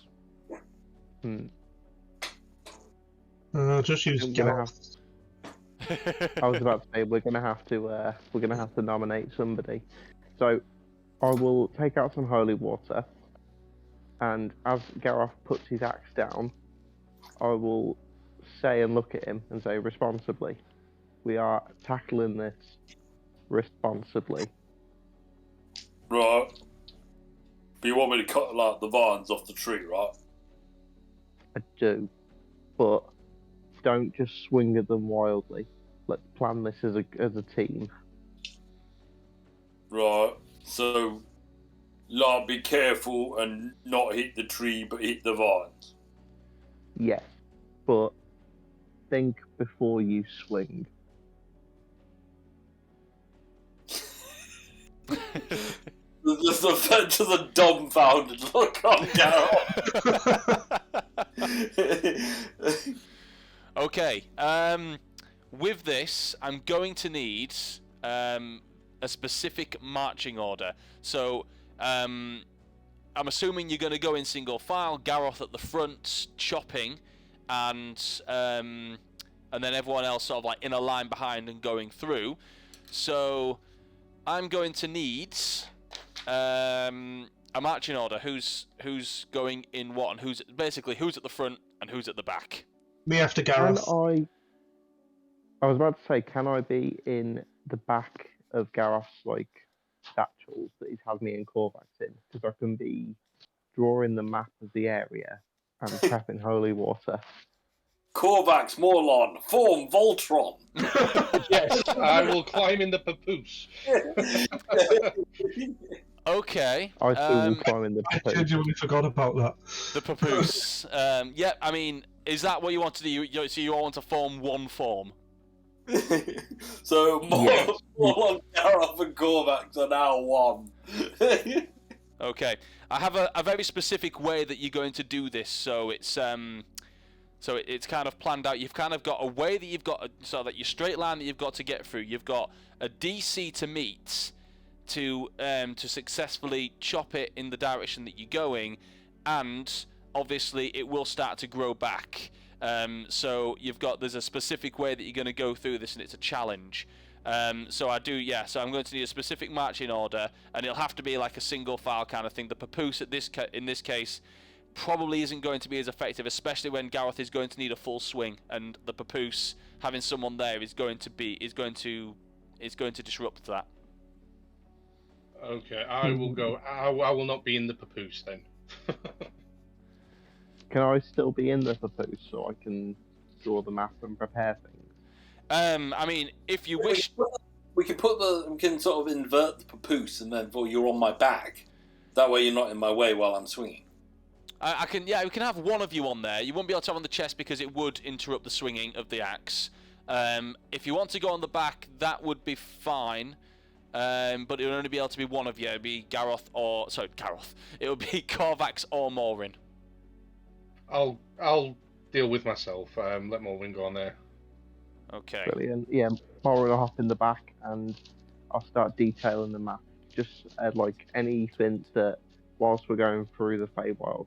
Speaker 7: Just use
Speaker 3: Gareth. I was about to say we're gonna have to nominate somebody. So I will take out some holy water, and as Gareth puts his axe down, I will say and look at him and say responsibly. We are tackling this responsibly.
Speaker 2: Right. But you want me to cut like the vines off the tree, right?
Speaker 3: I do, but don't just swing at them wildly. Let's plan this as a team.
Speaker 2: Right. So, like, be careful and not hit the tree, but hit the vines.
Speaker 3: Yes, but think before you swing.
Speaker 2: There's a dumbfounded look on Gareth.
Speaker 1: Okay. With this, I'm going to need a specific marching order. So, I'm assuming you're going to go in single file. Gareth at the front, chopping, and then everyone else sort of like in a line behind and going through. So, I'm going to need a marching order. Who's going in what, and who's at the front and who's at the back?
Speaker 7: Me after Gareth.
Speaker 3: I was about to say, can I be in the back of Gareth's like satchels that he's had me and Korvax in? Because I can be drawing the map of the area and prepping holy water.
Speaker 2: Korvax, Morlon, form Voltron.
Speaker 4: Yes, I will climb in the papoose.
Speaker 1: Okay.
Speaker 3: I too will climb in the
Speaker 7: I
Speaker 3: papoose.
Speaker 7: genuinely forgot about that.
Speaker 1: The papoose. Yeah, I mean, is that what you want to do? So you all want to form one form?
Speaker 2: So Morlon, Gareth, and Korvax are now one.
Speaker 1: Okay. I have a very specific way that you're going to do this, so it's kind of planned out. You've kind of got a way that you've got, so that your straight line that you've got to get through. You've got a DC to meet, to successfully chop it in the direction that you're going, and obviously it will start to grow back. So there's a specific way that you're going to go through this, and it's a challenge. So I'm going to need a specific marching order, and it'll have to be like a single file kind of thing. The papoose in this case probably isn't going to be as effective, especially when Gareth is going to need a full swing, and the papoose having someone there is going to disrupt that.
Speaker 4: Okay, I will go. I will not be in the papoose then.
Speaker 3: Can I still be in the papoose so I can draw the map and prepare things?
Speaker 1: I mean, if you wish,
Speaker 2: we can sort of invert the papoose, and then you're on my back. That way, you're not in my way while I'm swinging.
Speaker 1: we can have one of you on there. You won't be able to have on the chest because it would interrupt the swinging of the axe. If you want to go on the back, that would be fine. But it would only be able to be one of you. It would be Gareth. It would be Korvax or Morin.
Speaker 4: I'll deal with myself. Let Morin go on there.
Speaker 1: Okay.
Speaker 3: Brilliant. Yeah, Morin will hop in the back, and I'll start detailing the map. Just like anything that, whilst we're going through the Feywild,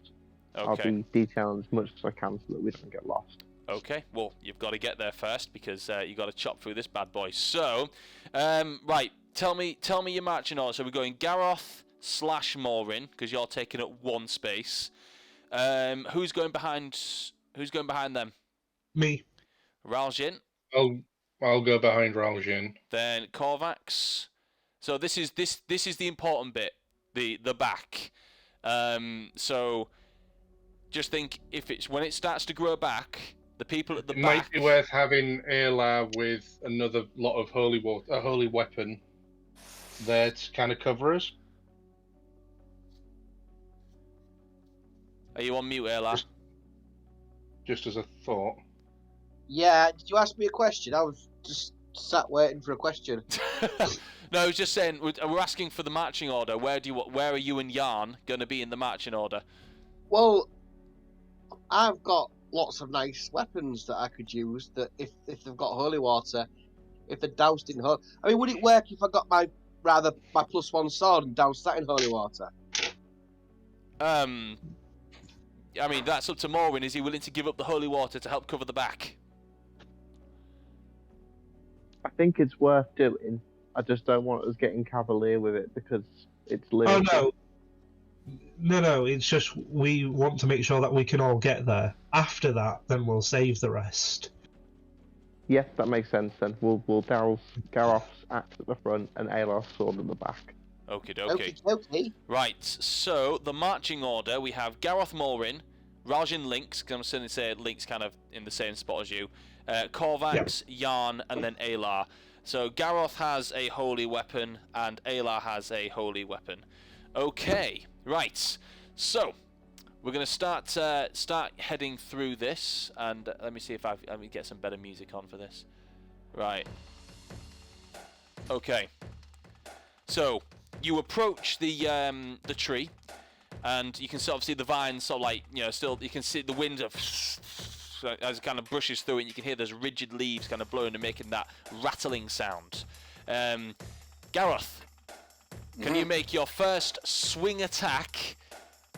Speaker 3: I'll be detailing as much as I can so that we don't get lost.
Speaker 1: Okay, well, you've got to get there first because you've got to chop through this bad boy. So, right, tell me your marching order. So we're going Gareth / Morin because you're taking up one space. Who's going behind them?
Speaker 7: Me.
Speaker 1: Raljin.
Speaker 4: I'll go behind Raljin.
Speaker 1: Then Korvax. So this is the important bit, the back. So just think when it starts to grow back, the people at the back.
Speaker 4: It might be worth having Ayla with another lot of a holy weapon there to kind of cover us.
Speaker 1: Are you on mute, Ayla?
Speaker 4: Just as a thought.
Speaker 5: Yeah, did you ask me a question? I was just sat waiting for a question.
Speaker 1: No, I was just saying, we're asking for the marching order. Where are you and Yarn going to be in the marching order?
Speaker 5: Well, I've got lots of nice weapons that I could use that if they've got holy water, if they're doused in holy... I mean, would it work if I got my +1 sword and doused that in holy water?
Speaker 1: I mean, that's up to Morin. Is he willing to give up the holy water to help cover the back?
Speaker 3: I think it's worth doing. I just don't want us getting cavalier with it because it's limited.
Speaker 7: Oh, no, it's just we want to make sure that we can all get there. After that, then we'll save the rest.
Speaker 3: Yes, that makes sense then. We'll douse Gareth's axe at the front and Ayla's sword at the back.
Speaker 1: Okay. Right, so the marching order, we have Gareth Morin, Raljin Lynx, because I'm going to say Lynx kind of in the same spot as you, Korvax, Yarn, and then Ayla. So Gareth has a holy weapon, and Ayla has a holy weapon. Okay, right. So we're going to start heading through this, and let me see if let me get some better music on for this. Right. Okay. So you approach the tree, and you can sort of see the vines, sort of like still you can see the wind as it kind of brushes through it. And you can hear those rigid leaves kind of blowing and making that rattling sound. Gareth, can you make your first swing attack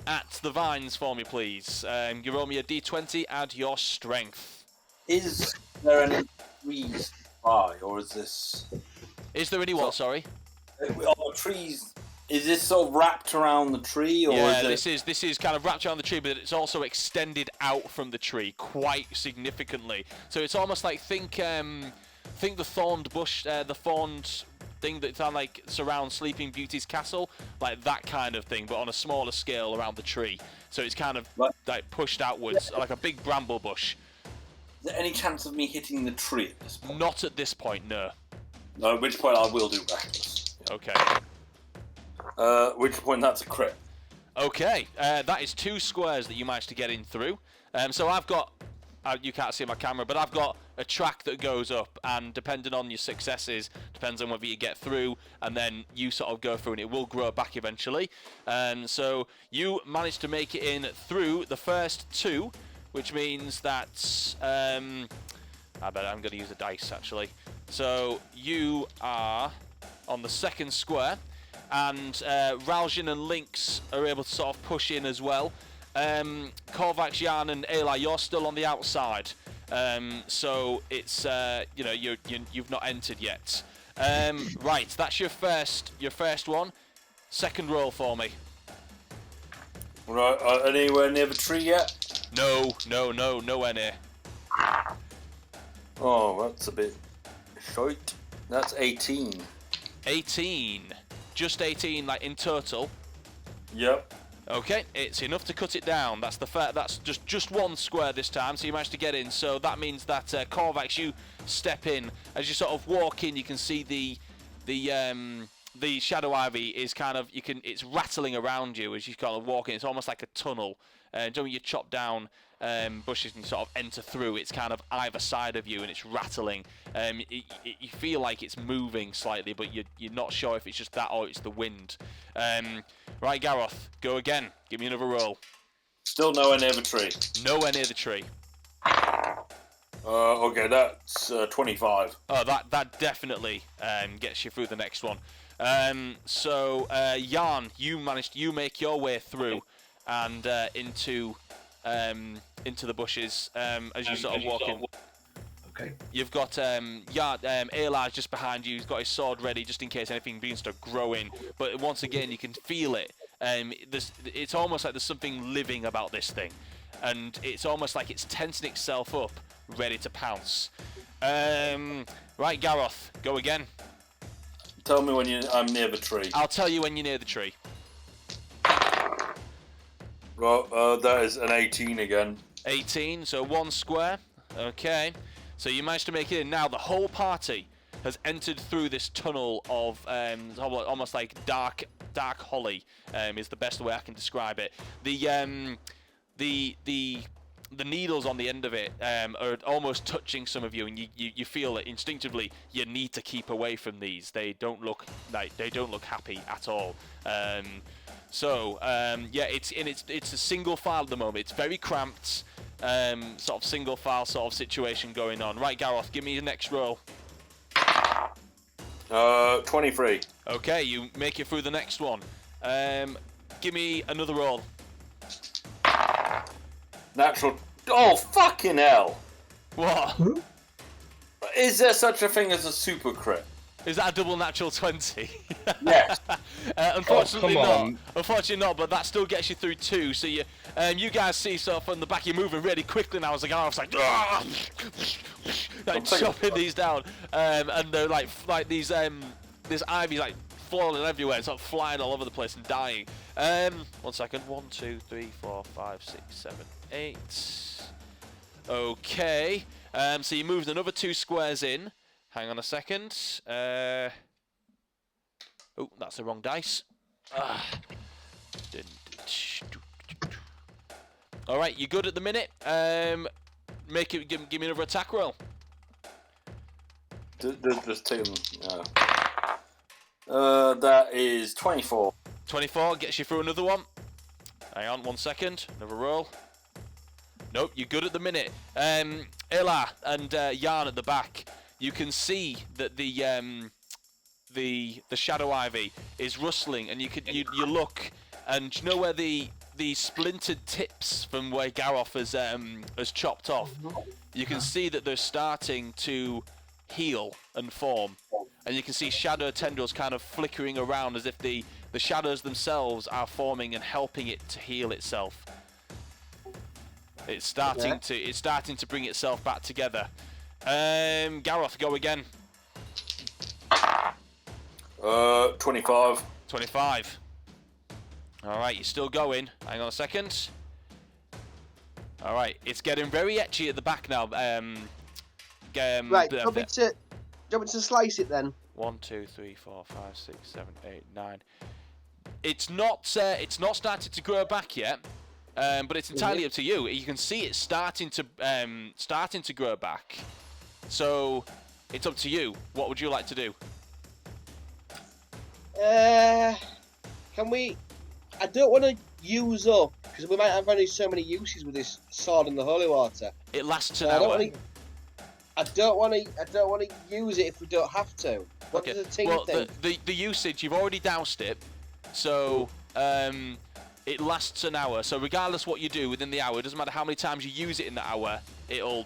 Speaker 1: at the vines for me, please? You roll me a d20, add your strength.
Speaker 2: Is there any trees by, or is this...
Speaker 1: Is there any what, sorry?
Speaker 2: Are trees... Is this sort of wrapped around the tree, or is it...
Speaker 1: this is kind of wrapped around the tree, but it's also extended out from the tree quite significantly. So it's almost like think the thorned bush, the thorned thing that like surrounds Sleeping Beauty's castle, like that kind of thing, but on a smaller scale around the tree. So it's kind of like pushed outwards, like a big bramble bush.
Speaker 2: Is there any chance of me hitting the tree at this point?
Speaker 1: Not at this point, no.
Speaker 2: No, at which point I will do reckless.
Speaker 1: Okay.
Speaker 2: Which point that's a crit.
Speaker 1: Okay, that is 2 squares that you managed to get in through. So I've got, you can't see my camera, but I've got a track that goes up, and depending on your successes, depends on whether you get through, and then you sort of go through, and it will grow back eventually. So you managed to make it in through the first 2, which means that, I bet I'm going to use a dice actually. So you are on the second square. and Ralston and Lynx are able to sort of push in as well. Korvax, Jan, and Ayla, you're still on the outside, so it's you've not entered yet. Right, that's your first one. Second roll for me.
Speaker 2: Right, anywhere near the tree yet?
Speaker 1: No, nowhere near.
Speaker 2: Oh, that's a bit shite. That's 18.
Speaker 1: 18. Just 18, like in total.
Speaker 2: Yep.
Speaker 1: Okay, it's enough to cut it down. That's that's just one square this time, so you managed to get in. So that means that Korvax, you step in. As you sort of walk in, you can see the shadow ivy is kind of it's rattling around you as you kind of walk in. It's almost like a tunnel. When you chop down bushes and sort of enter through, it's kind of either side of you and it's rattling. You feel like it's moving slightly, but you're not sure if it's just that or it's the wind. Right, Gareth, go again. Give me another roll.
Speaker 2: Still nowhere near the tree.
Speaker 1: Nowhere near the tree.
Speaker 2: Okay, that's 25.
Speaker 1: Oh, that definitely gets you through the next one. So Jan, you make your way through and into the bushes as you sort of walk in.
Speaker 6: Okay.
Speaker 1: You've got Ayla just behind you. He's got his sword ready just in case anything begins to grow in. But once again, you can feel it. It's almost like there's something living about this thing, and it's almost like it's tensing itself up, ready to pounce. Right, Gareth, go again.
Speaker 2: Tell me when I'm near the tree.
Speaker 1: I'll tell you when you're near the tree.
Speaker 2: Right, that is an 18 again.
Speaker 1: 18, so one square. Okay. So you managed to make it in. Now the whole party has entered through this tunnel of almost like dark holly. Is the best way I can describe it. The needles on the end of it are almost touching some of you, and you feel it instinctively. You need to keep away from these. They don't look happy at all. Yeah, it's a single file at the moment. It's very cramped. Sort of single file sort of situation going on. Right, Gareth, give me the next roll.
Speaker 2: 23.
Speaker 1: Okay, you make it through the next one. Give me another roll.
Speaker 2: Natural. Oh, fucking hell!
Speaker 1: What?
Speaker 2: Is there such a thing as a super crit?
Speaker 1: Is that a double natural 20?
Speaker 2: Yes.
Speaker 1: Unfortunately
Speaker 4: come
Speaker 1: not.
Speaker 4: on.
Speaker 1: Unfortunately not, but that still gets you through 2. So you guys see sort of from the back, you're moving really quickly now. I was like chopping these down, and they're like these this ivy like falling everywhere, sort of flying all over the place and dying. 1 second. 1, 2, 3, 4, 5, 6, 7, 8. Okay. So you moved another 2 squares in. Hang on a second. Oh, that's the wrong dice. All right, you good at the minute? Give me another attack roll.
Speaker 2: Just take them. That is 24.
Speaker 1: 24 gets you through another one. Hang on 1 second. Another roll. Nope, you're good at the minute. Ayla and Jan at the back. You can see that the shadow ivy is rustling, and you look, and you know where the splintered tips from where Gareth has chopped off. You can see that they're starting to heal and form, and you can see shadow tendrils kind of flickering around as if the shadows themselves are forming and helping it to heal itself. It's starting to bring itself back together. Gareth, go again.
Speaker 2: 25.
Speaker 1: 25. All right, you're still going. Hang on a second. All right, it's getting very etchy at the back now.
Speaker 5: Right, do you want me to slice it then?
Speaker 1: 1, 2, 3, 4, 5, 6, 7, 8, 9. It's not started to grow back yet, but it's entirely up to you. You can see it's starting to grow back. So it's up to you. What would you like to do?
Speaker 5: Can we? I don't want to use up because we might have only so many uses with this sword in the holy water.
Speaker 1: It lasts an hour.
Speaker 5: I don't want to use it if we don't have to. What does the team think?
Speaker 1: The usage, you've already doused it, so it lasts an hour. So regardless what you do within the hour, it doesn't matter how many times you use it in the hour, it'll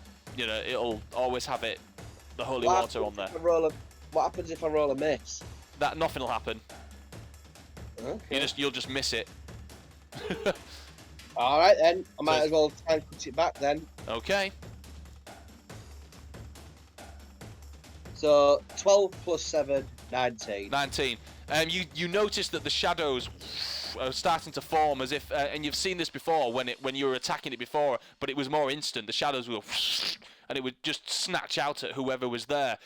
Speaker 1: always have the holy water on there.
Speaker 5: What happens if I roll a miss?
Speaker 1: Nothing will happen.
Speaker 5: Okay.
Speaker 1: You'll just miss it.
Speaker 5: All right then. I might as well try and put it back then.
Speaker 1: Okay.
Speaker 5: So 12 plus 7, 19.
Speaker 1: 19. You notice that the shadows are starting to form as if, and you've seen this before when you were attacking it before, but it was more instant. The shadows will, and it would just snatch out at whoever was there.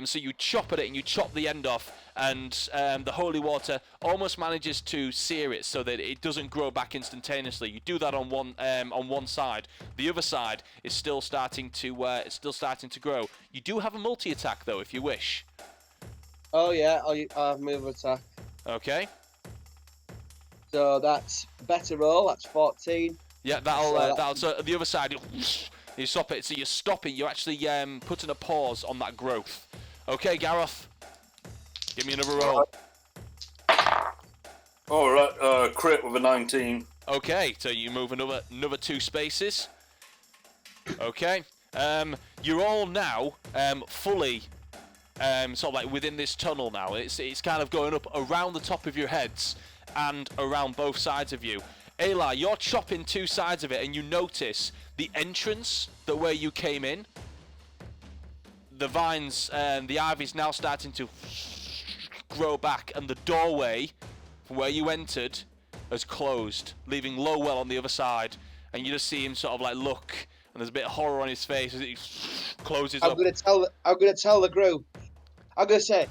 Speaker 1: So you chop at it and you chop the end off, and the holy water almost manages to sear it so that it doesn't grow back instantaneously. You do that on one side. The other side is still starting to grow. You do have a multi-attack though, if you wish.
Speaker 5: Oh yeah, I'll move attack.
Speaker 1: Okay.
Speaker 5: So that's better roll. That's 14.
Speaker 1: Yeah, that'll. So the other side, you stop it. So you're stopping. You're actually putting a pause on that growth. Okay, Gareth, give me another roll.
Speaker 2: All right, crit with a 19.
Speaker 1: Okay, so you move another 2 spaces. Okay, you're all now fully sort of like within this tunnel now. It's kind of going up around the top of your heads and around both sides of you. Ayla, you're chopping 2 sides of it, and you notice the entrance, where you came in. The vines and the ivy's now starting to grow back, and the doorway from where you entered has closed, leaving Lowell on the other side. And you just see him sort of like look, and there's a bit of horror on his face as he closes up.
Speaker 5: I'm gonna tell the group. I'm gonna say,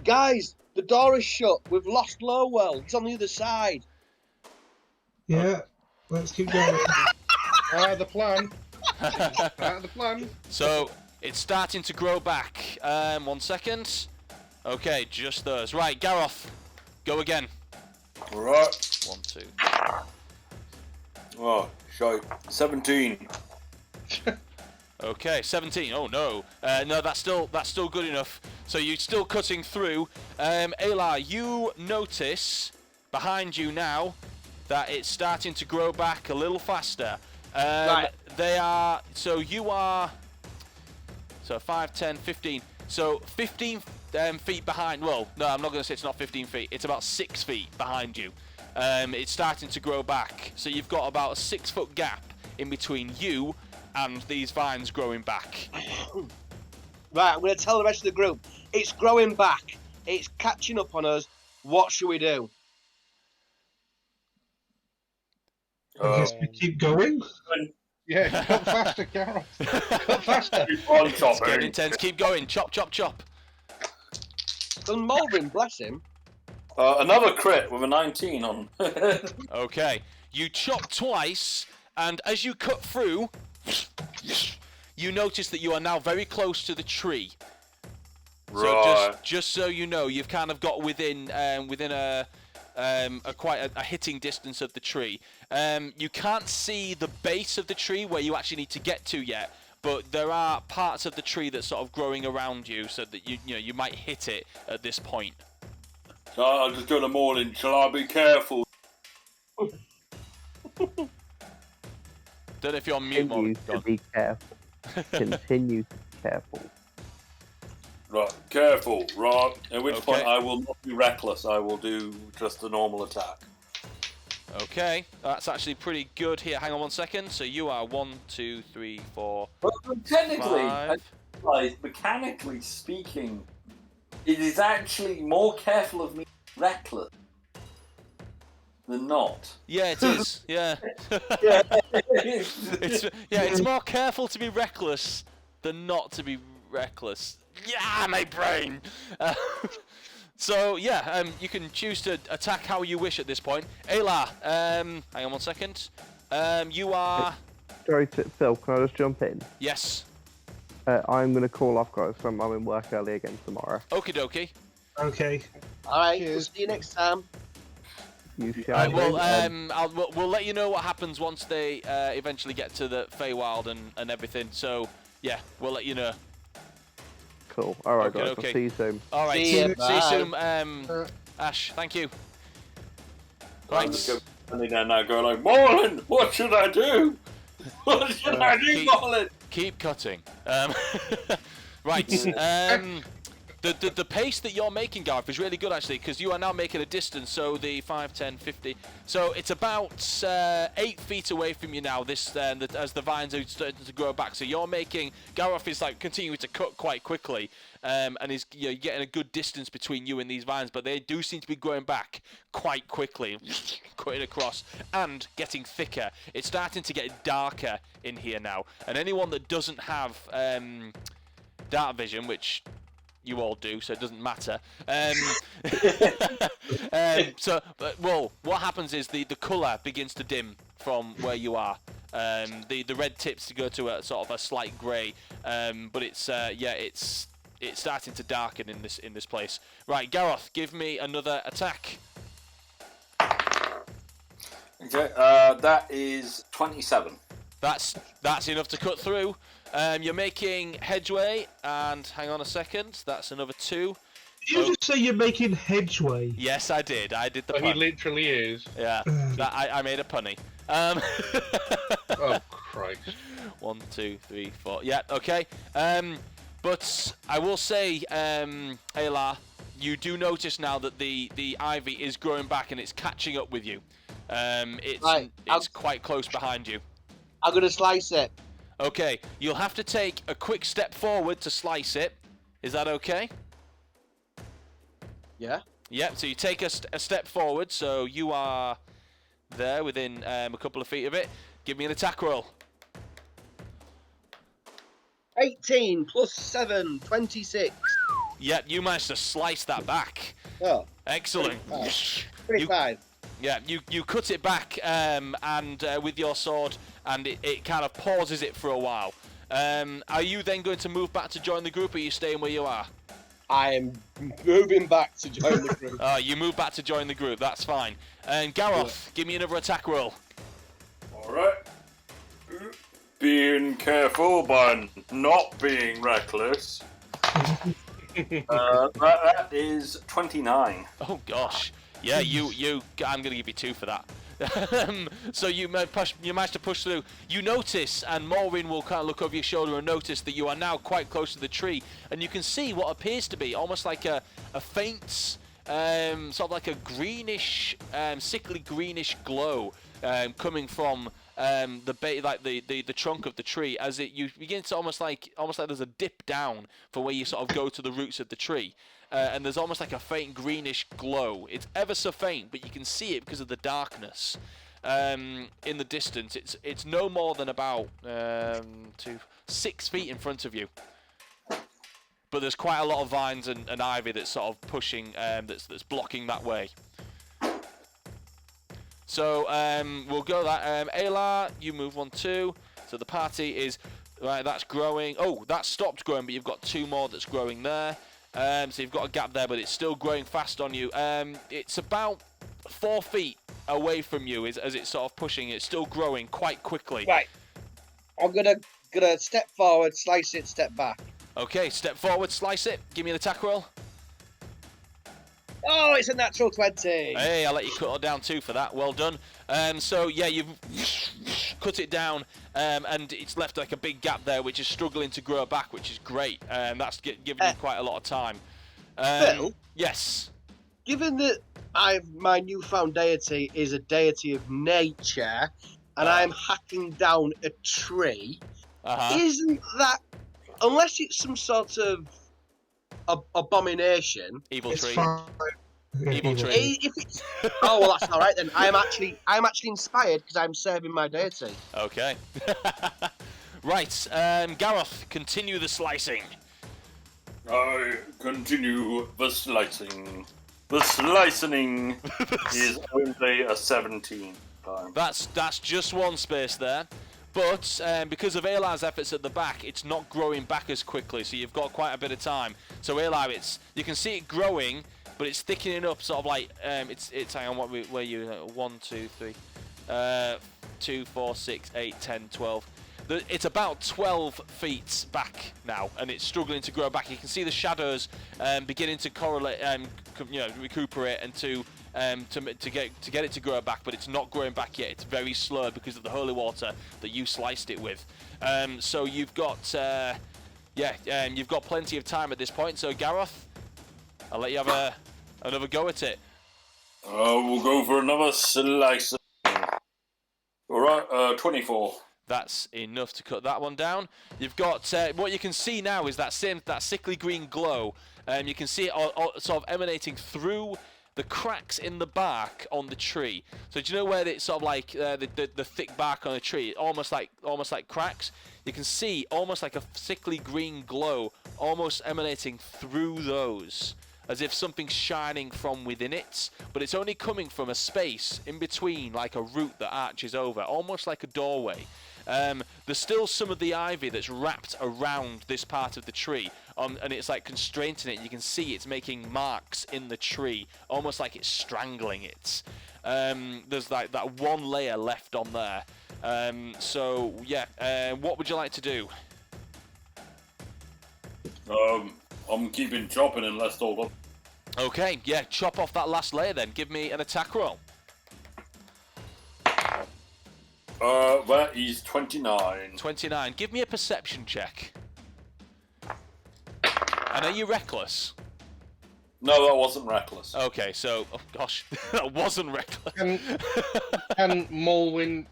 Speaker 5: guys, the door is shut. We've lost Lowell. He's on the other side.
Speaker 7: Yeah, let's keep going.
Speaker 4: The plan. The plan.
Speaker 1: So it's starting to grow back. 1 second. Okay, just those. Right, Gareth, go again.
Speaker 2: All right.
Speaker 1: 1, 2.
Speaker 2: Oh, shite. 17.
Speaker 1: Okay, 17. Oh no. No, that's still good enough. So you're still cutting through. Ayla, you notice behind you now that it's starting to grow back a little faster.
Speaker 5: Right.
Speaker 1: You are 5, 10, 15. So 15 feet behind. Well, no, I'm not going to say it's not 15 feet. It's about 6 feet behind you. It's starting to grow back. So you've got about a 6-foot gap in between you and these vines growing back.
Speaker 5: Right, I'm going to tell the rest of the group. It's growing back. It's catching up on us. What should we do?
Speaker 7: I guess we keep going.
Speaker 4: Yeah, cut faster, Gareth. Cut faster.
Speaker 1: It's getting intense. Keep going. Chop, chop, chop.
Speaker 5: And Mulvin, bless him.
Speaker 2: Another crit with a 19 on.
Speaker 1: Okay. You chop twice, and as you cut through, you notice that you are now very close to the tree.
Speaker 2: Right.
Speaker 1: So just so you know, you've kind of got within a quite a hitting distance of the tree. You can't see the base of the tree where you actually need to get to yet, but there are parts of the tree that's sort of growing around you, so that you might hit it at this point.
Speaker 2: So I'll just do them all in. Shall I be careful?
Speaker 1: Don't know if you're on mute, Morgan.
Speaker 3: Continue to be careful. Continue to be careful.
Speaker 2: Right, careful, right. At which
Speaker 1: Okay.
Speaker 2: point I will not be reckless. I will do just a normal attack.
Speaker 1: Okay, that's actually pretty good here. Hang on 1 second. So you are 1, 2, 3, 4.
Speaker 2: But technically,
Speaker 1: 5.
Speaker 2: mechanically speaking, it is actually more careful of me reckless than not.
Speaker 1: Yeah, it is. Yeah.
Speaker 2: Yeah.
Speaker 1: It's more careful to be reckless than not to be reckless. Yeah, my brain. So yeah, you can choose to attack how you wish at this point. Ayla, hang on 1 second. You are.
Speaker 3: Sorry, Phil. Can I just jump in?
Speaker 1: Yes.
Speaker 3: I'm going to call off, guys. I'm in work early again tomorrow.
Speaker 1: Okie dokie.
Speaker 7: Okay.
Speaker 5: All right, we'll
Speaker 4: Cheers.
Speaker 5: see you next time.
Speaker 3: You shall.
Speaker 1: We'll let you know what happens once they eventually get to the Feywild and everything. So yeah, we'll let you know.
Speaker 3: Cool. All right,
Speaker 1: Okay,
Speaker 3: guys.
Speaker 1: okay.
Speaker 3: I'll see you soon.
Speaker 1: All right.
Speaker 5: See ya,
Speaker 1: See you
Speaker 5: bye.
Speaker 1: soon, Ash. Thank you.
Speaker 2: I'm
Speaker 1: Right.
Speaker 2: just standing there now going like, Marlin, what should I do? What should I do, Marlin?
Speaker 1: Keep cutting. Right. The pace that you're making, Gareth, is really good actually, because you are now making a distance. So the 5, 10, 50. So it's about 8 feet away from you now. This as the vines are starting to grow back. So you're making. Gareth is like continuing to cut quite quickly, and is you're getting a good distance between you and these vines. But they do seem to be growing back quite quickly, cutting across and getting thicker. It's starting to get darker in here now. And anyone that doesn't have dark vision, which you all do, so it doesn't matter. Well, what happens is the colour begins to dim from where you are. The red tips to go to a sort of a slight grey, but it's starting to darken in this place. Right, Gareth, give me another attack.
Speaker 2: Okay, that is 27.
Speaker 1: That's enough to cut through. You're making headway, and hang on a second, that's another 2.
Speaker 7: Did you just say you're making headway?
Speaker 1: Yes, I did. I did the
Speaker 4: He
Speaker 1: pun.
Speaker 4: literally is.
Speaker 1: Yeah, I made a punny.
Speaker 4: Oh, Christ.
Speaker 1: 1, 2, 3, 4. Yeah, okay. But I will say, Ayla, you do notice now that the ivy is growing back and it's catching up with you. It's quite close behind you.
Speaker 5: I'm gonna slice it.
Speaker 1: Okay, you'll have to take a quick step forward to slice it. Is that okay?
Speaker 5: Yeah.
Speaker 1: Yep, so you take a step forward, so you are there within a couple of feet of it. Give me an attack roll.
Speaker 5: 18 plus 7, 26.
Speaker 1: Yep, you managed to slice that back.
Speaker 5: Oh.
Speaker 1: Excellent.
Speaker 5: Pretty fine.
Speaker 1: Yeah, you cut it back and with your sword, and it kind of pauses it for a while. Are you then going to move back to join the group, or are you staying where you are?
Speaker 5: I am moving back to join the group.
Speaker 1: You move back to join the group, that's fine. And Gareth, give me another attack roll.
Speaker 2: Alright. Being careful by not being reckless. That is 29.
Speaker 1: Oh gosh. Yeah, I'm gonna give you 2 for that. So you managed to push through. You notice, and Maureen will kind of look over your shoulder and notice that you are now quite close to the tree, and you can see what appears to be almost like a faint, sort of like a greenish, sickly greenish glow coming from the trunk of the tree, as you begin to almost like there's a dip down for where you sort of go to the roots of the tree. And there's almost like a faint greenish glow. It's ever so faint, but you can see it because of the darkness. In the distance, it's no more than about 6 feet in front of you. But there's quite a lot of vines and ivy that's sort of pushing, that's blocking that way. So we'll go that. Ayla, you move 1, 2. So the party is right. That's growing. Oh, that stopped growing, but you've got 2 more that's growing there. So you've got a gap there, but it's still growing fast on you. It's about 4 feet away from you as it's sort of pushing. It's still growing quite quickly.
Speaker 5: Right. I'm gonna step forward, slice it, step back.
Speaker 1: Okay, step forward, slice it. Give me an attack roll.
Speaker 5: Oh, it's a natural 20.
Speaker 1: Hey, I'll let you cut it down 2 for that. Well done. So yeah, you've cut it down, and it's left like a big gap there, which is struggling to grow back, which is great. That's giving you quite a lot of time.
Speaker 5: Phil?
Speaker 1: Yes.
Speaker 5: Given that my newfound deity is a deity of nature, and I'm hacking down a tree, isn't that, unless it's some sort of abomination,
Speaker 1: evil tree.
Speaker 7: Evil
Speaker 1: tree.
Speaker 5: If it's, oh well, that's all right then. I'm actually inspired because I'm serving my deity.
Speaker 1: Okay. Right, Gareth, continue the slicing.
Speaker 2: I continue the slicing. The slicing is only a 17 time.
Speaker 1: That's just 1 space there. But because of Ayla's efforts at the back, it's not growing back as quickly, so you've got quite a bit of time. So Ayla, you can see it growing, but it's thickening up, sort of like it's hang on, where you 1, 2, 3, 2, 4, 6, 8, 10, 12. It's about 12 feet back now, and it's struggling to grow back. You can see the shadows beginning to correlate, recuperate, and to get it to grow back, but it's not growing back yet. It's very slow because of the holy water that you sliced it with. So you've got, you've got plenty of time at this point. So Gareth, I'll let you have another go at it.
Speaker 2: We'll go for another slice. All right, 24.
Speaker 1: That's enough to cut that one down. You've got what you can see now is that sickly green glow. You can see it sort of emanating through the cracks in the bark on the tree. So do you know where it's sort of like the thick bark on a tree, almost like cracks? You can see almost like a sickly green glow, almost emanating through those, as if something's shining from within it, but it's only coming from a space in between, like a root that arches over, almost like a doorway. There's still some of the ivy that's wrapped around this part of the tree, and it's like constraining it. You can see it's making marks in the tree, almost like it's strangling it. There's like that one layer left on there. What would you like to do?
Speaker 2: I'm keeping chopping and less over.
Speaker 1: Okay, yeah, chop off that last layer then. Give me an attack roll.
Speaker 2: That is 29.
Speaker 1: 29. Give me a perception check. And are you reckless?
Speaker 2: No, that wasn't reckless.
Speaker 1: Okay, so, oh gosh, that wasn't reckless.
Speaker 4: Can Molwyn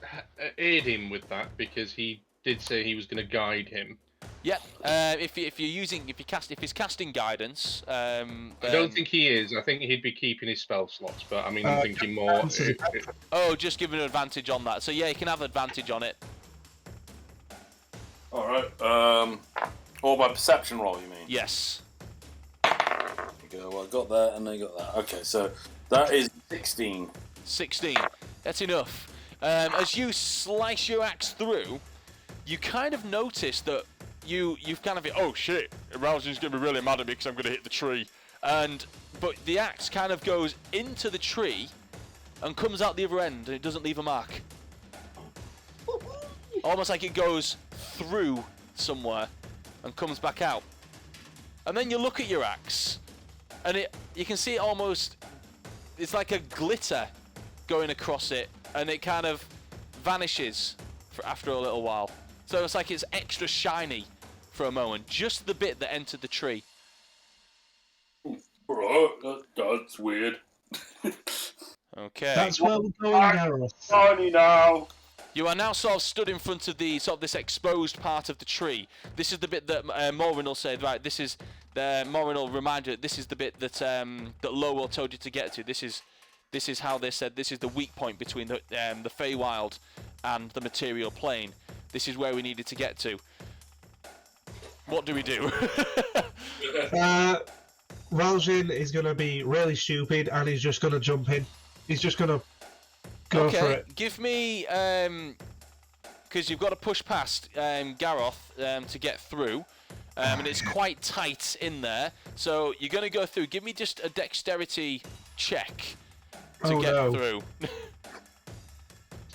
Speaker 4: aid him with that, because he did say he was going to guide him?
Speaker 1: Yeah, if he's casting guidance,
Speaker 4: I don't think he is. I think he'd be keeping his spell slots, but I mean, I'm thinking more.
Speaker 1: Just give him an advantage on that. So yeah, he can have advantage on it.
Speaker 2: All right. Or by perception roll, you mean?
Speaker 1: Yes.
Speaker 2: There you go. Well, I got that, and I got that. Okay, so that is 16.
Speaker 1: 16. That's enough. As you slice your axe through, you kind of notice that you've kind of, oh shit, Ralston's going to be really mad at me because I'm going to hit the tree. But the axe kind of goes into the tree and comes out the other end, and it doesn't leave a mark. Almost like it goes through somewhere and comes back out. And then you look at your axe, and you can see it almost, it's like a glitter going across it, and it kind of vanishes after a little while. So it's like it's extra shiny for a moment, just the bit that entered the tree.
Speaker 2: Right, that's weird.
Speaker 1: Okay.
Speaker 7: That's where we're going, Gareth.
Speaker 2: Shiny now.
Speaker 1: You are now sort of stood in front of the this exposed part of the tree. This is the bit that Morinal said. Right, this is the Morinal reminder. This is the bit that that Lowell told you to get to. This is how they said this is the weak point between the Feywild and the material plane. This is where we needed to get to. What do we do?
Speaker 7: Ralston is going to be really stupid, and he's just going to jump in. He's just going to go for it.
Speaker 1: Give me, because you've got to push past Gareth to get through, and it's quite tight in there. So you're going to go through. Give me just a dexterity check to get through.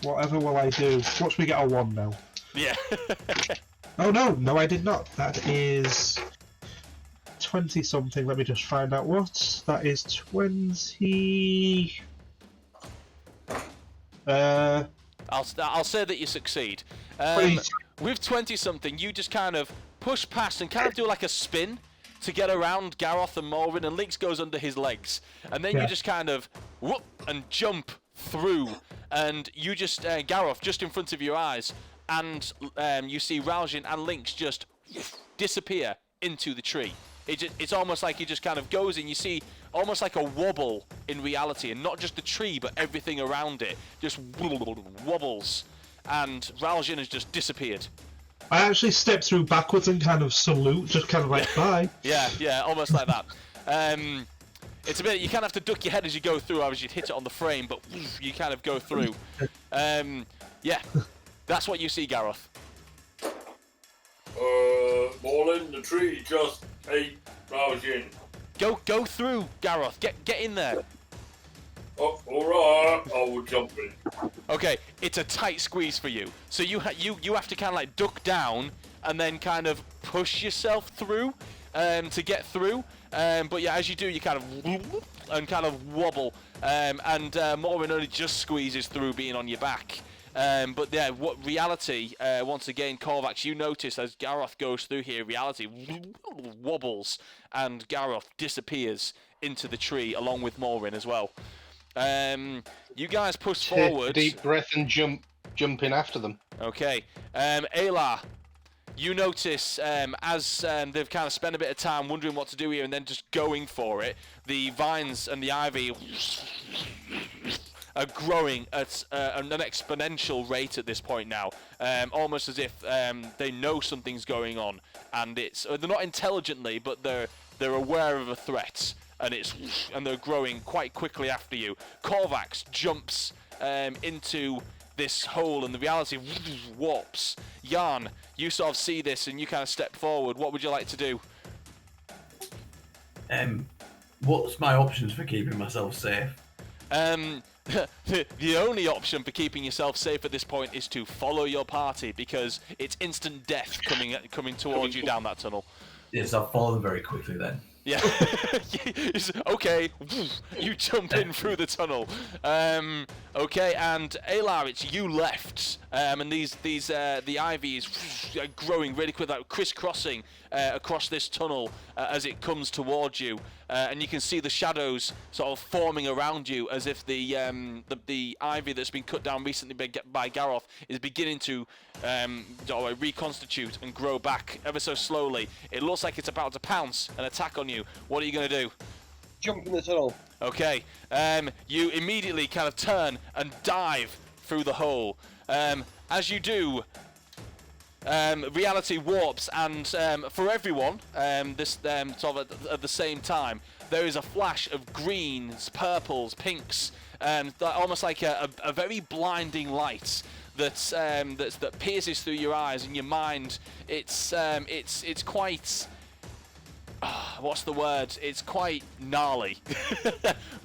Speaker 7: Whatever will I do? Watch me get a 1 now.
Speaker 1: Yeah.
Speaker 7: Oh no, I did not. That is 20 something. Let me just find out what. That is 20.
Speaker 1: I'll say that you succeed. With 20 something, you just kind of push past and kind of do like a spin to get around Gareth and Morin, and Lynx goes under his legs, and then you just kind of whoop and jump through, and you just Gareth just in front of your eyes. And you see Ralston and Lynx just disappear into the tree. It's almost like he just kind of goes in. You see almost like a wobble in reality, and not just the tree, but everything around it just wobbles. And Ralston has just disappeared.
Speaker 7: I actually step through backwards and kind of salute, just kind of like, bye.
Speaker 1: Yeah, almost like that. It's a bit, you kind of have to duck your head as you go through, otherwise you'd hit it on the frame, but you kind of go through. Yeah. That's what you see, Gareth.
Speaker 2: All in the tree, just ate Ralston.
Speaker 1: Go through, Gareth. Get in there.
Speaker 2: Oh, all right, I will jump in.
Speaker 1: Okay, it's a tight squeeze for you. So you have to kind of like duck down and then kind of push yourself through to get through. But yeah, as you do, you kind of wobble, and Morin only just squeezes through being on your back. But yeah, what reality? Once again, Korvax, you notice as Garroth goes through here, reality wobbles and Garroth disappears into the tree along with Morin as well. You guys push forward.
Speaker 4: Deep breath and jump in after them.
Speaker 1: Okay. Ayla, you notice as they've kind of spent a bit of time wondering what to do here and then just going for it, the vines and the ivy are growing at an exponential rate at this point now, almost as if they know something's going on, and they're not intelligently, but they're aware of a threat. And they're growing quite quickly after you. Korvax jumps into this hole, and the reality warps. Jan, you sort of see this, and you kind of step forward. What would you like to do?
Speaker 6: What's my options for keeping myself safe?
Speaker 1: The only option for keeping yourself safe at this point is to follow your party, because it's instant death coming towards you down that tunnel.
Speaker 6: Yes, I'll follow them very quickly then.
Speaker 1: Yeah. Okay. You jump in through the tunnel. Okay, and Ayla, it's you left. And the ivy is growing really quick, like crisscrossing across this tunnel as it comes towards you. And you can see the shadows sort of forming around you, as if the ivy that's been cut down recently by Garroth is beginning to reconstitute and grow back ever so slowly. It looks like it's about to pounce and attack on you. What are you going to do?
Speaker 5: Jump in the tunnel.
Speaker 1: Okay. You immediately kind of turn and dive through the hole. As you do, reality warps, and for everyone, sort of at the same time, there is a flash of greens, purples, pinks, almost like a very blinding light that pierces through your eyes and your mind. It's quite. What's the word? It's quite gnarly.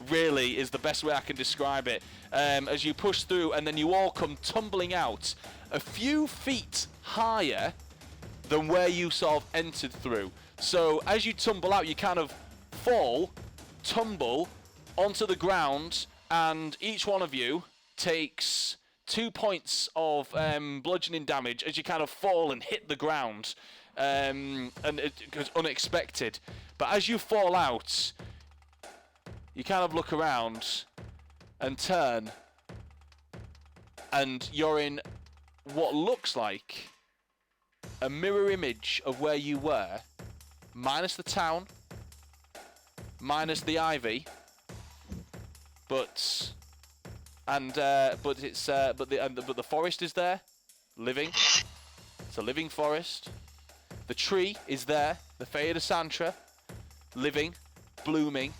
Speaker 1: Really is the best way I can describe it. As you push through, and then you all come tumbling out a few feet higher than where you sort of entered through. So as you tumble out, you kind of tumble onto the ground, and each one of you takes 2 points of bludgeoning damage as you kind of fall and hit the ground. And it was unexpected. But as you fall out, you kind of look around and turn, and you're in what looks like a mirror image of where you were, minus the town, minus the ivy, but the forest is there, living. It's a living forest. The tree is there, the Feywild of Santra, living, blooming.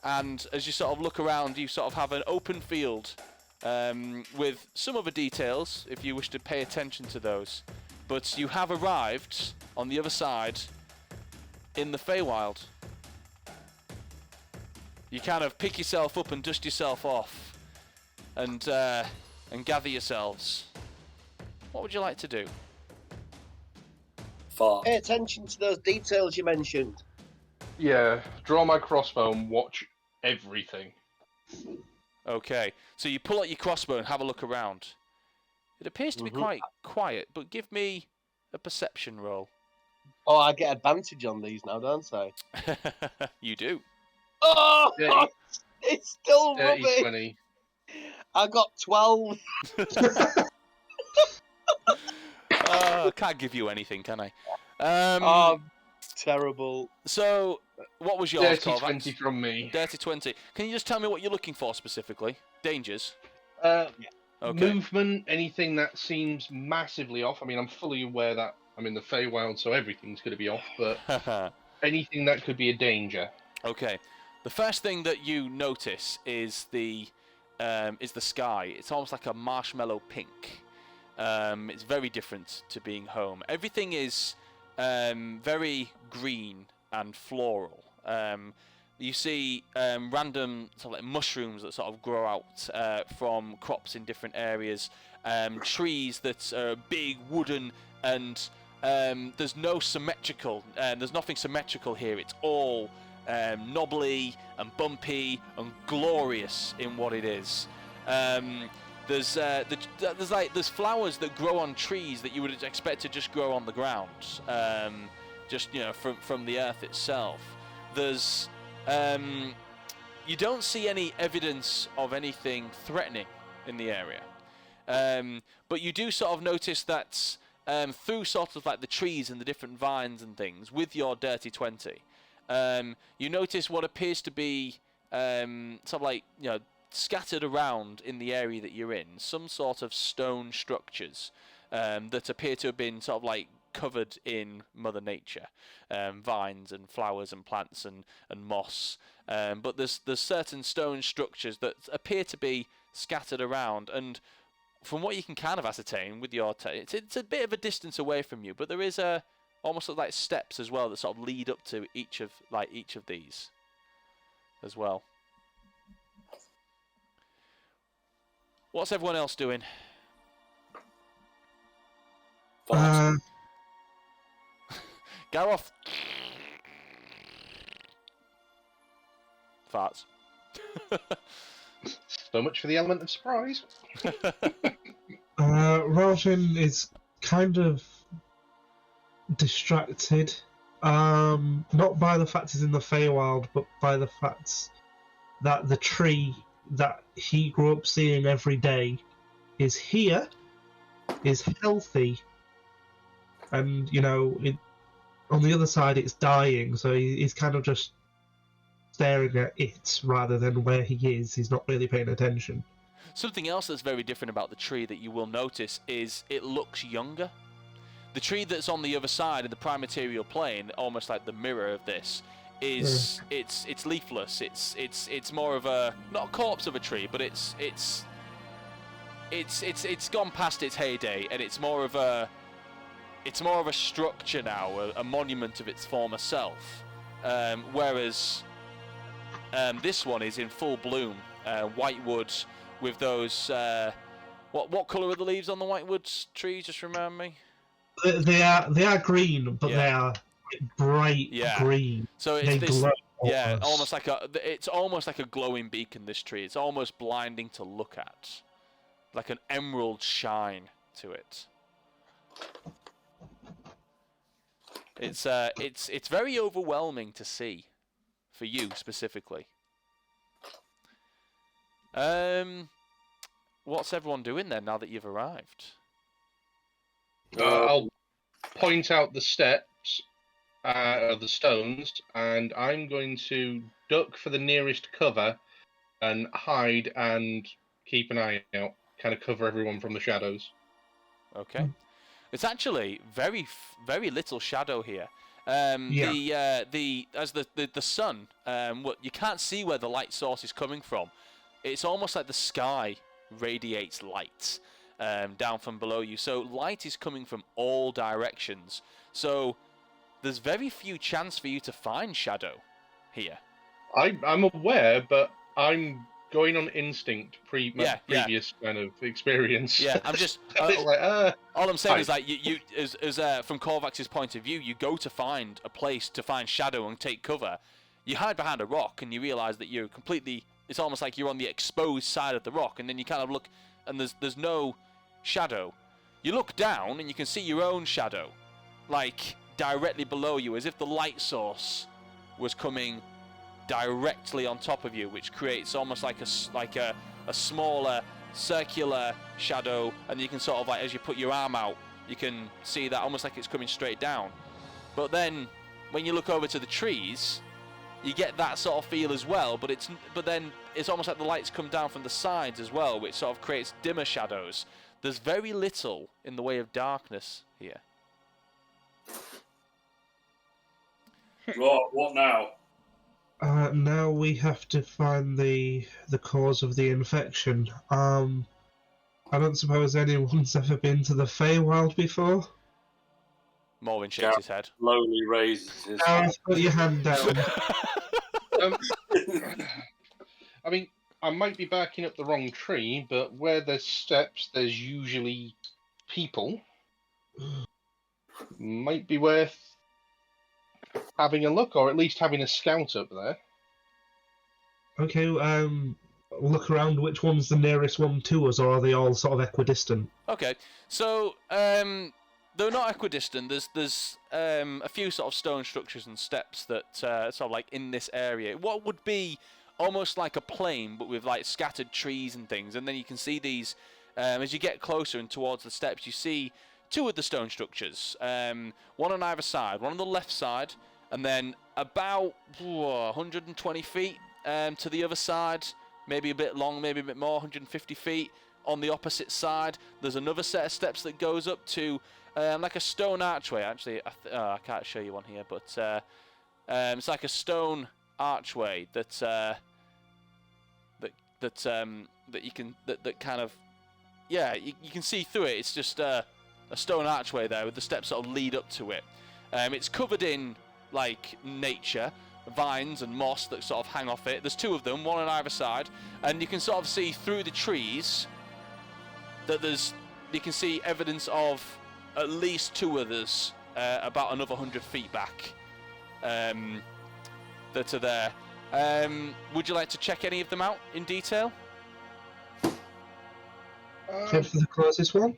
Speaker 1: And as you sort of look around, you sort of have an open field with some other details, if you wish to pay attention to those. But you have arrived on the other side in the Feywild. You kind of pick yourself up and dust yourself off and gather yourselves. What would you like to do?
Speaker 5: Pay attention to those details you mentioned.
Speaker 4: Yeah, draw my crossbow and watch everything.
Speaker 1: Okay, so you pull out your crossbow and have a look around. It appears to be quite quiet, but give me a perception roll.
Speaker 5: Oh, I get advantage on these now, don't I?
Speaker 1: You do.
Speaker 5: Oh,
Speaker 4: Dirty,
Speaker 5: it's still
Speaker 4: dirty
Speaker 5: rubbish.
Speaker 4: 20.
Speaker 5: I got 12.
Speaker 1: I can't give you anything, can I?
Speaker 5: Terrible.
Speaker 1: So, what was yours,
Speaker 4: Dirty
Speaker 1: Korvax?
Speaker 4: 20 from me.
Speaker 1: Dirty 20. Can you just tell me what you're looking for specifically? Dangers?
Speaker 4: Yeah.
Speaker 1: Okay.
Speaker 4: Movement, anything that seems massively off. I mean, I'm fully aware that I'm in the Feywild, so everything's going to be off, but anything that could be a danger.
Speaker 1: Okay. The first thing that you notice is the sky. It's almost like a marshmallow pink. It's very different to being home. Everything is very green and floral. you see random sort of like mushrooms that sort of grow out from crops in different areas. Trees that are big, wooden, and there's no symmetrical. There's nothing symmetrical here. It's all knobbly and bumpy and glorious in what it is. There's flowers that grow on trees that you would expect to just grow on the ground, just from the earth itself. There's you don't see any evidence of anything threatening in the area, but you do sort of notice that through sort of like the trees and the different vines and things with your dirty 20, you notice what appears to be sort of like scattered around in the area that you're in, some sort of stone structures that appear to have been sort of like covered in Mother Nature, vines and flowers and plants and moss. But there's certain stone structures that appear to be scattered around, and from what you can kind of ascertain with your it's a bit of a distance away from you, but there is almost like steps as well that sort of lead up to each of these as well. What's everyone else doing? Gareth farts.
Speaker 4: So much for the element of surprise.
Speaker 7: Rajan is kind of distracted, not by the fact he's in the Feywild, but by the fact that the tree that he grew up seeing every day is here, is healthy, and on the other side it's dying, so he's kind of just staring at it rather than where he is. He's not really paying attention.
Speaker 1: Something else that's very different about the tree that you will notice is it looks younger. The tree that's on the other side in the prime material plane, almost like the mirror of this, is it's leafless. It's more of a, not a corpse of a tree, but it's gone past its heyday, and it's more of a structure now, a monument of its former self. Whereas this one is in full bloom, white wood with those. What colour are the leaves on the whitewood tree? Just remind me.
Speaker 7: They are green, but they are bright green.
Speaker 1: So it's this, it's almost like a glowing beacon. This tree, it's almost blinding to look at, like an emerald shine to it. It's very overwhelming to see, for you specifically. What's everyone doing then now that you've arrived?
Speaker 4: I'll point out the steps, the stones, and I'm going to duck for the nearest cover and hide and keep an eye out, kind of cover everyone from the shadows.
Speaker 1: Okay. It's actually very little shadow here. The sun, you can't see where the light source is coming from. It's almost like the sky radiates light down from below you. So light is coming from all directions. So there's very few chance for you to find shadow here.
Speaker 4: I'm aware, but I'm going on instinct, previous kind of experience.
Speaker 1: Yeah, I'm just all I'm saying is like you from Korvax's point of view, you go to find a place to find shadow and take cover. You hide behind a rock and you realise that you're completely. It's almost like you're on the exposed side of the rock, and then you kind of look, and there's no shadow. You look down and you can see your own shadow, like directly below you, as if the light source was coming directly on top of you, which creates almost like a smaller circular shadow, and you can sort of like, as you put your arm out, you can see that almost like it's coming straight down. But then when you look over to the trees, you get that sort of feel as well, but then it's almost like the lights come down from the sides as well, which sort of creates dimmer shadows. There's very little in the way of darkness here.
Speaker 2: What now?
Speaker 7: Now we have to find the cause of the infection. I don't suppose anyone's ever been to the Feywild before?
Speaker 1: Morwin shakes his head.
Speaker 2: Slowly raises his
Speaker 7: hand. Put your hand down.
Speaker 4: I mean, I might be barking up the wrong tree, but where there's steps, there's usually people. Might be worth having a look, or at least having a scout up there.
Speaker 7: Okay, look around. Which one's the nearest one to us, or are they all sort of equidistant?
Speaker 1: Okay, so they're not equidistant. There's a few sort of stone structures and steps that sort of like in this area. What would be almost like a plain, but with like scattered trees and things. And then you can see these as you get closer and towards the steps. You see two of the stone structures, one on either side, one on the left side, and then about 120 feet to the other side, maybe a bit long, maybe a bit more, 150 feet on the opposite side. There's another set of steps that goes up to like a stone archway. Actually, I can't show you one here, but it's like a stone archway that you can kind of, yeah, you can see through it. It's just a stone archway there with the steps sort of lead up to it. It's covered in like nature, vines and moss that sort of hang off it. There's two of them, one on either side, and you can sort of see through the trees that you can see evidence of at least two others about another 100 feet back that are there. Would you like to check any of them out in detail?
Speaker 7: Head for the closest one.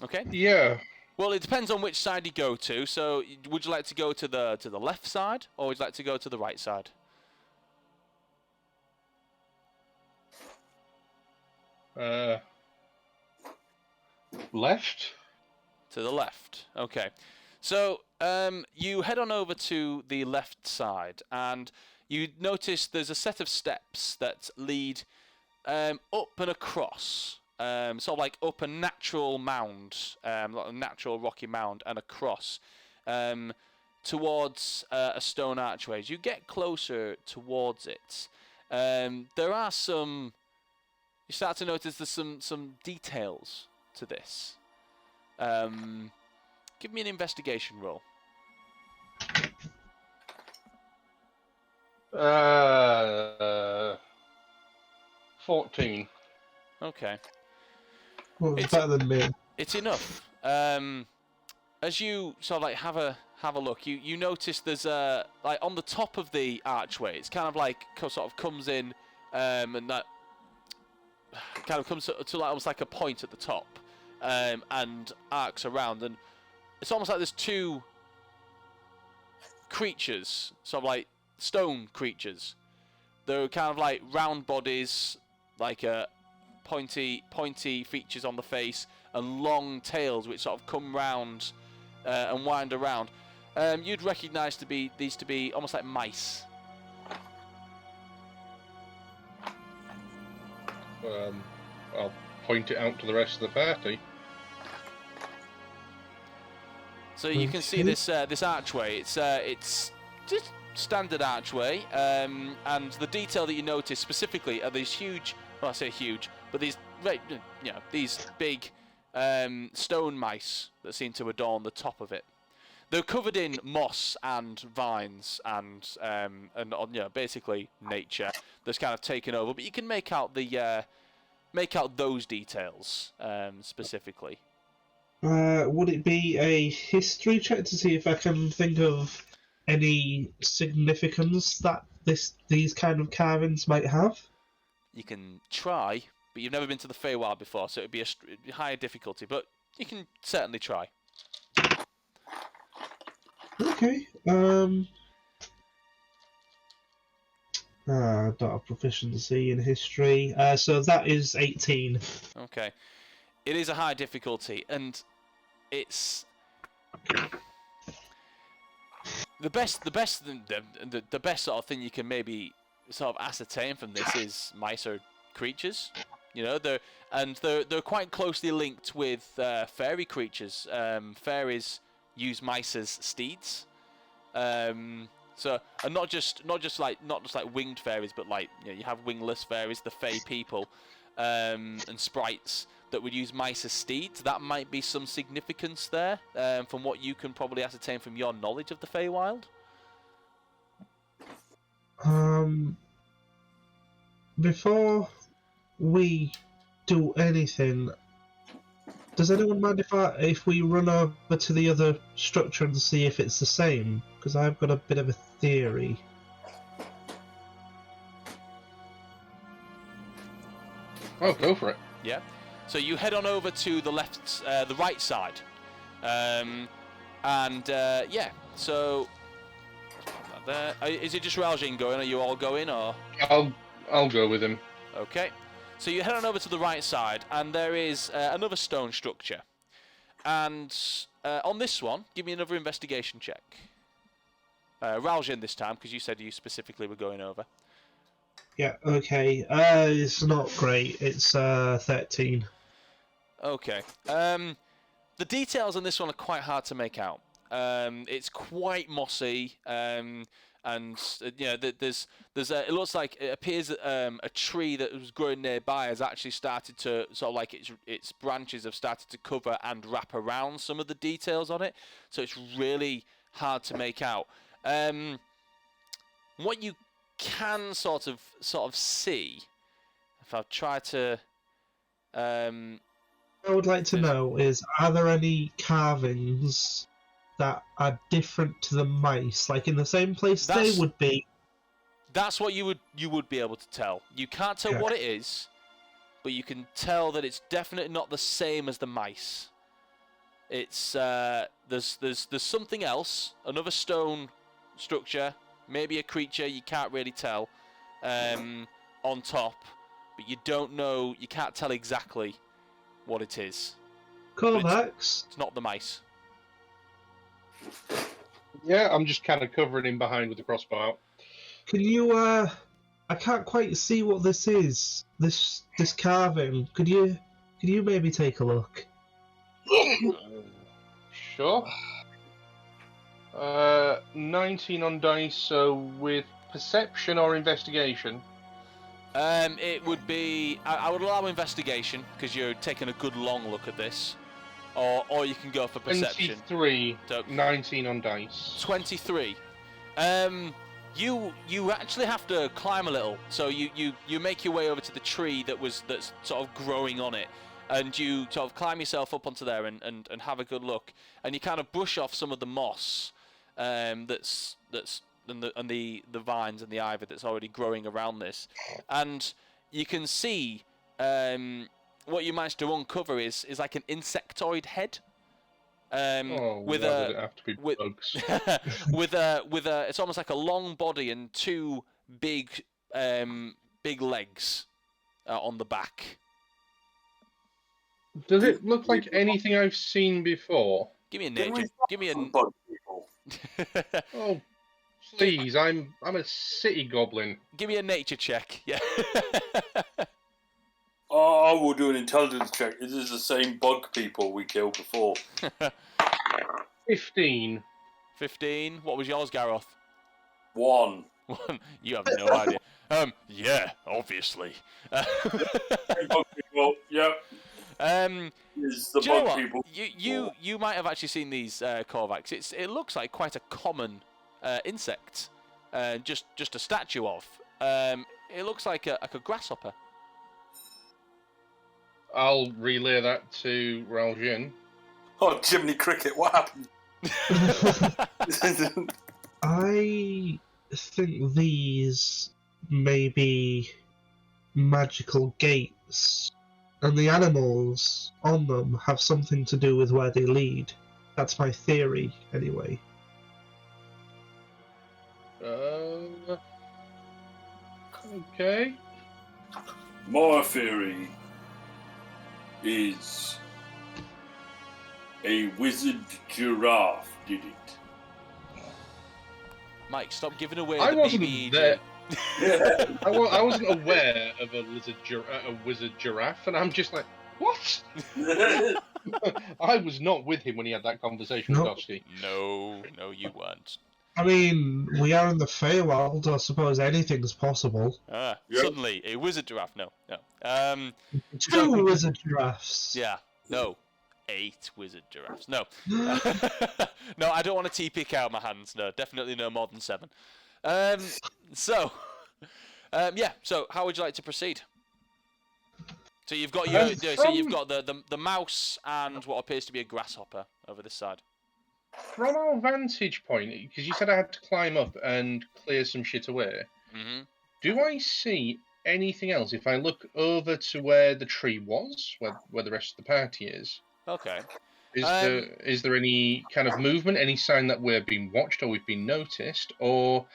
Speaker 1: Okay.
Speaker 4: Yeah.
Speaker 1: Well, it depends on which side you go to. So, would you like to go to the left side, or would you like to go to the right side?
Speaker 4: Left.
Speaker 1: To the left. Okay. So, you head on over to the left side, and you notice there's a set of steps that lead up and across. Sort of like up a natural mound, like a natural rocky mound, and across towards a stone archway. As you get closer towards it, there are some. You start to notice there's some details to this. Give me an investigation roll.
Speaker 4: 14.
Speaker 1: Okay.
Speaker 7: Well, it's better than me.
Speaker 1: It's enough. As you sort of like have a look, you notice there's a like on the top of the archway. It's kind of like sort of comes in, and that kind of comes to like almost like a point at the top, and arcs around, and it's almost like there's two creatures, sort of like stone creatures. They're kind of like round bodies, like pointy features on the face, and long tails which sort of come round and wind around. You'd recognise these to be almost like mice.
Speaker 4: I'll point it out to the rest of the party.
Speaker 1: So you can see this archway. It's just standard archway, and the detail that you notice specifically are these huge. Well, I say huge, but these these big stone mice that seem to adorn the top of it. They're covered in moss and vines and basically nature that's kind of taken over. But you can make out those details specifically.
Speaker 7: Would it be a history check to see if I can think of any significance that these kind of carvings might have?
Speaker 1: You can try, but you've never been to the Feywild before, so it'd be a higher difficulty. But you can certainly try.
Speaker 7: Okay. I don't have proficiency in history, so that is 18.
Speaker 1: Okay, it is a high difficulty, and it's the best sort of thing you can maybe sort of ascertain from this is mice are creatures. You know, they're quite closely linked with fairy creatures. Fairies use mice as steeds. So, and not just like winged fairies, but like, you know, you have wingless fairies, the fey people, and sprites that would use mice as steeds. That might be some significance there, from what you can probably ascertain from your knowledge of the Feywild.
Speaker 7: Before we do anything, does anyone mind if we run over to the other structure and see if it's the same? Because I've got a bit of a theory.
Speaker 4: Oh, go for it.
Speaker 1: Yeah. So you head on over to the the right side, yeah. So put that there. Is it just Raljin going? Are you all going, or?
Speaker 4: I'll go with him.
Speaker 1: Okay. So you head on over to the right side, and there is another stone structure. And on this one, give me another investigation check. Raljin this time, because you said you specifically were going over.
Speaker 7: Yeah, okay. It's not great. It's 13.
Speaker 1: Okay. The details on this one are quite hard to make out. It's quite mossy, and there's it looks like it appears that a tree that was growing nearby has actually started to sort of like its branches have started to cover and wrap around some of the details on it. So it's really hard to make out. What you can sort of see, if I try to.
Speaker 7: I would like to know is, are there any carvings that are different to the mice, like in the same place they would be?
Speaker 1: That's what you would be able to tell. You can't tell what it is, but you can tell that it's definitely not the same as the mice. It's there's something else, another stone structure, maybe a creature, you can't really tell, on top, but you don't know, you can't tell exactly what it is.
Speaker 7: Kovacs?
Speaker 1: It's not the mice.
Speaker 4: Yeah, I'm just kind of covering him behind with the crossbow out.
Speaker 7: Can you, I can't quite see what this is, this carving. Could you maybe take a look?
Speaker 4: Sure. 19 on dice, so with perception or investigation?
Speaker 1: It would be... I would allow investigation, because you're taking a good long look at this. Or you can go for perception.
Speaker 4: 23,
Speaker 1: so,
Speaker 4: 19 on dice.
Speaker 1: 23. You actually have to climb a little. So you make your way over to the tree that's sort of growing on it. And you sort of climb yourself up onto there and have a good look. And you kind of brush off some of the moss and the vines and the ivy that's already growing around this. And you can see what you managed to uncover is like an insectoid head. With
Speaker 4: why would it have to be bugs?
Speaker 1: with a it's almost like a long body and two big legs on the back.
Speaker 4: Does it look like anything I've seen before?
Speaker 1: Give me a nature. Give me a.
Speaker 4: Oh, please! I'm a city goblin.
Speaker 1: Give me a nature check. Yeah.
Speaker 2: Oh, I will do an intelligence check. This is the same bug people we killed before.
Speaker 4: 15.
Speaker 1: 15. What was yours, Gareth?
Speaker 2: 1.
Speaker 1: You have no idea. Yeah, obviously.
Speaker 2: Bug people. Yep. Is the
Speaker 1: do you know
Speaker 2: bug
Speaker 1: what?
Speaker 2: people?
Speaker 1: You might have actually seen these Korvax. It looks like quite a common insect, just a statue of. It looks like a grasshopper.
Speaker 4: I'll relay that to Raljin.
Speaker 2: Oh, Jiminy Cricket! What happened?
Speaker 7: I think these may be magical gates, and the animals on them have something to do with where they lead. That's my theory, anyway.
Speaker 4: Okay.
Speaker 2: My theory is a wizard giraffe did it.
Speaker 1: Mike, stop giving away
Speaker 4: I
Speaker 1: the
Speaker 4: wasn't
Speaker 1: BB
Speaker 4: there. I wasn't aware of a wizard giraffe, and I'm just like, what? I was not with him when he had that conversation with Dusty.
Speaker 1: No, you weren't.
Speaker 7: I mean, we are in the Feywild. I suppose anything's possible.
Speaker 1: Yep. Suddenly, a wizard giraffe. No.
Speaker 7: Two wizard giraffes.
Speaker 1: Yeah, no. 8 wizard giraffes. No. No, I don't want a TP cow in my hands. No, definitely no more than 7. So, yeah. So, how would you like to proceed? So you've got your, so you've got the mouse and what appears to be a grasshopper over this side.
Speaker 4: From our vantage point, because you said I had to climb up and clear some shit away.
Speaker 1: Mm-hmm.
Speaker 4: Do I see anything else if I look over to where the tree was, where the rest of the party is?
Speaker 1: Okay.
Speaker 4: Is there any kind of movement, any sign that we're being watched or we've been noticed, or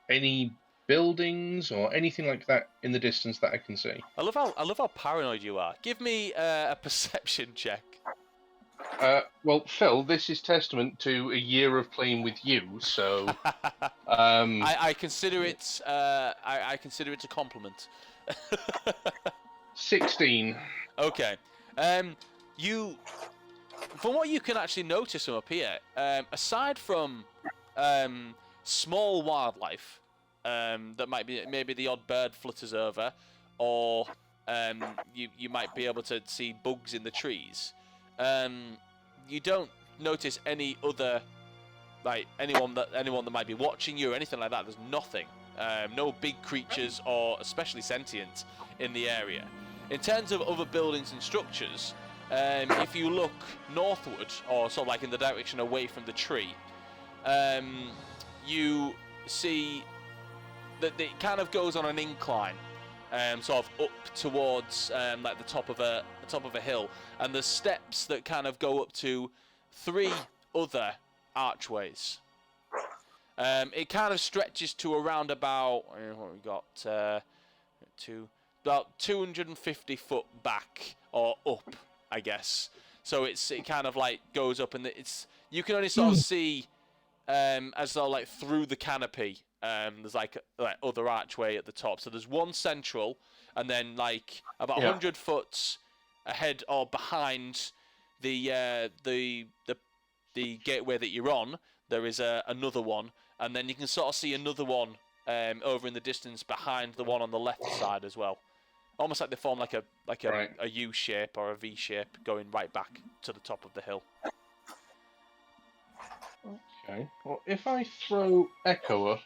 Speaker 4: any buildings or anything like that in the distance that I can see?
Speaker 1: I love how paranoid you are. Give me a perception check.
Speaker 4: Well, Phil, this is testament to a year of playing with you, so
Speaker 1: I consider it I consider it a compliment.
Speaker 4: 16.
Speaker 1: Okay. You, from what you can actually notice from up here, aside from small wildlife, that might be maybe the odd bird flutters over, or you might be able to see bugs in the trees. You don't notice any other, like anyone that might be watching you or anything like that. There's nothing, no big creatures or especially sentient in the area. In terms of other buildings and structures, if you look northward or sort of like in the direction away from the tree, you see that it kind of goes on an incline, sort of up towards like the top of a hill, and there's steps that kind of go up to 3 other archways. It kind of stretches to around about what we got about 250 foot back or up, I guess. So it kind of like goes up, and you can only sort of see as though like through the canopy. There's like other archway at the top. So there's one central, and then like about 100 foot ahead or behind the gateway that you're on, there is another one, and then you can sort of see another one over in the distance behind the one on the left side as well. Almost like they form like a U shape or a V shape going right back to the top of the hill.
Speaker 4: Okay. Well, if I throw Echo up,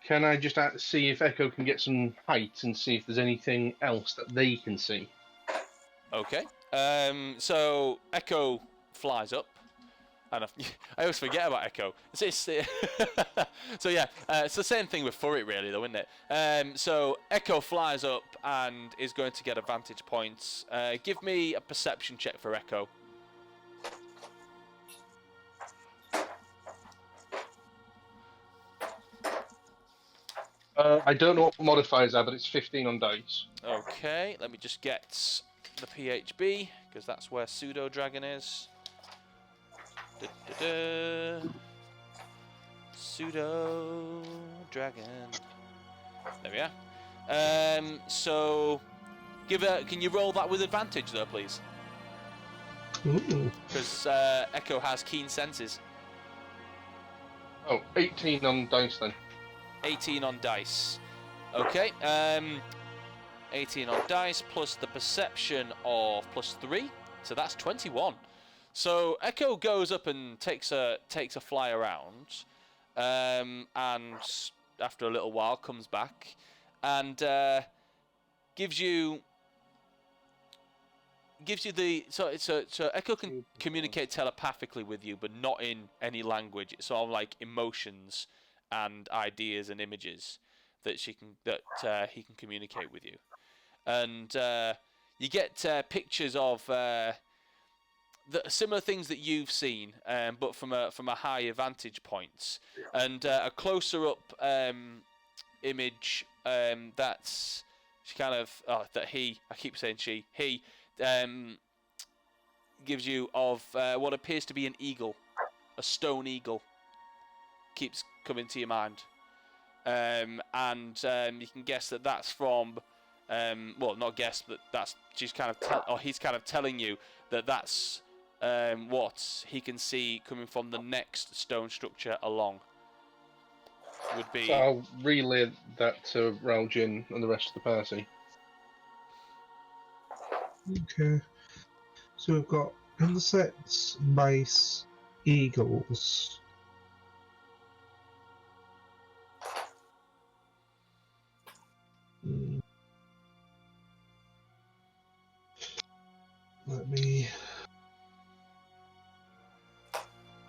Speaker 4: can I just see if Echo can get some height and see if there's anything else that they can see? Okay.
Speaker 1: So Echo flies up, and I always forget about Echo. So yeah, it's the same thing with Furret really, though, isn't it? So Echo flies up and is going to get a vantage point. Give me a perception check for Echo.
Speaker 4: I don't know what modifiers are, but it's 15 on dice.
Speaker 1: Okay, let me just get the PHB, because that's where Pseudo Dragon is. Pseudo Dragon. There we are. So, can you roll that with advantage, though, please? Because Echo has keen senses.
Speaker 4: Oh, 18 on dice then.
Speaker 1: 18 on dice. Okay. 18 on dice plus the perception of +3, so that's 21. So Echo goes up and takes a fly around, and after a little while comes back and gives you the so Echo can communicate telepathically with you, but not in any language. It's all like emotions and ideas and images that he can communicate with you, and you get pictures of the similar things that you've seen, but from a higher vantage point, and a closer up image that's kind of that he gives you of what appears to be an eagle, a stone eagle. Keeps coming to your mind, and you can guess that that's from, well, not guess, but he's kind of telling you that that's what he can see coming from the next stone structure along. Would be.
Speaker 4: So I'll relay that to Raljin and the rest of the party.
Speaker 7: Okay. So we've got insects, mice, eagles. Let me.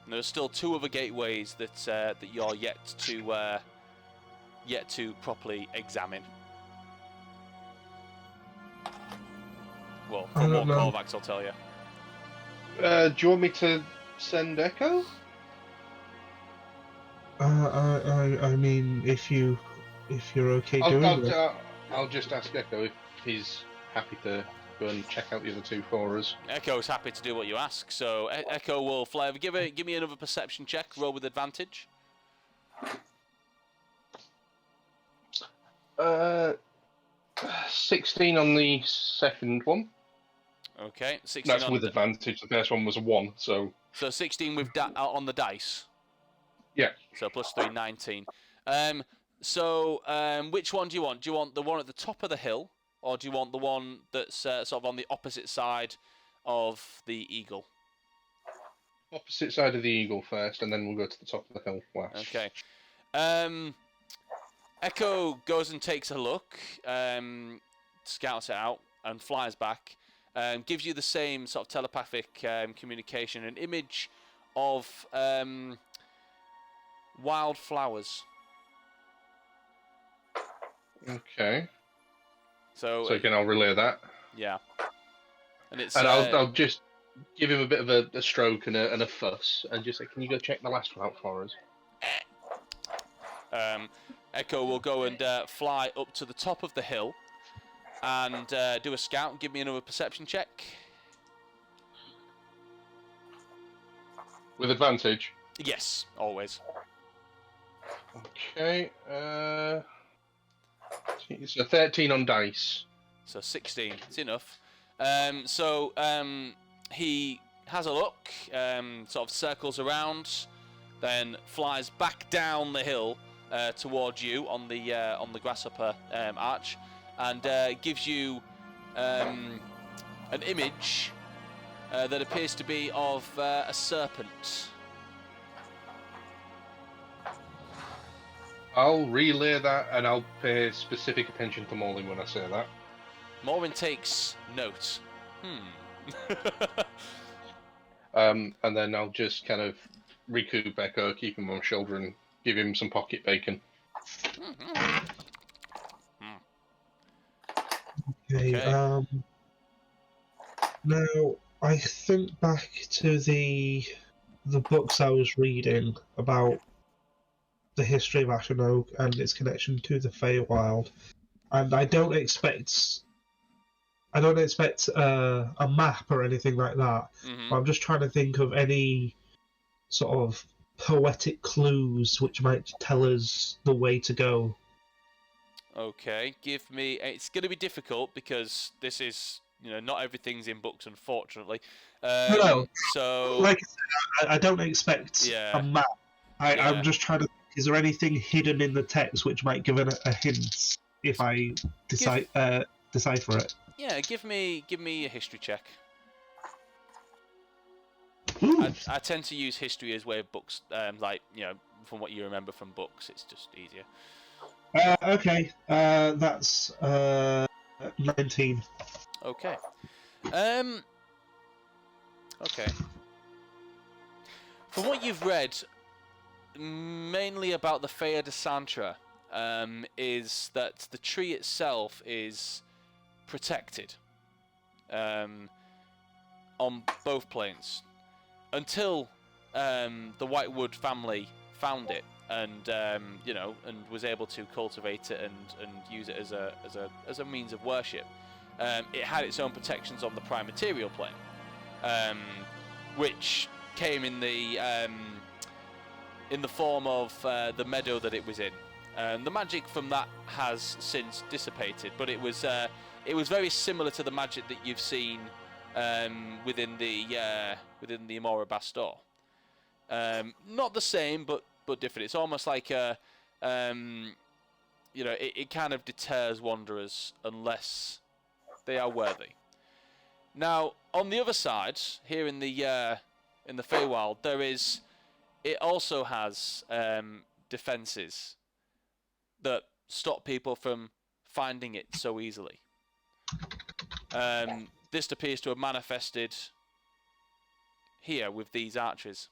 Speaker 1: There's still 2 other gateways that that you're yet to properly examine. Well, from what Korvax will tell you.
Speaker 4: Do you want me to send Echo?
Speaker 7: I mean, if you're okay doing it.
Speaker 4: I'll just ask Echo if he's happy to go and check out the other 2 for us.
Speaker 1: Echo's happy to do what you ask, so Echo will fly over. Give me another perception check. Roll with advantage.
Speaker 4: 16 on the second one.
Speaker 1: Okay, 16.
Speaker 4: That's with advantage. The first one was a 1, so.
Speaker 1: So 16 with on the dice.
Speaker 4: Yeah.
Speaker 1: So plus 3, 19. Which one do you want? Do you want the one at the top of the hill, or do you want the one that's sort of on the opposite side of the eagle?
Speaker 4: Opposite side of the eagle first, and then we'll go to the top of the hill last.
Speaker 1: Okay. Echo goes and takes a look, scouts it out, and flies back. Gives you the same sort of telepathic communication, an image of wild flowers.
Speaker 4: Okay.
Speaker 1: So
Speaker 4: again, I'll relay that.
Speaker 1: Yeah. And
Speaker 4: I'll just give him a bit of a stroke and a fuss, and just say, "Can you go check the last one out for us?"
Speaker 1: Echo will go and fly up to the top of the hill and do a scout. Give me another perception check.
Speaker 4: With advantage?
Speaker 1: Yes, always.
Speaker 4: Okay. So 13 on dice.
Speaker 1: So 16. It's enough. He has a look, sort of circles around, then flies back down the hill towards you on the grasshopper arch, and gives you an image that appears to be of a serpent.
Speaker 4: I'll relay that, and I'll pay specific attention to Morlin when I say that.
Speaker 1: Morwin takes note.
Speaker 4: And then I'll just kind of recoup Echo, keep him on my shoulder, and give him some pocket bacon.
Speaker 7: Okay. Now I think back to the books I was reading about the history of Ashenoke and its connection to the Feywild, and I don't expect a map or anything like that. But I'm just trying to think of any sort of poetic clues which might tell us the way to go.
Speaker 1: Okay, give me. It's going to be difficult because this is, not everything's in books, unfortunately.
Speaker 7: No,
Speaker 1: so
Speaker 7: like I said, I don't expect a map. I'm just trying to. Is there anything hidden in the text which might give a hint if I decipher it?
Speaker 1: Yeah, give me a history check. I tend to use history as way of books, from what you remember from books. It's just easier.
Speaker 7: Okay, that's 19.
Speaker 1: Okay. Okay. From what you've read, mainly about the Fea de Santra, is that the tree itself is protected on both planes until the Whitewood family found it and and was able to cultivate it and use it as a means of worship. It had its own protections on the prime material plane, which came in the form of the meadow that it was in. The magic from that has since dissipated, but it was very similar to the magic that you've seen within the Amora Bastor. Not the same, but different. It's almost like it kind of deters wanderers unless they are worthy. Now, on the other side, here in the Feywild, it also has defenses that stop people from finding it so easily. this appears to have manifested here with these archers.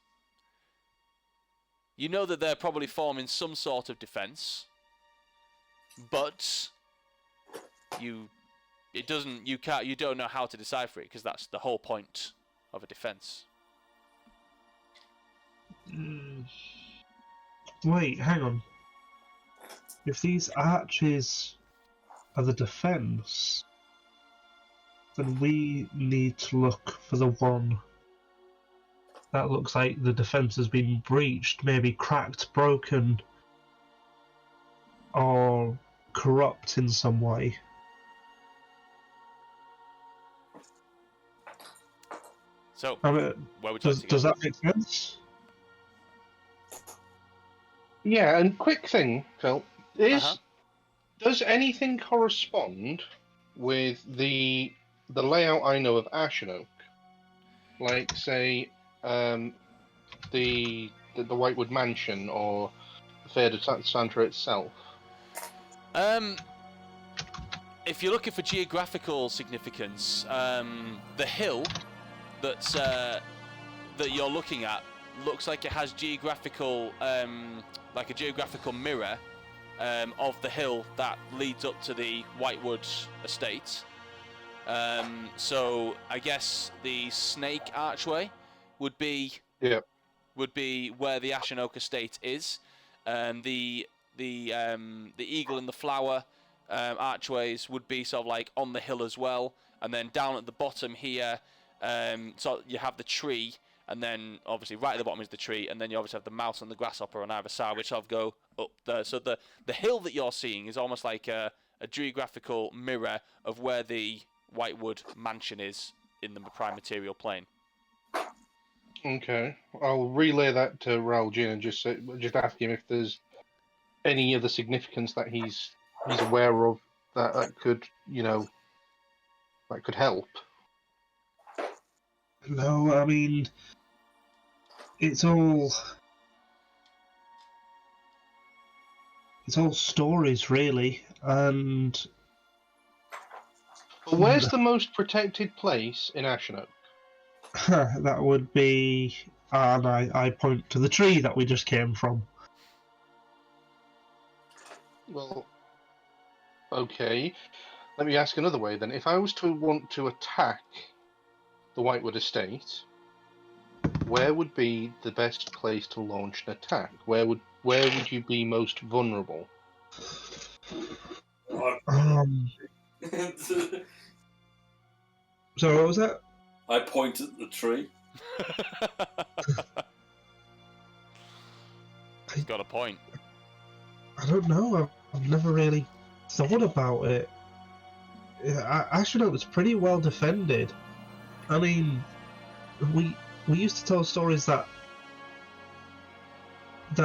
Speaker 1: You know that they're probably forming some sort of defence, but you don't know how to decipher it, because that's the whole point of a defence.
Speaker 7: Wait, hang on. If these arches are the defence, then we need to look for the one that looks like the defence has been breached, maybe cracked, broken, or corrupt in some way.
Speaker 1: So,
Speaker 7: where would you like to go? Does that make sense?
Speaker 4: Yeah, and quick thing, Phil, does anything correspond with the layout I know of Ashenoak? Like, say, the Whitewood Mansion or the Fair de Santa itself?
Speaker 1: If you're looking for geographical significance, the hill that you're looking at looks like it has geographical, like a geographical mirror of the hill that leads up to the Whitewood estate. So I guess the snake archway would be where the Ashenoak estate is. The eagle and the flower archways would be sort of like on the hill as well, and then down at the bottom here, so you have the tree, and then obviously right at the bottom is the tree, and then you obviously have the mouse and the grasshopper on either side, which sort of go up there. So the hill that you're seeing is almost like a geographical mirror of where the Whitewood Mansion is in the prime material plane.
Speaker 4: Okay, I'll relay that to Raoul-Jin and just ask him if there's any other significance that he's aware of that could, that could help.
Speaker 7: No, I mean, it's all stories, really, and.
Speaker 4: But where's the most protected place in Ashenoak?
Speaker 7: That would be, and I point to the tree that we just came from.
Speaker 4: Well, okay. Let me ask another way then. If I was to want to attack the Whitewood estate, where would be the best place to launch an attack? Where would you be most vulnerable?
Speaker 7: So what was that?
Speaker 2: I point at the tree.
Speaker 1: He's got a point.
Speaker 7: I don't know. I've never really thought about it. Ashenoak was pretty well defended. I mean, we used to tell stories that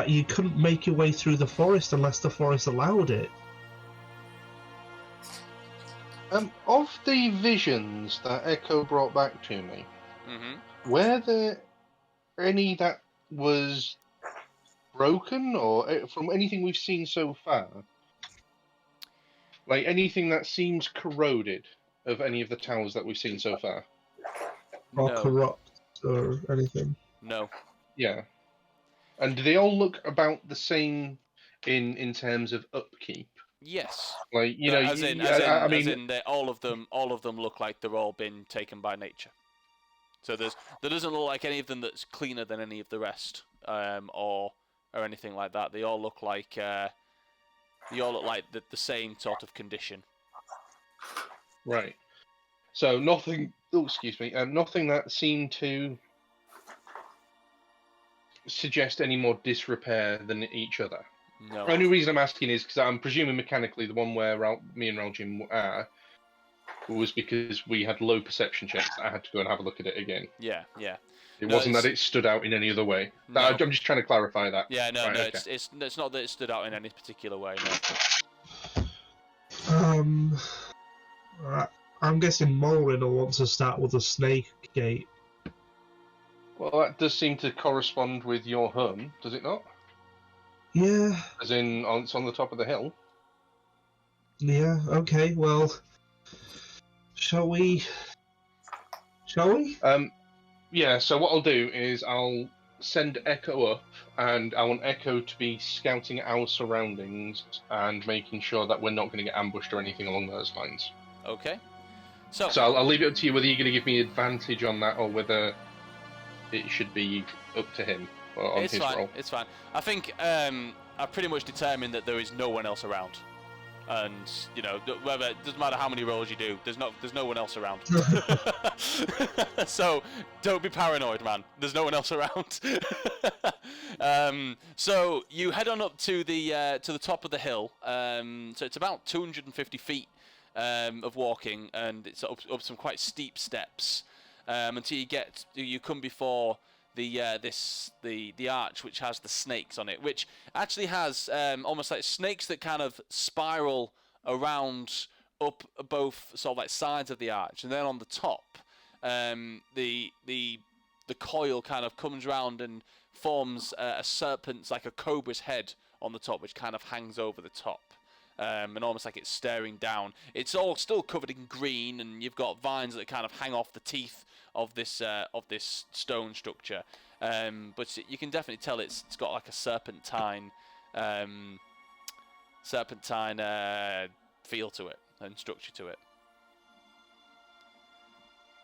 Speaker 7: you couldn't make your way through the forest unless the forest allowed it.
Speaker 4: Of the visions that Echo brought back to me, were there any that was broken, or from anything we've seen so far? Like anything that seems corroded of any of the towers that we've seen so far?
Speaker 7: Or corrupt, or anything?
Speaker 1: No.
Speaker 4: Yeah. And do they all look about the same in terms of upkeep?
Speaker 1: Yes.
Speaker 4: Like
Speaker 1: as in, all of them look like they're all been taken by nature. So there doesn't look like any of them that's cleaner than any of the rest, or anything like that. They all look like the same sort of condition.
Speaker 4: Right. So nothing. Oh, excuse me. Nothing that seemed to suggest any more disrepair than each other.
Speaker 1: No.
Speaker 4: The only reason I'm asking is because I'm presuming mechanically the one where me and Raoul-Jin are was because we had low perception checks. I had to go and have a look at it again.
Speaker 1: Yeah.
Speaker 4: It wasn't that it stood out in any other way.
Speaker 1: No.
Speaker 4: I'm just trying to clarify that.
Speaker 1: Yeah, no,
Speaker 4: right,
Speaker 1: no,
Speaker 4: okay.
Speaker 1: it's not that it stood out in any particular way. No.
Speaker 7: I'm guessing Morin will want to start with a snake gate.
Speaker 4: Well, that does seem to correspond with your home, does it not?
Speaker 7: Yeah.
Speaker 4: As in, it's on the top of the hill.
Speaker 7: Yeah. Okay. Well, shall we shall we?
Speaker 4: Yeah, so what I'll do is I'll send Echo up, and I want Echo to be scouting our surroundings and making sure that we're not going to get ambushed or anything along those lines.
Speaker 1: Okay. So
Speaker 4: I'll leave it up to you whether you're going to give me advantage on that or whether it should be up to him or on his roll.
Speaker 1: It's fine. I think I've pretty much determined that there is no one else around. And whether it doesn't matter how many rolls you do, there's no one else around. So don't be paranoid, man. There's no one else around. So you head on up to the top of the hill. So it's about 250 feet of walking, and it's up some quite steep steps until you come before the arch, which has the snakes on it, which actually has almost like snakes that kind of spiral around up both sort of like sides of the arch, and then on the top, the coil kind of comes round and forms a serpent's, like a cobra's head on the top, which kind of hangs over the top. And almost like it's staring down. It's all still covered in green, and you've got vines that kind of hang off the teeth of this stone structure. But you can definitely tell it's got like a serpentine feel to it and structure to it.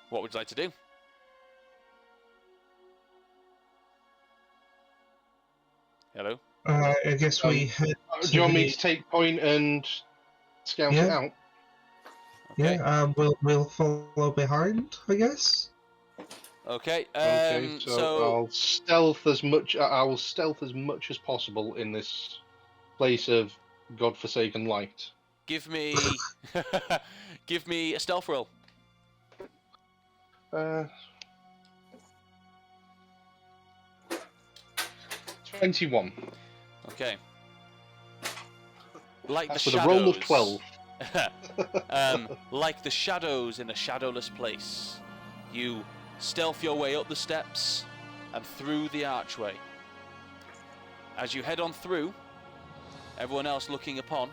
Speaker 1: What would you like to do? Hello?
Speaker 7: I guess we head.
Speaker 4: Do you want me to take point and scout it out?
Speaker 1: Okay.
Speaker 7: Yeah, we'll follow behind, I guess.
Speaker 1: Okay.
Speaker 4: So I will stealth as much as possible in this place of godforsaken light.
Speaker 1: Give me a stealth roll.
Speaker 4: 21.
Speaker 1: Okay. Like
Speaker 4: That's
Speaker 1: the
Speaker 4: with
Speaker 1: shadows.
Speaker 4: a roll of 12.
Speaker 1: Like the shadows in a shadowless place, you stealth your way up the steps and through the archway. As you head on through, everyone else looking upon,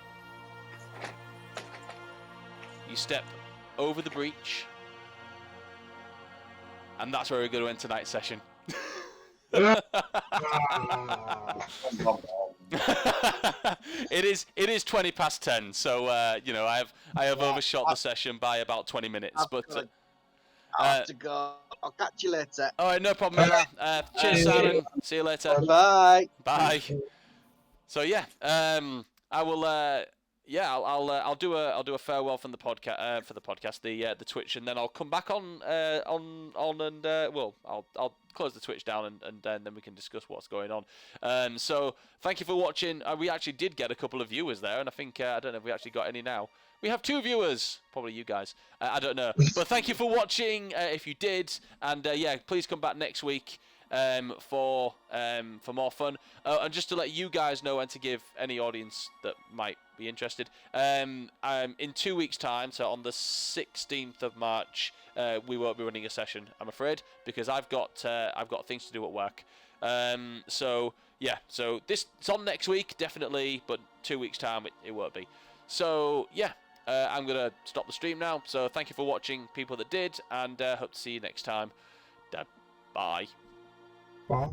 Speaker 1: you step over the breach, and that's where we're going to end tonight's session. It is 20 past 10, so I have overshot the session by about 20 minutes. But
Speaker 5: I have to go. I'll catch you later.
Speaker 1: All right, no problem. Cheers, Simon. See you later.
Speaker 5: Bye.
Speaker 1: Bye. So yeah, I will. Yeah, I'll do a farewell from the podcast for the podcast, the Twitch, and then I'll come back on and well, I'll close the Twitch down and then we can discuss what's going on. So thank you for watching. We actually did get a couple of viewers there, and I think I don't know if we actually got any now. We have 2 viewers, probably you guys. I don't know, but thank you for watching. If you did, and yeah, please come back next week for more fun. And just to let you guys know, and to give any audience that might be interested, in 2 weeks' time, so on the 16th of March, we won't be running a session, I'm afraid, because I've got things to do at work. So yeah, so it's on next week definitely, but 2 weeks' time it won't be. So yeah. I'm going to stop the stream now, so thank you for watching, people that did, and hope to see you next time. Bye.
Speaker 7: Bye.